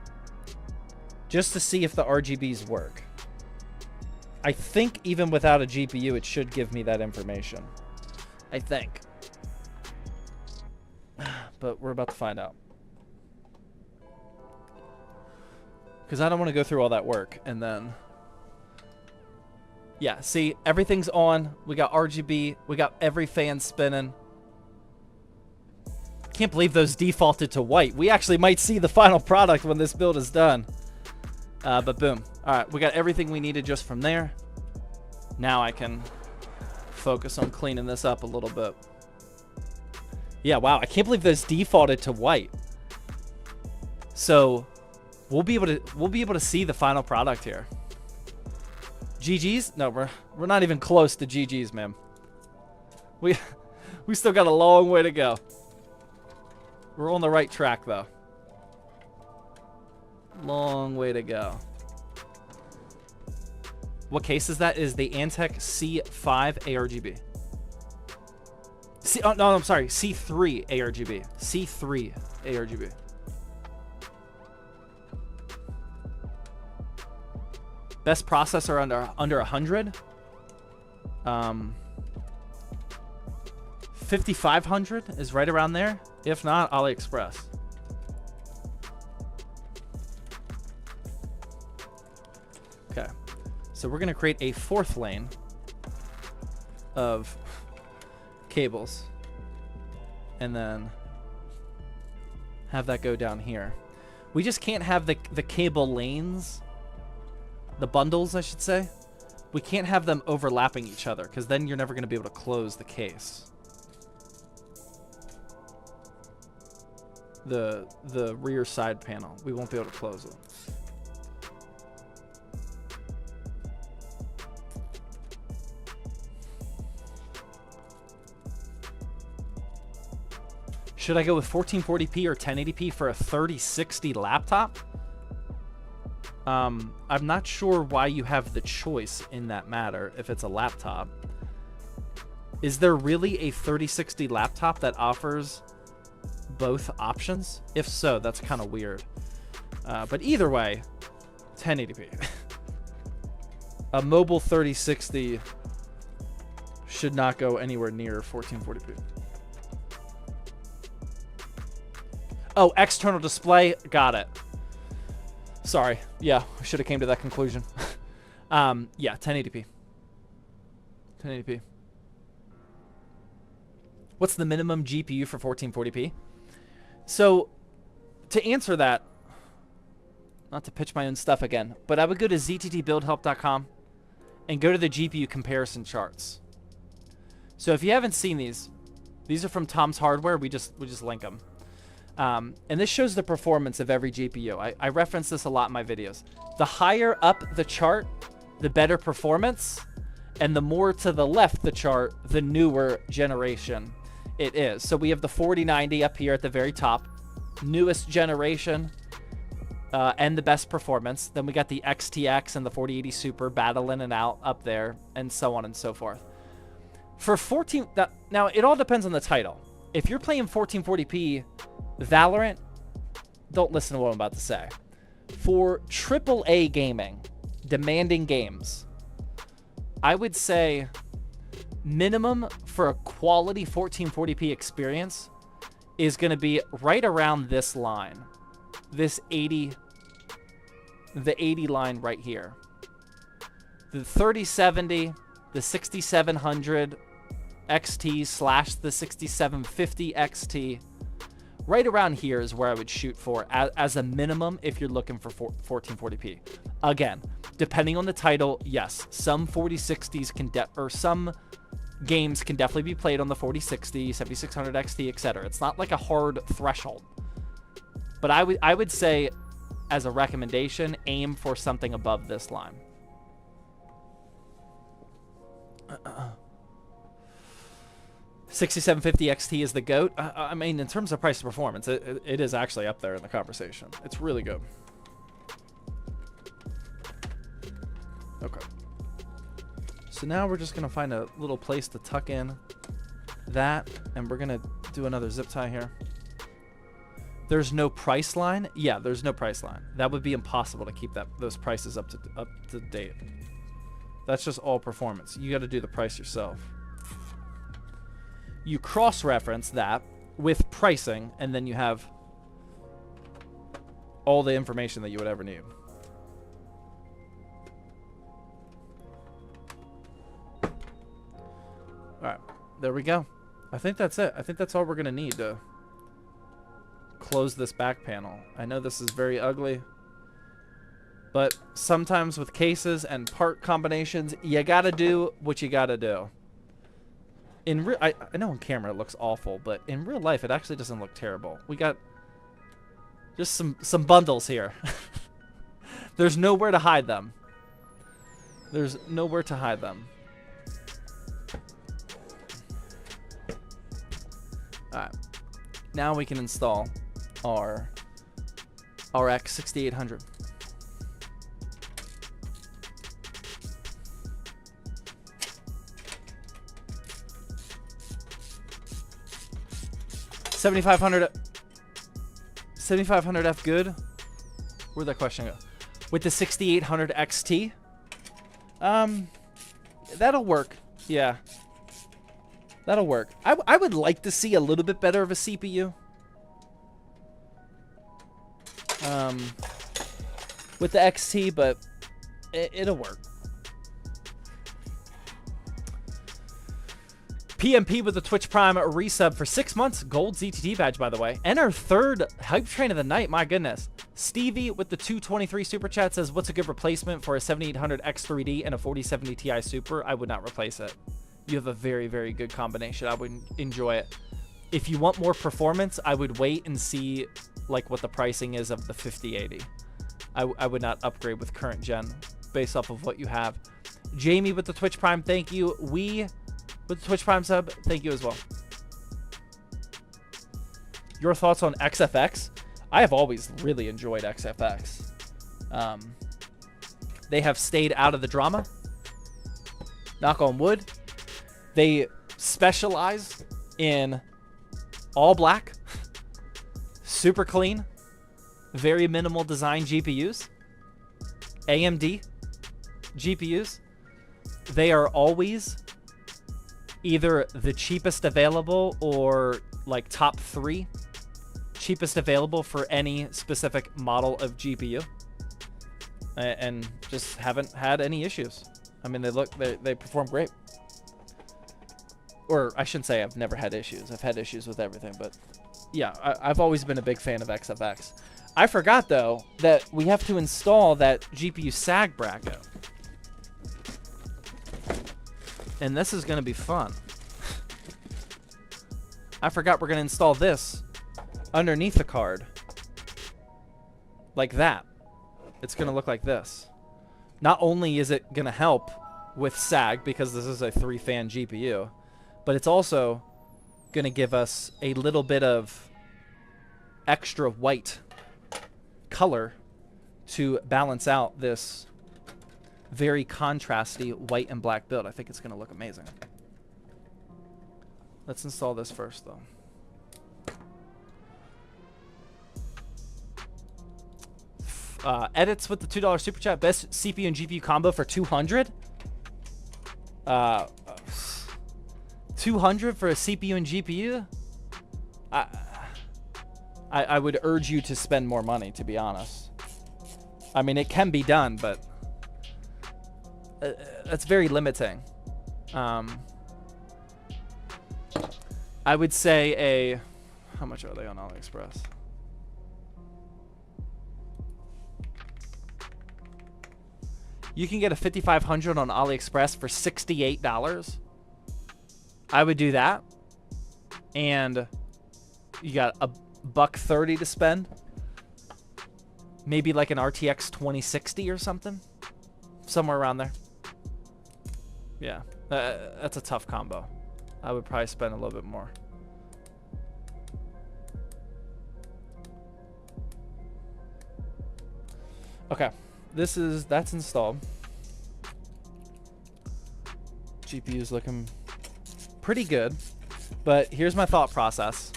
just to see if the RGBs work. I think even without a GPU, it should give me that information. I think. But we're about to find out. Because I don't want to go through all that work and then... Yeah, see, everything's on. We got RGB. We got every fan spinning. Can't believe those defaulted to white. We actually might see the final product when this build is done. But boom. Alright, we got everything we needed just from there. Now I can focus on cleaning this up a little bit. Yeah, wow. I can't believe those defaulted to white. So we'll be able to see the final product here. GG's? No, we're not even close to GG's, man. We still got a long way to go. We're on the right track though. Long way to go. What case is that? Is the Antec C5 ARGB. Oh, no, I'm sorry. C3 ARGB. C3 ARGB. Best processor under 100. 5500 is right around there. If not, AliExpress. Okay. So we're going to create a 4th lane of cables. And then have that go down here. We just can't have the cable lanes, the bundles, I should say. We can't have them overlapping each other, because then you're never going to be able to close the case. The rear side panel, we won't be able to close it. Should I go with 1440p or 1080p for a 3060 laptop? I'm not sure why you have the choice in that matter if it's a laptop. Is there really a 3060 laptop that offers both options? If so, that's kind of weird. But either way, 1080p. A mobile 3060 should not go anywhere near 1440p. Oh, external display. Got it. Sorry. Yeah, I should have came to that conclusion. Yeah, 1080p. 1080p. What's the minimum GPU for 1440p? So, to answer that, not to pitch my own stuff again, but I would go to zttbuildhelp.com and go to the GPU comparison charts. So if you haven't seen these are from Tom's Hardware. We just link them. And this shows the performance of every GPU. I reference this a lot in my videos. The higher up the chart, the better performance, and the more to the left the chart, the newer generation it is. So we have the 4090 up here at the very top, newest generation, and the best performance. Then we got the XTX and the 4080 Super battling it out up there, and so on and so forth. For 14, now it all depends on the title. If you're playing 1440p Valorant, don't listen to what I'm about to say. For AAA gaming, demanding games, I would say minimum for a quality 1440p experience is going to be right around this line. This 80, the 80 line right here. The 3070, the 6700 XT slash the 6750 XT. Right around here is where I would shoot for as a minimum if you're looking for 1440p. Again, depending on the title, yes, some 4060s can or some games can definitely be played on the 4060, 7600 XT, etc. It's not like a hard threshold. But I would say, as a recommendation, aim for something above this line. 6750 XT is the GOAT. I mean, in terms of price to performance, it is actually up there in the conversation. It's really good. Okay. So now we're just going to find a little place to tuck in that, and we're going to do another zip tie here. There's no price line? Yeah, there's no price line. That would be impossible to keep those prices up to date. That's just all performance. You got to do the price yourself. You cross-reference that with pricing, and then you have all the information that you would ever need. Alright, there we go. I think that's it. I think that's all we're going to need to close this back panel. I know this is very ugly, but sometimes with cases and part combinations, you got to do what you got to do. I know on camera it looks awful, but in real life it actually doesn't look terrible. We got just some bundles here. There's nowhere to hide them. There's nowhere to hide them. Alright. Now we can install our RX 6800. $7,500 good. Where'd that question go? With the 6800 XT, that'll work. Yeah, that'll work. I would like to see a little bit better of a CPU. With the XT, but it'll work. PMP with the Twitch Prime resub for 6 months. Gold ZTT badge, by the way. And our third hype train of the night. My goodness. Stevie with the 223 super chat says, what's a good replacement for a 7800 X3D and a 4070 Ti Super? I would not replace it. You have a very, very good combination. I would enjoy it. If you want more performance, I would wait and see like what the pricing is of the 5080. I would not upgrade with current gen based off of what you have. Jamie with the Twitch Prime, thank you. We with the Twitch Prime sub, thank you as well. Your thoughts on XFX? I have always really enjoyed XFX. They have stayed out of the drama. Knock on wood. They specialize in all black, super clean, very minimal design GPUs, AMD GPUs. They are always either the cheapest available or like top 3 cheapest available for any specific model of GPU, and just haven't had any issues. I mean, they perform great. Or I shouldn't say I've never had issues. I've had issues with everything, but yeah, I've always been a big fan of XFX. I forgot though that we have to install that GPU sag bracket. And this is going to be fun. I forgot we're going to install this underneath the card. Like that. It's going to look like this. Not only is it going to help with sag because this is a 3-fan GPU, but it's also going to give us a little bit of extra white color to balance out this very contrasty white and black build. I think it's going to look amazing. Let's install this first, though. Edits with the $2 super chat. Best CPU and GPU combo for 200. 200 for a CPU and GPU. I would urge you to spend more money, to be honest. I mean, it can be done, but that's very limiting. I would say how much are they on AliExpress? You can get a 5500 on AliExpress for $68. I would do that. And you got a $130 to spend. Maybe like an RTX 2060 or something. Somewhere around there. Yeah, that's a tough combo. I would probably spend a little bit more. Okay, that's installed. GPU's looking pretty good, but here's my thought process.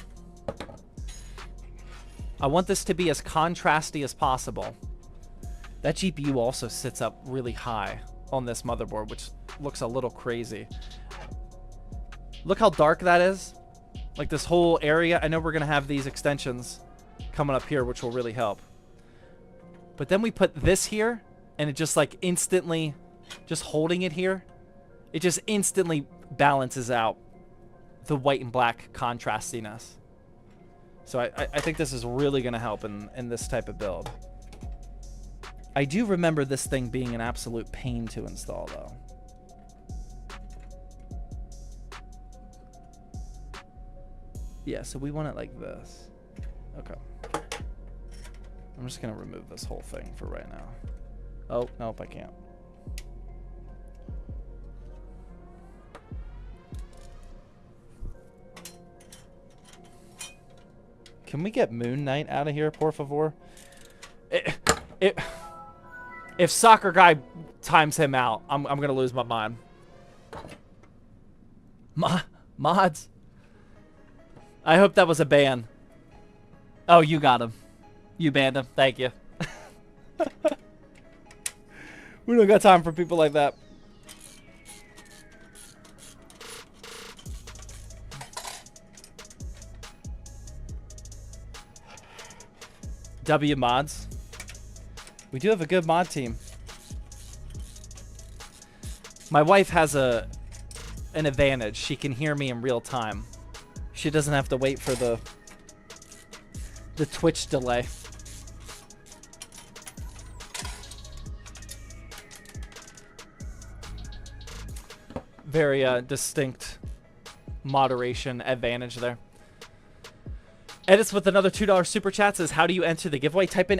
I want this to be as contrasty as possible. That GPU also sits up really high on this motherboard, which looks a little crazy. Look how dark that is. Like this whole area. I know we're going to have these extensions coming up here, which will really help. But then we put this here, and it just like instantly, just holding it here, it just instantly balances out the white and black contrastiness. So I think this is really going to help in this type of build. I do remember this thing being an absolute pain to install, though. Yeah, so we want it like this. Okay. I'm just going to remove this whole thing for right now. Oh, nope, I can't. Can we get Moon Knight out of here, por favor? If Soccer Guy times him out, I'm going to lose my mind. Mods? I hope that was a ban. Oh, you got him. You banned him. Thank you. We don't got time for people like that. W mods. We do have a good mod team. My wife has a an advantage. She can hear me in real time. She doesn't have to wait for the Twitch delay. Very distinct moderation advantage there. Edits with another $2 super chat says, how do you enter the giveaway? Type in !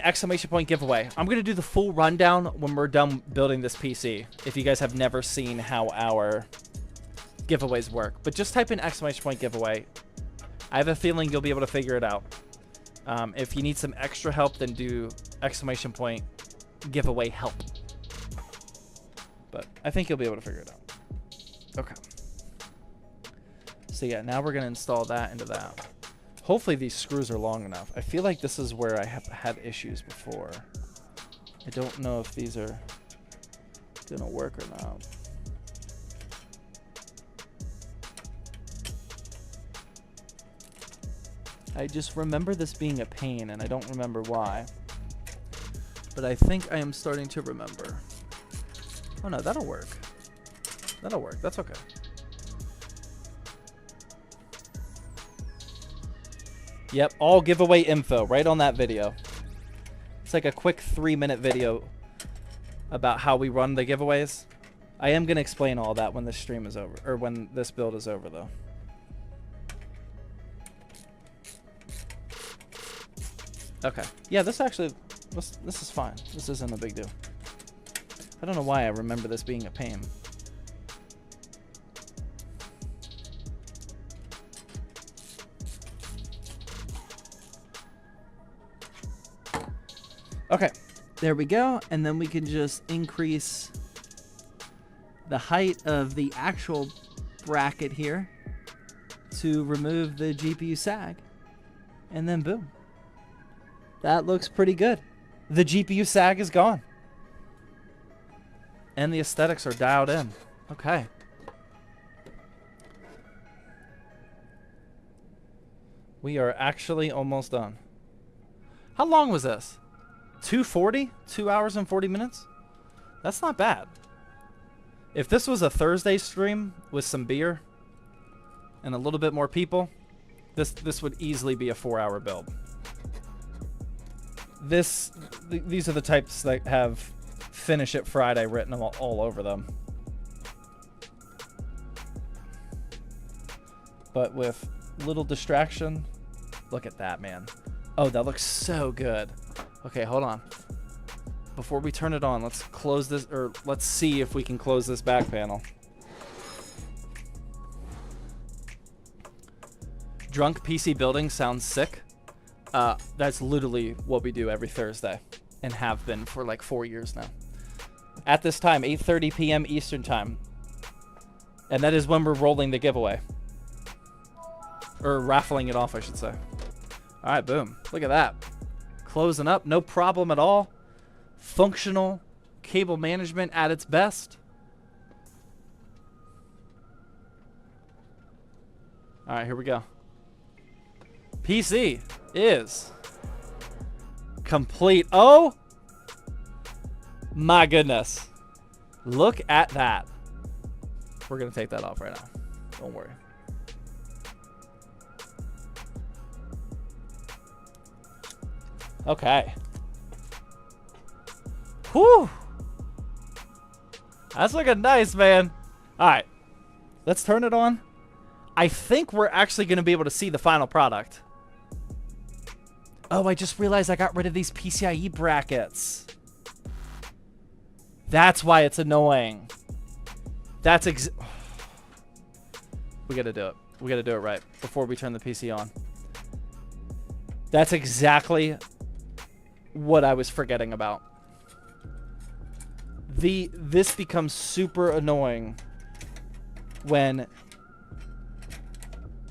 giveaway. I'm going to do the full rundown when we're done building this PC, if you guys have never seen how our giveaways work. But just type in ! giveaway. I have a feeling you'll be able to figure it out. If you need some extra help, then do ! giveaway help. But I think you'll be able to figure it out. Okay. So yeah, now we're going to install that into that. Hopefully these screws are long enough. I feel like this is where I have had issues before. I don't know if these are going to work or not. I just remember this being a pain, and I don't remember why. But I think I am starting to remember. Oh no, that'll work. That'll work. That's okay. Yep, all giveaway info right on that video. It's like a quick 3-minute video about how we run the giveaways. I am going to explain all that when this stream is over, or when this build is over, though. Okay. Yeah, this actually, this is fine. This isn't a big deal. I don't know why I remember this being a pain. Okay, there we go. And then we can just increase the height of the actual bracket here to remove the GPU sag. And then boom. That looks pretty good. The GPU sag is gone. And the aesthetics are dialed in. Okay. We are actually almost done. How long was this? 2:40? 2 hours and 40 minutes? That's not bad. If this was a Thursday stream with some beer and a little bit more people, this would easily be a 4-hour build. These are the types that have Finish It Friday written all over them. But with little distraction, look at that, man. Oh, that looks so good. Okay, hold on. Before we turn it on, let's close this, or let's see if we can close this back panel. Drunk PC building sounds sick. That's literally what we do every Thursday and have been for like 4 years now. At this time, 8:30 p.m. Eastern time. And that is when we're rolling the giveaway. Or raffling it off, I should say. All right, boom. Look at that. Closing up, no problem at all. Functional cable management at its best. All right, here we go. PC is complete. Oh my goodness. Look at that. We're going to take that off right now. Don't worry. Okay. Whew. That's looking nice, man. All right. Let's turn it on. I think we're actually going to be able to see the final product. Oh, I just realized I got rid of these PCIe brackets. That's why it's annoying. That's we got to do it. We got to do it right before we turn the PC on. That's exactly what I was forgetting about. This becomes super annoying when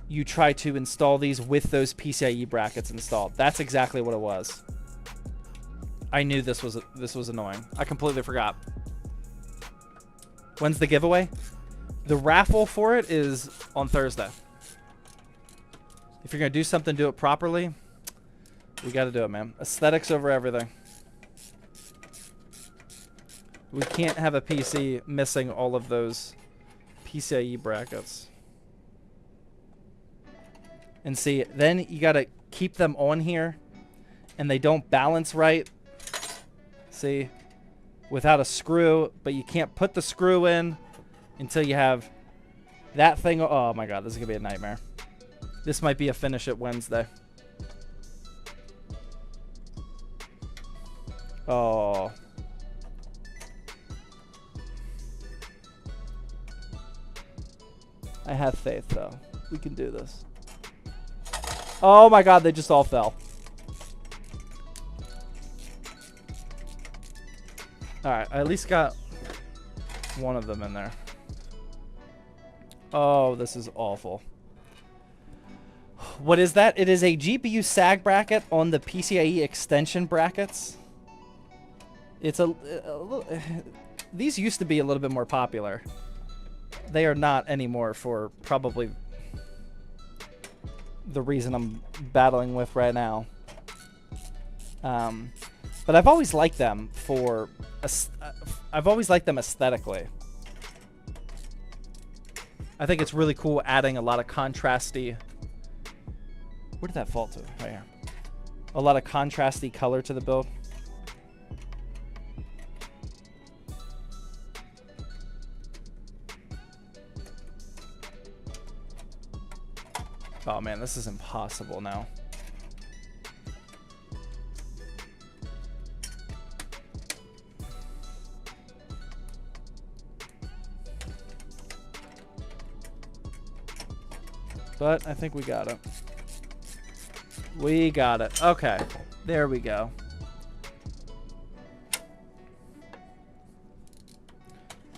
you try to install these with those PCIe brackets installed. That's exactly what it was. I knew this was annoying. I completely forgot. When's the giveaway? The raffle for it is on Thursday. If you're gonna do something, do it properly. We got to do it, man. Aesthetics over everything. We can't have a PC missing all of those PCIe brackets. And see, then you gotta keep them on here, and they don't balance right. See, without a screw, but you can't put the screw in until you have that thing. Oh my god, this is gonna be a nightmare. This might be a finish it Wednesday. Oh. I have faith, though. We can do this. Oh my god, they just all fell. Alright, I at least got one of them in there. Oh, this is awful. What is that? It is a GPU sag bracket on the PCIe extension brackets. It's a little... These used to be a little bit more popular. They are not anymore for probably the reason I'm battling with right now. But I've always liked them for... I've always liked them aesthetically. I think it's really cool adding a lot of contrasty... Where did that fall to? Right here. A lot of contrasty color to the build. Oh man, this is impossible now. But I think we got it. We got it. Okay. There we go.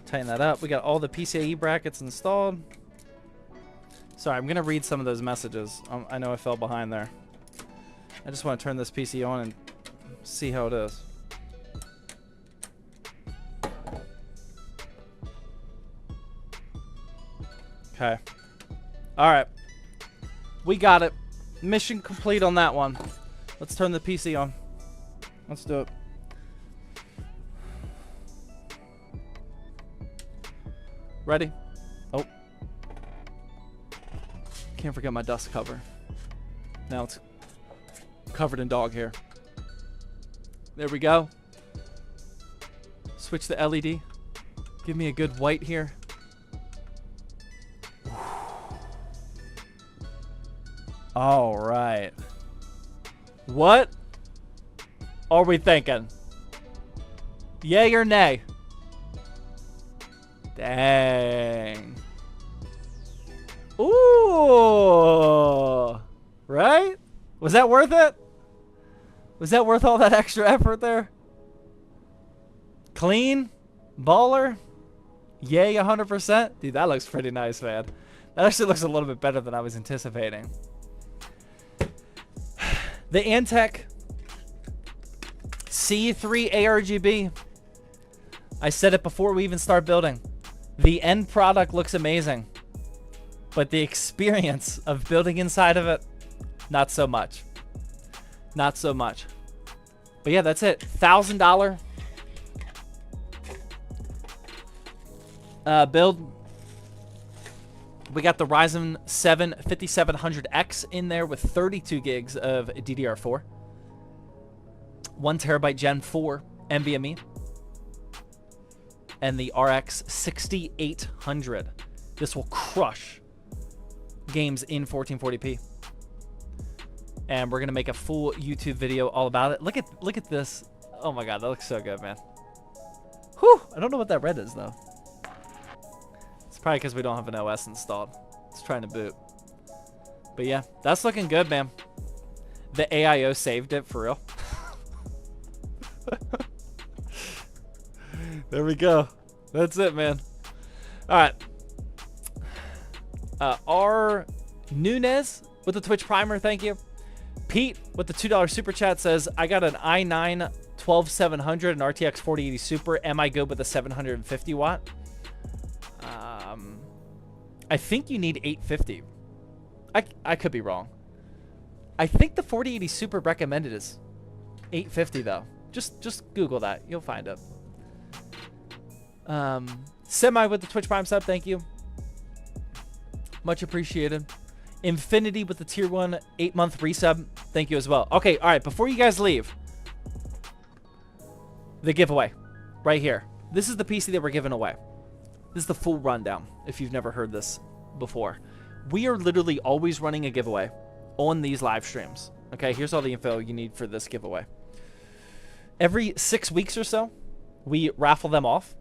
Tighten that up. We got all the PCIe brackets installed. Sorry, I'm going to read some of those messages. I know I fell behind there. I just want to turn this PC on and see how it is. Okay. All right. We got it. Mission complete on that one. Let's turn the PC on. Let's do it. Ready? Oh. Can't forget my dust cover. Now it's covered in dog hair. There we go. Switch the LED. Give me a good white here. All right. What are we thinking? Yay or nay? Dang. Ooh. Right? Was that worth it? Was that worth all that extra effort there? Clean? Baller? Yay 100%? Dude, that looks pretty nice, man. That actually looks a little bit better than I was anticipating. The Antec C3 ARGB. I said it before we even start building. The end product looks amazing. But the experience of building inside of it, not so much. Not so much. But yeah, that's it. $1,000 build. We got the Ryzen 7 5700X in there with 32 gigs of DDR4. 1 terabyte Gen 4 NVMe. And the RX 6800. This will crush games in 1440p. And we're gonna make a full YouTube video all about it. Look at this. Oh my god, that looks so good, man. Whew! I don't know what that red is though. It's probably because we don't have an OS installed. It's trying to boot. But yeah, that's looking good, man. The AIO saved it for real. There we go. That's it, man. All right. R. Nunez with the Twitch Primer, thank you. Pete with the $2 super chat says, I got an i9 12700 and RTX 4080 Super. Am I good with a 750 watt? I think you need 850. I could be wrong. I think the 4080 Super recommended is 850 though. Just Google that. You'll find it. Semi with the Twitch Prime sub, thank you. Much appreciated. Infinity with the tier 1 8-month resub. Thank you as well. Okay, all right. Before you guys leave, the giveaway right here. This is the PC that we're giving away. This is the full rundown if you've never heard this before. We are literally always running a giveaway on these live streams. Okay, here's all the info you need for this giveaway. Every 6 weeks or so, we raffle them off.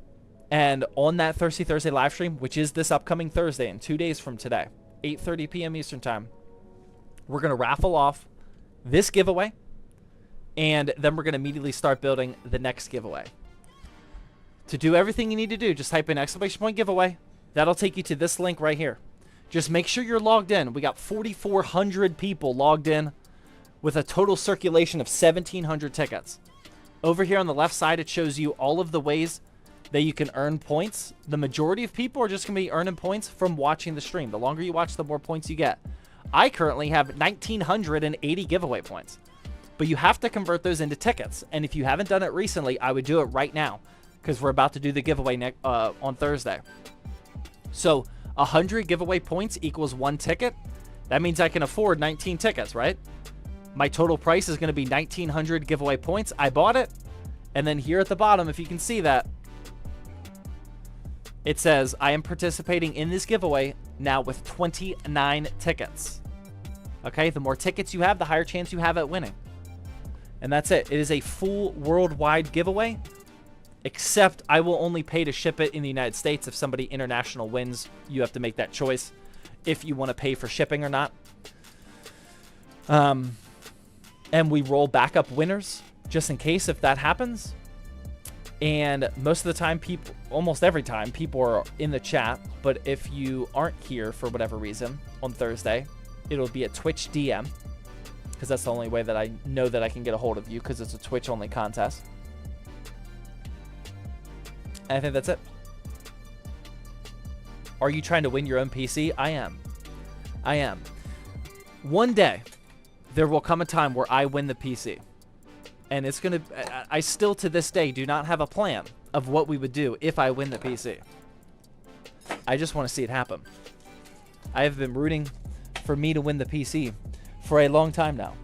And on that Thirsty Thursday live stream, which is this upcoming Thursday in 2 days from today, 8:30 p.m. Eastern Time, we're going to raffle off this giveaway. And then we're going to immediately start building the next giveaway. To do everything you need to do, just type in ! giveaway. That'll take you to this link right here. Just make sure you're logged in. We got 4,400 people logged in with a total circulation of 1,700 tickets. Over here on the left side, it shows you all of the ways that you can earn points. The majority of people are just going to be earning points from watching the stream. The longer you watch, the more points you get. I currently have 1,980 giveaway points. But you have to convert those into tickets. And if you haven't done it recently, I would do it right now, because we're about to do the giveaway on Thursday. So 100 giveaway points equals 1 ticket. That means I can afford 19 tickets, right? My total price is going to be 1,900 giveaway points. I bought it. And then here at the bottom, if you can see that, it says, I am participating in this giveaway now with 29 tickets. Okay, the more tickets you have, the higher chance you have at winning. And that's it. It is a full worldwide giveaway, except I will only pay to ship it in the United States. If somebody international wins, you have to make that choice if you want to pay for shipping or not. And we roll backup winners just in case if that happens. And most of the time, people, almost every time, people are in the chat. But if you aren't here for whatever reason on Thursday, it'll be a Twitch DM, because that's the only way that I know that I can get a hold of you, because it's a Twitch-only contest. And I think that's it. Are you trying to win your own PC? I am. I am. One day, there will come a time where I win the PC. And it's going to... I still, to this day, do not have a plan of what we would do if I win the PC. I just want to see it happen. I have been rooting for me to win the PC for a long time now.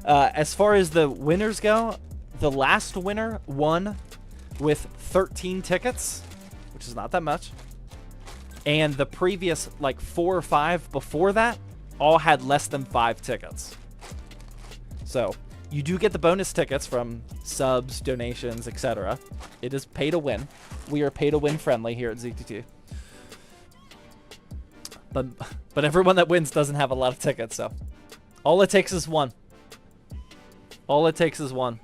As far as the winners go, the last winner won with 13 tickets, which is not that much. And the previous, like, 4 or 5 before that all had less than 5 tickets. So you do get the bonus tickets from subs, donations, etc. It is pay to win. We are pay to win friendly here at ZTT. But everyone that wins doesn't have a lot of tickets, so all it takes is 1. All it takes is 1.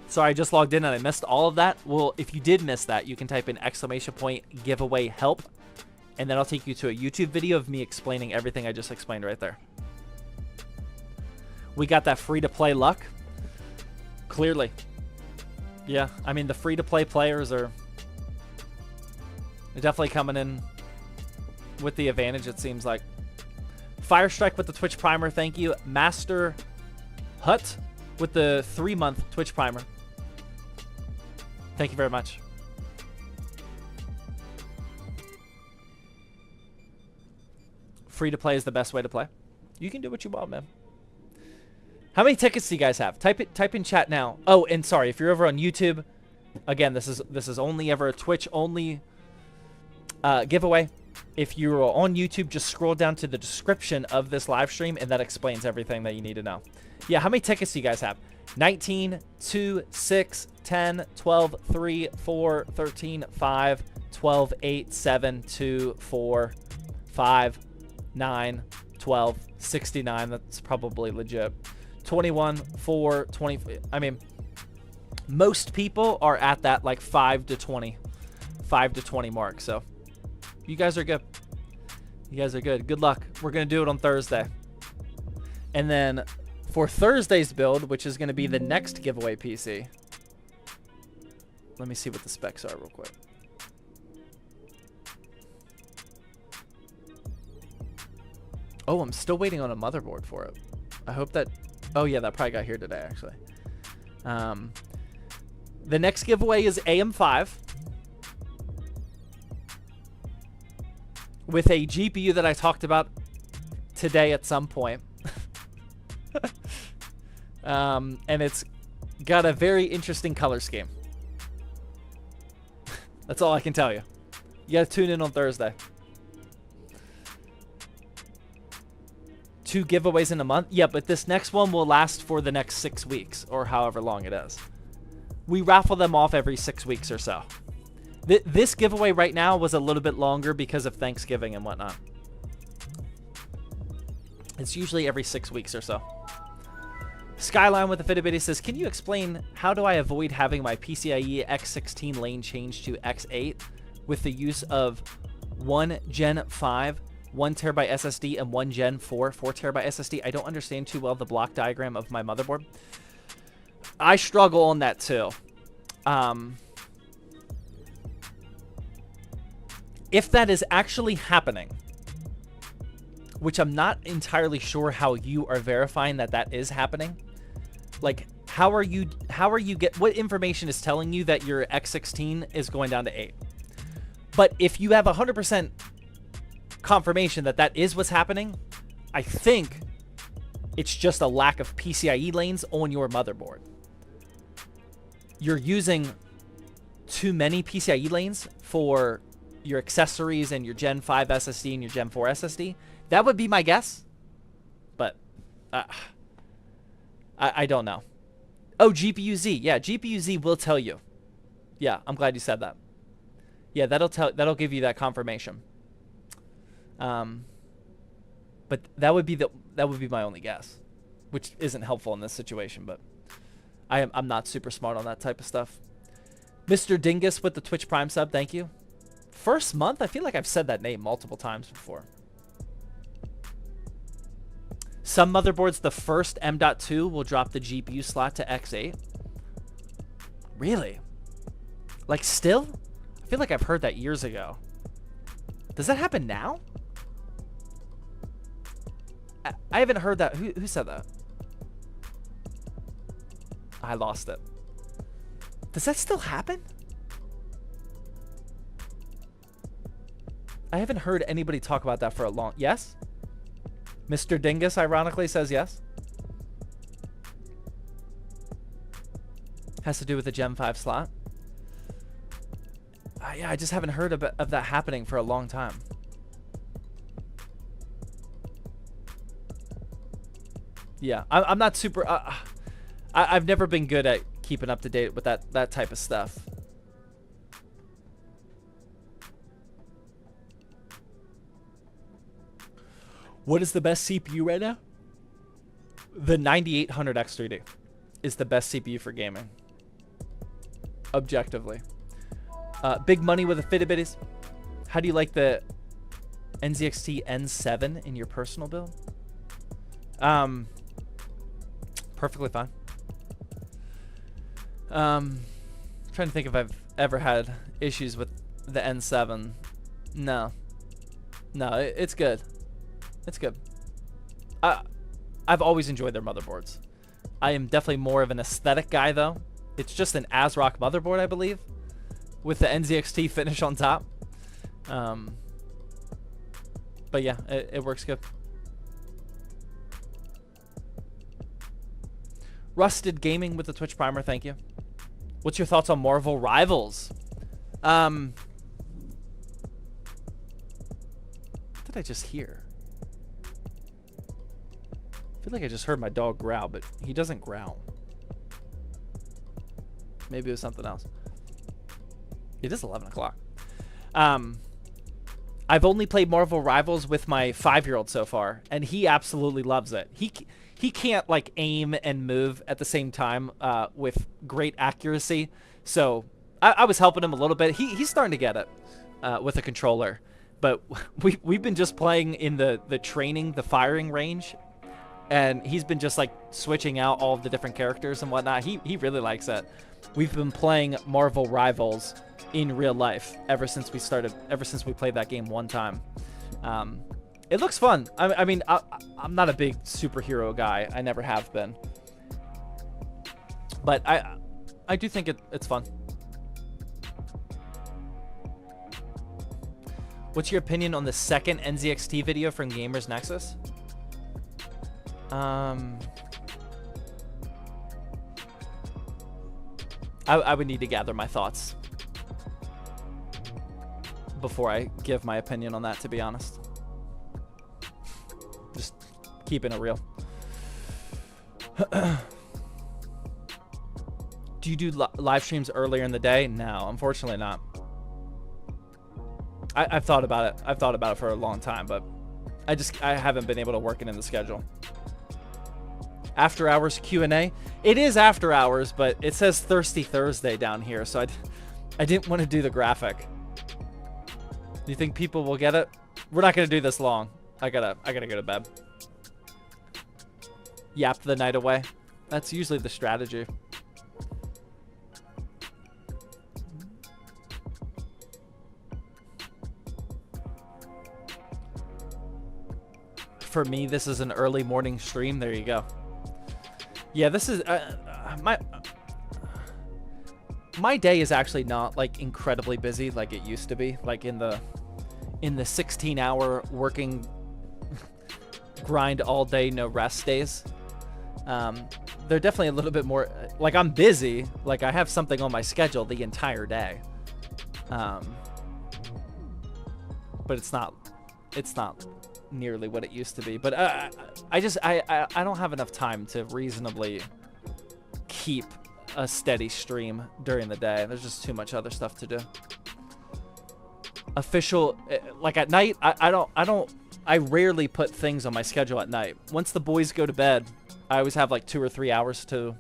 Sorry, I just logged in and I missed all of that. Well, if you did miss that, you can type in ! giveaway help, and then I'll take you to a YouTube video of me explaining everything I just explained right there. We got that free-to-play luck. Clearly. Yeah, I mean, the free-to-play players are definitely coming in with the advantage, it seems like. Firestrike with the Twitch Primer, thank you. Master Hut with the 3-month Twitch Primer. Thank you very much. Free-to-play is the best way to play. You can do what you want, man. How many tickets do you guys have? Type in chat now. Oh, and sorry, if you're over on YouTube, again, this is only ever a Twitch only giveaway. If you're on YouTube, just scroll down to the description of this live stream, and that explains everything that you need to know. Yeah, how many tickets do you guys have? 19, 2, 6, 10, 12, 3, 4, 13, 5, 12, 8, 7, 2, 4, 5, 9, 12, 69. That's probably legit. 21, 4, 20. I mean, most people are at that like 5 to 20 mark. So you guys are good. You guys are good. Good luck. We're going to do it on Thursday. And then for Thursday's build, which is going to be the next giveaway PC. Let me see what the specs are real quick. Oh, I'm still waiting on a motherboard for it. I hope that... Oh, yeah, that probably got here today, actually. The next giveaway is AM5. with a GPU that I talked about today at some point. And it's got a very interesting color scheme. That's all I can tell you. You gotta tune in on Thursday. 2 giveaways in a month? Yeah, but this next one will last for the next 6 weeks, or however long it is. We raffle them off every 6 weeks or so. This giveaway right now was a little bit longer because of Thanksgiving and whatnot. It's usually every 6 weeks or so. Skyline with the Fitbit says, can you explain how do I avoid having my PCIe X16 lane change to X8 with the use of 1 Gen 5, 1 terabyte SSD, and 1 Gen 4, 4 terabyte SSD? I don't understand too well the block diagram of my motherboard. I struggle on that too. If that is actually happening, which I'm not entirely sure how you are verifying that that is happening. Like, how are you what information is telling you that your X16 is going down to 8? But if you have 100% confirmation that that is what's happening, I think it's just a lack of PCIe lanes on your motherboard. You're using too many PCIe lanes for your accessories and your Gen 5 SSD and your Gen 4 SSD. That would be my guess. But I don't know. Oh, GPU-Z. Yeah, GPU-Z will tell you. Yeah, I'm glad you said that. Yeah, that'll give you that confirmation. But that would be my only guess, which isn't helpful in this situation, but I'm not super smart on that type of stuff. Mr. Dingus with the Twitch Prime sub, thank you. First month? I feel like I've said that name multiple times before. Some motherboards, the first M.2 will drop the GPU slot to X8. Really? Like, still? I feel like I've heard that years ago. Does that happen now? I haven't heard that. Who said that? I lost it. Does that still happen? I haven't heard anybody talk about that for a long... Yes? Mr. Dingus ironically says yes. Has to do with the Gen 5 slot. Yeah, I just haven't heard of that happening for a long time. Yeah, I'm not super... I've never been good at keeping up to date with that type of stuff. What is the best CPU right now? The 9800 X3D is the best CPU for gaming. Objectively. Big Money with the Fitbit. How do you like the NZXT N7 in your personal build? Perfectly fine. Trying to think if I've ever had issues with the N7. No, it's good. It's good. I've always enjoyed their motherboards. I am definitely more of an aesthetic guy, though. It's just an ASRock motherboard, I believe, with the NZXT finish on top. But yeah, it works good. Rusted Gaming with the Twitch Primer, thank you. What's your thoughts on Marvel Rivals? What did I just hear? I feel like I just heard my dog growl, but he doesn't growl. Maybe it was something else. It is 11 o'clock. I've only played Marvel Rivals with my 5-year-old so far, and he absolutely loves it. He can't like aim and move at the same time with great accuracy. So I was helping him a little bit. He's starting to get it with a controller. But we've been just playing in the training, the firing range. And he's been just like switching out all of the different characters and whatnot. He really likes it. We've been playing Marvel Rivals in real life ever since we played that game one time. It looks fun. I mean, I'm not a big superhero guy. I never have been. But I do think it's fun. What's your opinion on the second NZXT video from Gamers Nexus? I would need to gather my thoughts before I give my opinion on that, to be honest. Just keeping it real. Do you do live streams earlier in the day? No, unfortunately not. I've thought about it. I've thought about it for a long time, but I haven't been able to work it in the schedule. After hours Q&A. It is after hours, but it says Thirsty Thursday down here, so I didn't want to do the graphic. Do you think people will get it? We're not gonna do this long. I gotta go to bed. Yap the night away. That's usually the strategy. For me, this is an early morning stream. There you go. Yeah, this is my day is actually not like incredibly busy like it used to be, like in the 16-hour working grind all day, no rest days. They're definitely a little bit more like I'm busy, like I have something on my schedule the entire day. But it's not nearly what it used to be. But I don't have enough time to reasonably keep a steady stream during the day. There's just too much other stuff to do. Official, like at night, I rarely put things on my schedule at night. Once the boys go to bed, I always have like 2 or 3 hours to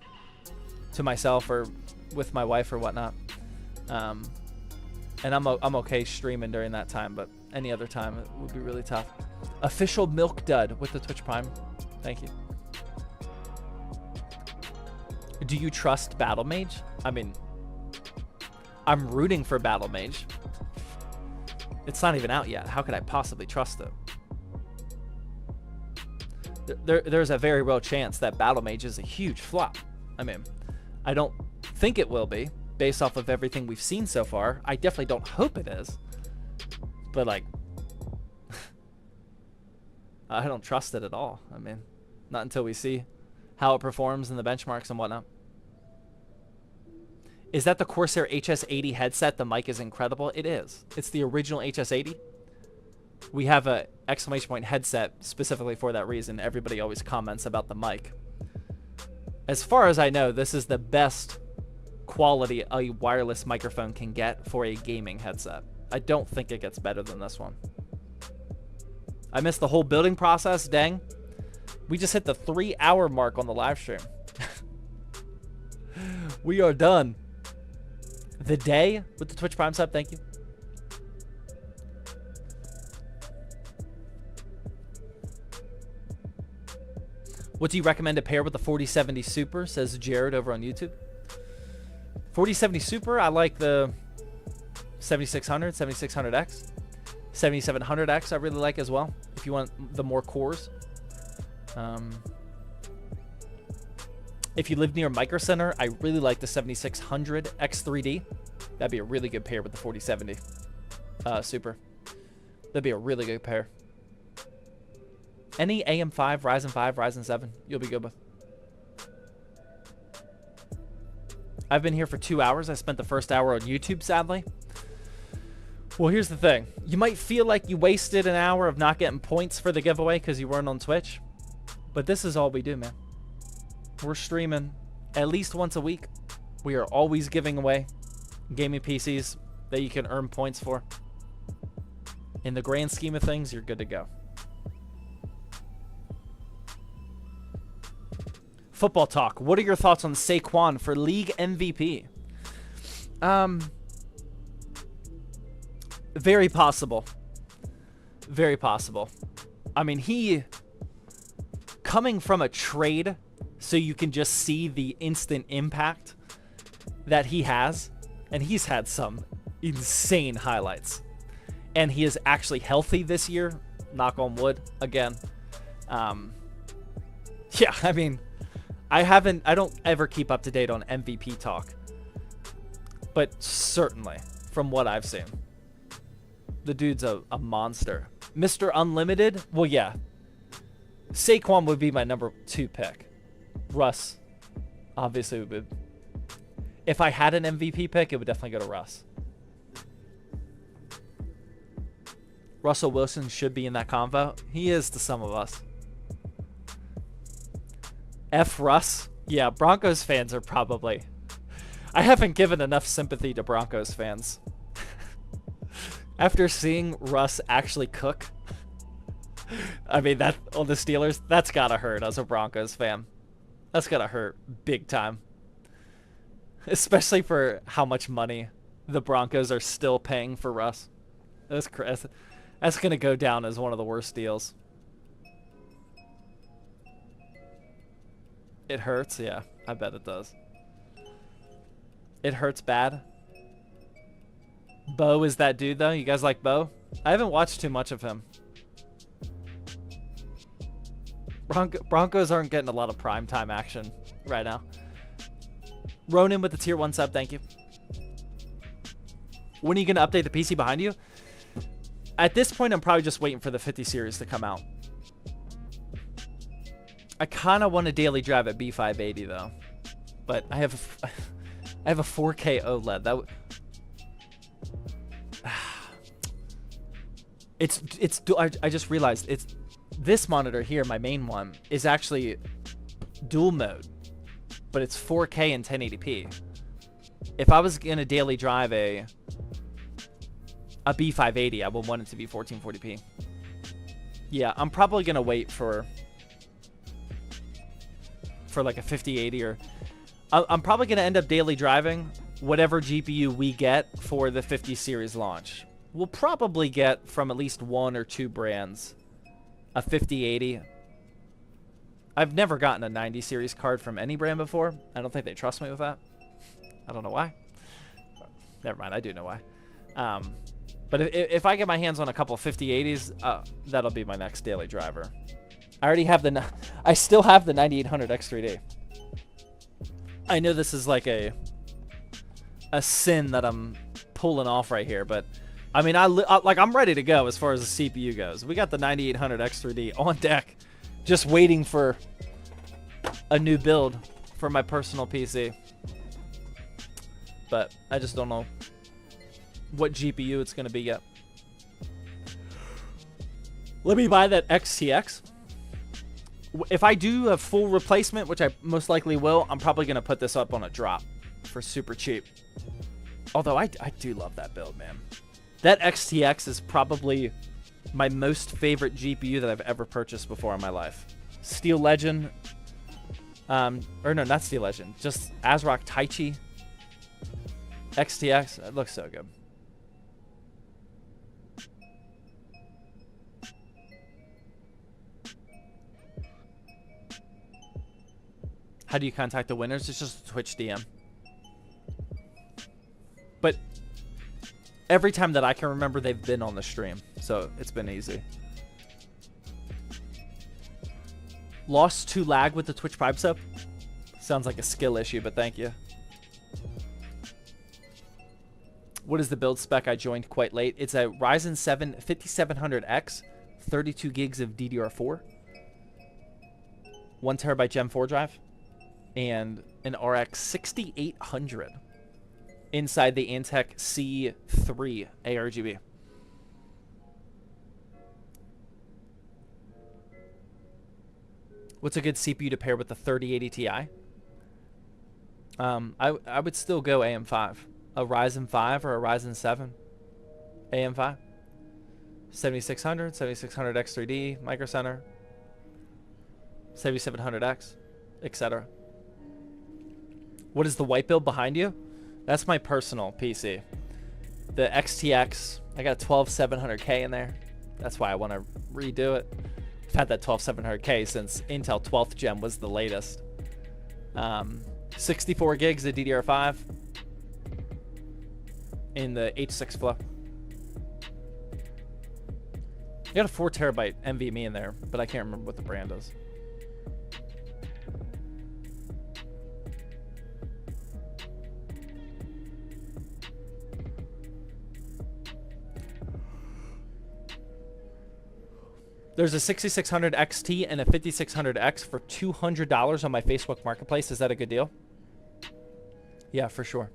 myself or with my wife or whatnot. And I'm okay streaming during that time, but any other time it would be really tough. Official Milk Dud with the Twitch Prime. Thank you. Do you trust Battle Mage? I mean, I'm rooting for Battle Mage. It's not even out yet. How could I possibly trust it? There's a very real chance that Battle Mage is a huge flop. I mean, I don't think it will be based off of everything we've seen so far. I definitely don't hope it is. But like, I don't trust it at all. I mean, not until we see how it performs in the benchmarks and whatnot. Is that the Corsair HS80 headset? The mic is incredible. It is. It's the original HS80. We have a exclamation point headset specifically for that reason. Everybody always comments about the mic. As far as I know, this is the best quality a wireless microphone can get for a gaming headset. I don't think it gets better than this one. I missed the whole building process. Dang. We just hit the 3-hour mark on the live stream. We are done. The day with the Twitch Prime sub. Thank you. What do you recommend to pair with the 4070 Super? Says Jared over on YouTube. 4070 Super, I like the 7600, 7600X. 7700X I really like as well, if you want the more cores. If you live near Micro Center, I really like the 7600 X3D. That'd be a really good pair with the 4070 Super. That'd be a really good pair. Any AM5, Ryzen 5, Ryzen 7, you'll be good with. I've been here for 2 hours. I spent the first hour on YouTube, sadly. Well, here's the thing. You might feel like you wasted an hour of not getting points for the giveaway because you weren't on Twitch. But this is all we do, man. We're streaming at least once a week. We are always giving away gaming PCs that you can earn points for. In the grand scheme of things, you're good to go. Football talk. What are your thoughts on Saquon for league MVP? Very possible. Very possible. I mean, he coming from a trade so you can just see the instant impact that he has, and he's had some insane highlights. And he is actually healthy this year, knock on wood again. Yeah, I mean, I don't ever keep up to date on MVP talk, but certainly from what I've seen, The dude's a monster. Mr. Unlimited? Well, yeah. Saquon would be my number 2 pick. Russ, obviously, would. If I had an MVP pick, it would definitely go to Russ. Russell Wilson should be in that convo. He is to some of us. F. Russ? Yeah, Broncos fans are probably... I haven't given enough sympathy to Broncos fans. After seeing Russ actually cook, I mean, that on the Steelers, that's gotta hurt as a Broncos fan. That's gotta hurt big time. Especially for how much money the Broncos are still paying for Russ. That's crazy. That's gonna go down as one of the worst deals. It hurts, yeah. I bet it does. It hurts bad. Bo is that dude, though? You guys like Bo? I haven't watched too much of him. Broncos aren't getting a lot of primetime action right now. Ronan with the tier 1 sub, thank you. When are you going to update the PC behind you? At this point, I'm probably just waiting for the 50 series to come out. I kind of want a daily drive at B580, though. But I have a 4K OLED. That I just realized it's this monitor here, my main one, is actually dual mode, but it's 4K and 1080p. If I was gonna daily drive a B580, I would want it to be 1440p. Yeah, I'm probably gonna wait for like a 5080, or I'm probably gonna end up daily driving whatever GPU we get for the 50 series launch. We'll probably get from at least 1 or 2 brands a 5080. I've never gotten a 90 series card from any brand before. I don't think they trust me with that. I don't know why. Never mind, I do know why. But if I get my hands on a couple of 5080s, that'll be my next daily driver. I already have I still have the 9800 X3D. I know this is like a sin that I'm pulling off right here, but I mean, I'm ready to go as far as the CPU goes. We got the 9800 X3D on deck, just waiting for a new build for my personal PC. But I just don't know what GPU it's going to be yet. Let me buy that XTX. If I do a full replacement, which I most likely will, I'm probably going to put this up on a drop for super cheap. Although I do love that build, man. That XTX is probably my most favorite GPU that I've ever purchased before in my life. Steel Legend, or no, not Steel Legend, just ASRock Taichi XTX. It looks so good. How do you contact the winners? It's just a Twitch DM. But every time that I can remember, they've been on the stream, so it's been easy. Lost to lag with the Twitch Prime sub? Sounds like a skill issue, but thank you. What is the build spec? I joined quite late. It's a Ryzen 7 5700X, 32 gigs of DDR4, 1 terabyte Gen 4 drive, and an RX 6800 inside the Antec C3 ARGB. What's a good CPU to pair with the 3080 Ti? I would still go AM5. A Ryzen 5 or a Ryzen 7 AM5. 7600, 7600 X3D, Micro Center, 7700X, etc. What is the white build behind you? That's my personal PC. The XTX, I got a 12700K in there. That's why I want to redo it. I've had that 12700K since Intel 12th Gen was the latest. 64 gigs of DDR5 in the H6 flow. I got a 4 terabyte NVMe in there, but I can't remember what the brand is. There's a 6600 XT and a 5600X for $200 on my Facebook Marketplace. Is that a good deal? Yeah, for sure.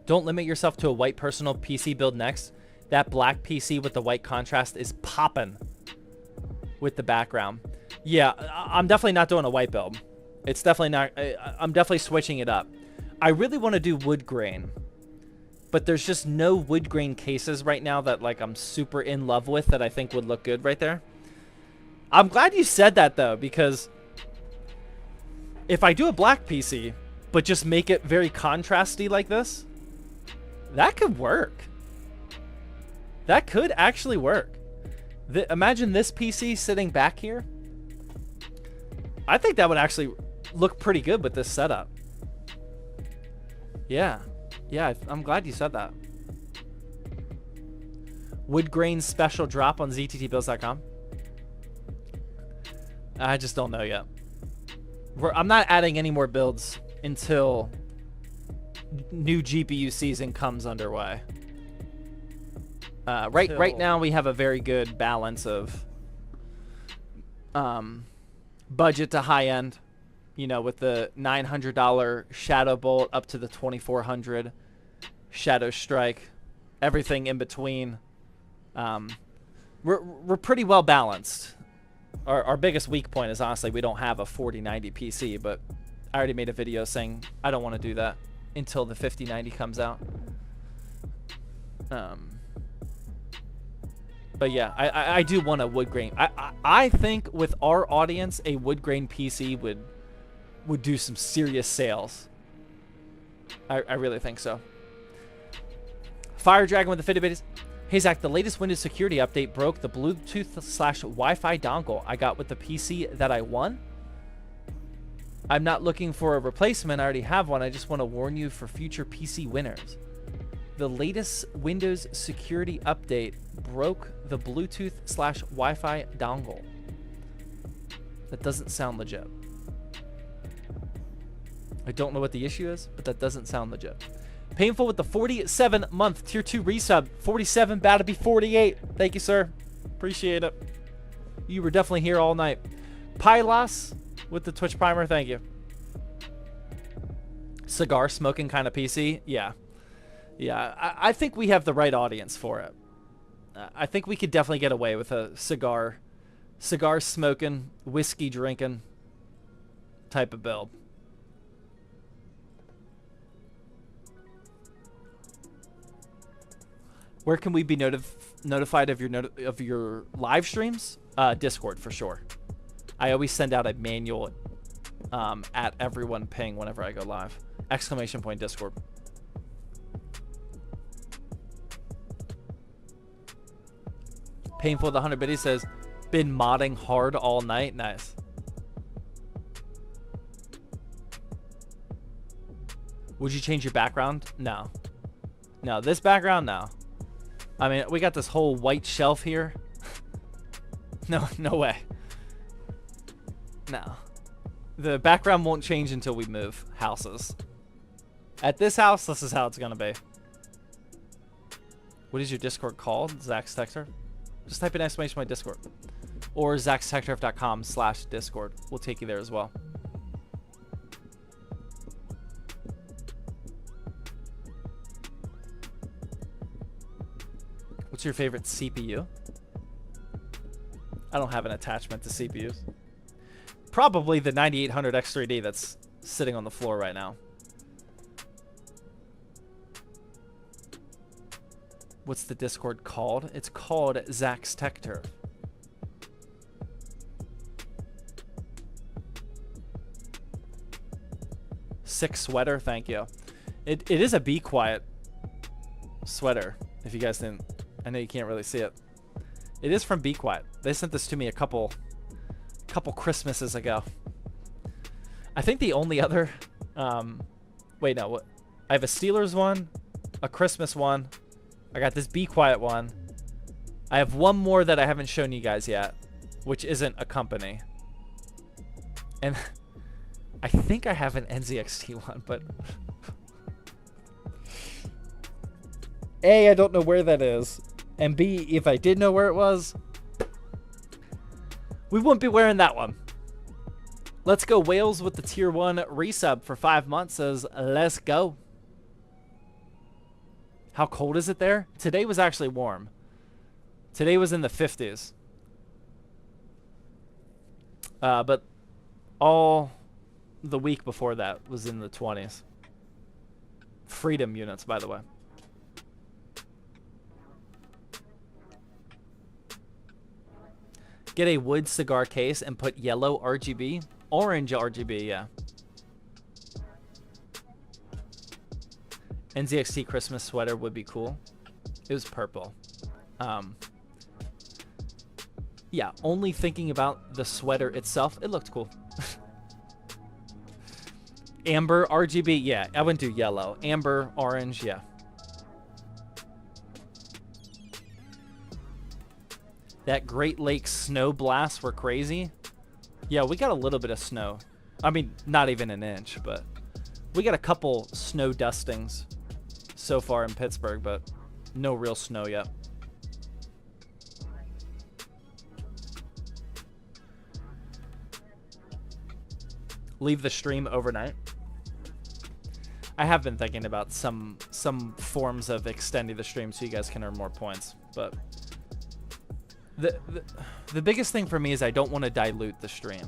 Don't limit yourself to a white personal PC build next. That black PC with the white contrast is popping with the background. Yeah, I'm definitely not doing a white build. It's definitely not. I'm definitely switching it up. I really want to do wood grain, but there's just no wood grain cases right now that like I'm super in love with that I think would look good right there. I'm glad you said that though, because if I do a black PC, but just make it very contrasty like this, that could work. That could actually work. Imagine this PC sitting back here. I think that would actually look pretty good with this setup. Yeah. Yeah, I'm glad you said that. Wood grain special drop on zttbuilds.com. I just don't know yet. I'm not adding any more builds until new GPU season comes underway. Right now we have a very good balance of budget to high end, you know, with the $900 Shadow Bolt up to the $2,400 Shadow Strike, everything in between. We're pretty well balanced. Our biggest weak point is honestly we don't have a 4090 PC, but I already made a video saying I don't want to do that until the 5090 comes out. But yeah, I do want a wood grain. I think with our audience, a wood grain PC would do some serious sales. I really think so. Fire Dragon with the 50 bits. Hey Zach, the latest Windows security update broke the Bluetooth/Wi-Fi dongle I got with the PC that I won. I'm not looking for a replacement. I already have one. I just want to warn you for future PC winners. The latest Windows security update broke the Bluetooth/Wi-Fi dongle. That doesn't sound legit. I don't know what the issue is, but that doesn't sound legit. Painful with the 47-month tier 2 resub. 47, about to be 48. Thank you, sir. Appreciate it. You were definitely here all night. Pylos with the Twitch primer. Thank you. Cigar smoking kind of PC. Yeah. Yeah, I think we have the right audience for it. I think we could definitely get away with a cigar smoking, whiskey drinking type of build. Where can we be notified of your live streams? Discord for sure. I always send out a manual at everyone ping whenever I go live. Exclamation point Discord. Painful the 100 biddy says, been modding hard all night. Nice. Would you change your background? No. No, this background, no. I mean, we got this whole white shelf here. No way. No. The background won't change until we move houses. At this house, this is how it's going to be. What is your Discord called? Zach's Texter? Just type in exclamation point Discord. Or zachstechturf.com/Discord. We'll take you there as well. What's your favorite CPU? I don't have an attachment to CPUs. Probably the 9800 X3D that's sitting on the floor right now. What's the Discord called? It's called Zach's Tech Turf. Sick sweater, thank you. It is a Be Quiet sweater, if you guys didn't. I know you can't really see it. It is from Be Quiet. They sent this to me a couple Christmases ago. I think the only other wait, no, what? I have a Steelers one, a Christmas one. I got this Be Quiet one. I have one more that I haven't shown you guys yet, which isn't a company. And I think I have an NZXT one, but A, I don't know where that is. And B, if I did know where it was, we wouldn't be wearing that one. Let's go Wales with the tier 1 resub for 5 months says, let's go. How cold is it there? Today was actually warm. Today was in the 50s. But all the week before that was in the 20s. Freedom units, by the way. Get a wood cigar case and put yellow RGB. Orange RGB, yeah. NZXT Christmas sweater would be cool. It was purple. Yeah, only thinking about the sweater itself, it looked cool. Amber RGB, yeah, I wouldn't do yellow. Amber, orange, yeah. That Great Lakes snow blasts were crazy. Yeah, we got a little bit of snow. I mean, not even an inch, but we got a couple snow dustings so far in Pittsburgh, but no real snow yet. Leave the stream overnight. I have been thinking about some forms of extending the stream so you guys can earn more points, but the biggest thing for me is I don't want to dilute the stream.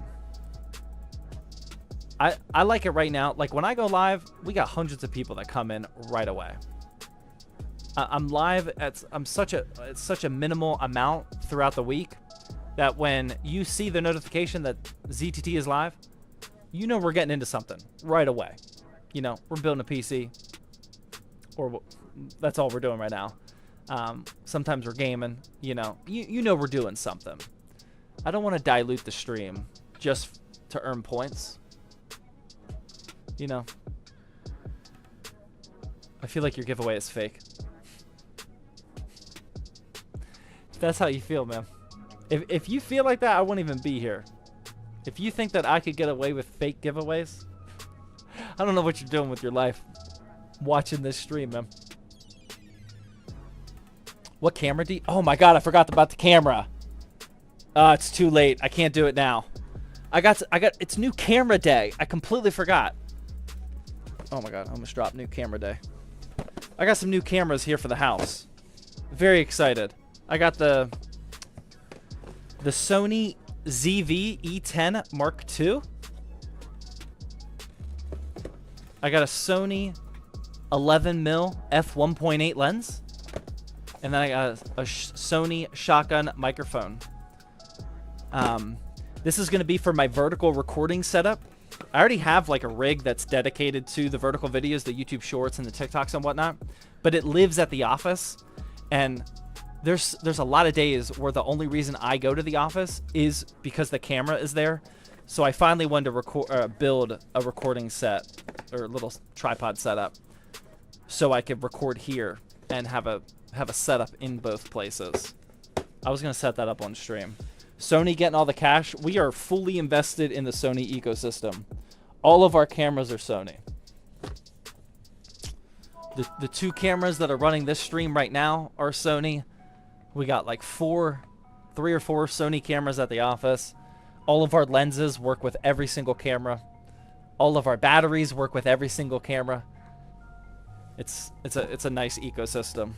I like it right now. Like when I go live, we got hundreds of people that come in right away. I'm live at it's such a minimal amount throughout the week that when you see the notification that ZTT is live, you know we're getting into something right away. You know, we're building a PC, or that's all we're doing right now. Sometimes we're gaming, you know. You know we're doing something. I don't want to dilute the stream just to earn points. You know. I feel like your giveaway is fake. If that's how you feel, man. If you feel like that, I wouldn't even be here. If you think that I could get away with fake giveaways, I don't know what you're doing with your life watching this stream, man. What camera do you... Oh my god, I forgot about the camera. It's too late. I can't do it now. It's new camera day. I completely forgot. Oh my god, I almost dropped new camera day. I got some new cameras here for the house. Very excited. I got the Sony ZV E10 Mark II. I got a Sony 11mm f1.8 lens. And then I got a Sony shotgun microphone. This is going to be for my vertical recording setup. I already have like a rig that's dedicated to the vertical videos, the YouTube shorts and the TikToks and whatnot. But it lives at the office. And there's a lot of days where the only reason I go to the office is because the camera is there. So I finally wanted to build a recording set or a little tripod setup so I could record here and have a setup in both places. I was going to set that up on stream. Sony getting all the cash. We are fully invested in the Sony ecosystem. All of our cameras are Sony. The two cameras that are running this stream right now are Sony. We got like 3 or 4 Sony cameras at the office. All of our lenses work with every single camera. All of our batteries work with every single camera. It's a nice ecosystem.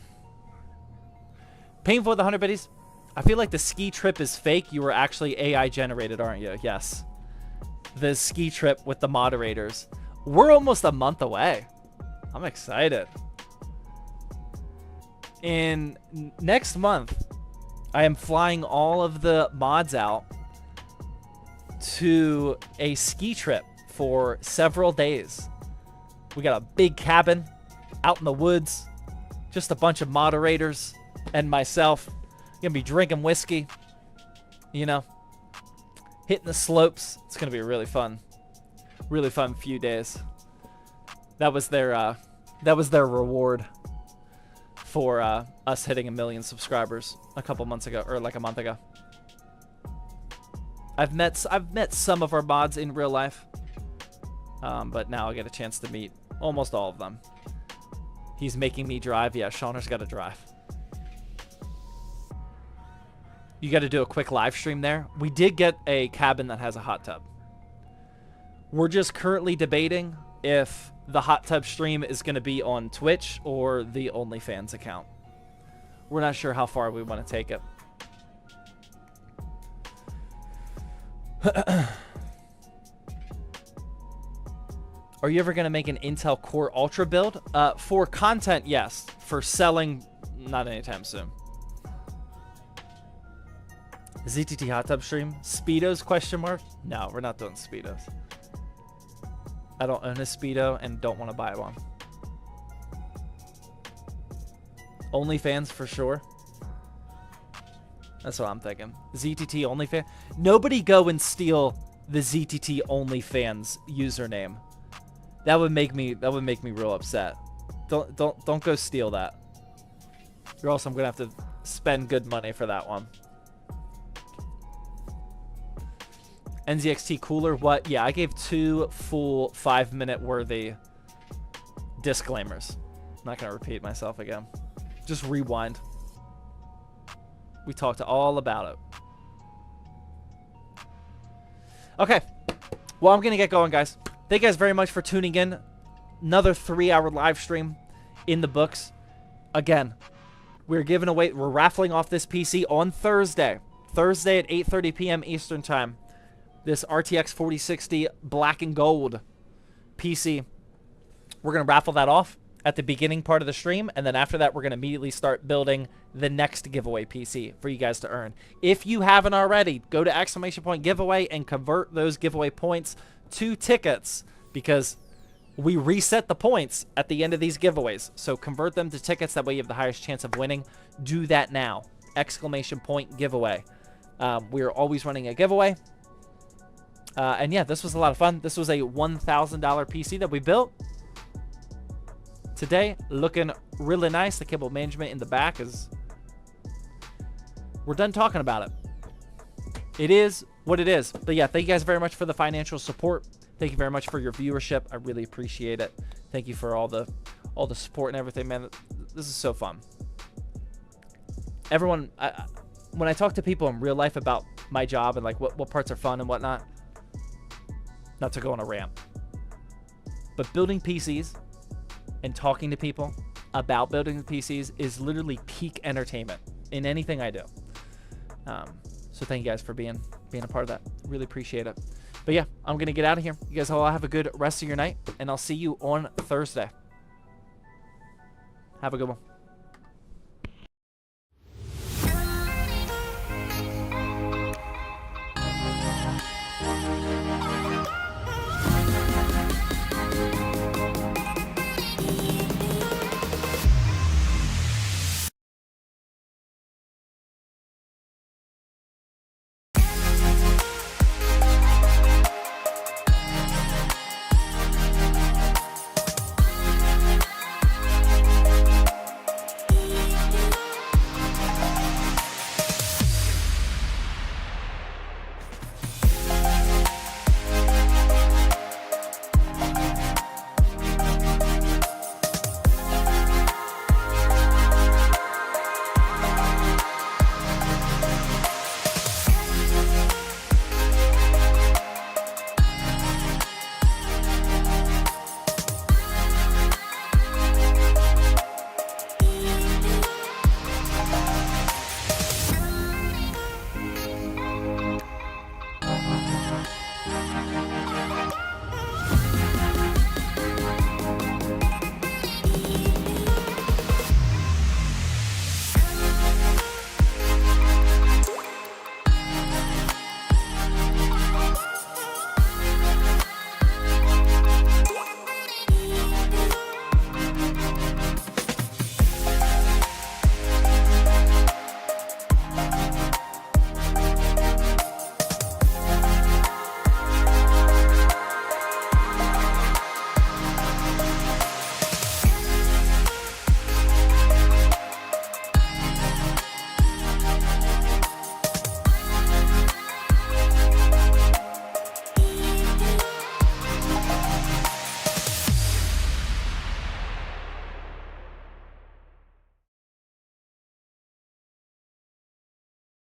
Painful with the 100 biddies. I feel like the ski trip is fake. You were actually AI generated, aren't you? Yes. The ski trip with the moderators. We're almost a month away. I'm excited. In next month, I am flying all of the mods out to a ski trip for several days. We got a big cabin out in the woods. Just a bunch of moderators and myself. Gonna be drinking whiskey, you know, hitting the slopes. It's gonna be a really fun few days. That was their reward for us hitting 1 million subscribers a couple months ago, or like a month ago. I've met some of our mods in real life, but now I get a chance to meet almost all of them. He's making me drive. Yeah, Shauner's got to drive. You got to do a quick live stream there. We did get a cabin that has a hot tub. We're just currently debating if the hot tub stream is going to be on Twitch or the OnlyFans account. We're not sure how far we want to take it. Are you ever going to make an Intel Core Ultra build? For content, yes. For selling, not anytime soon. ZTT hot tub stream? Speedos, question mark? No, we're not doing Speedos. I don't own a Speedo and don't want to buy one. OnlyFans for sure. That's what I'm thinking. ZTT OnlyFans. Nobody go and steal the ZTT OnlyFans username. That would make me real upset. Don't go steal that. Or else I'm gonna have to spend good money for that one. NZXT cooler, what? Yeah, I gave 2 full 5-minute worthy disclaimers. I'm not gonna repeat myself again. Just rewind. We talked all about it. Okay. Well, I'm gonna get going, guys. Thank you guys very much for tuning in. Another 3-hour live stream in the books. Again, we're raffling off this PC on Thursday. Thursday at 8:30 p.m. Eastern Time. This RTX 4060 black and gold PC. We're going to raffle that off at the beginning part of the stream, and then after that, we're going to immediately start building the next giveaway PC for you guys to earn. If you haven't already, go to ! giveaway and convert those giveaway points to tickets, because we reset the points at the end of these giveaways. So convert them to tickets. That way you have the highest chance of winning. Do that now. ! Giveaway. We are always running a giveaway. And yeah, this was a lot of fun. This was a $1,000 PC that we built today, looking really nice. The cable management in the back is... We're done talking about it. It is what it is. But yeah, thank you guys very much for the financial support. Thank you very much for your viewership. I really appreciate it. Thank you for all the support and everything, man. This is so fun. Everyone, when I talk to people in real life about my job and like what parts are fun and whatnot, not to go on a rant, but building PCs and talking to people about building PCs is literally peak entertainment in anything I do. So thank you guys for being a part of that. Really appreciate it. But yeah, I'm going to get out of here. You guys all have a good rest of your night, and I'll see you on Thursday. Have a good one.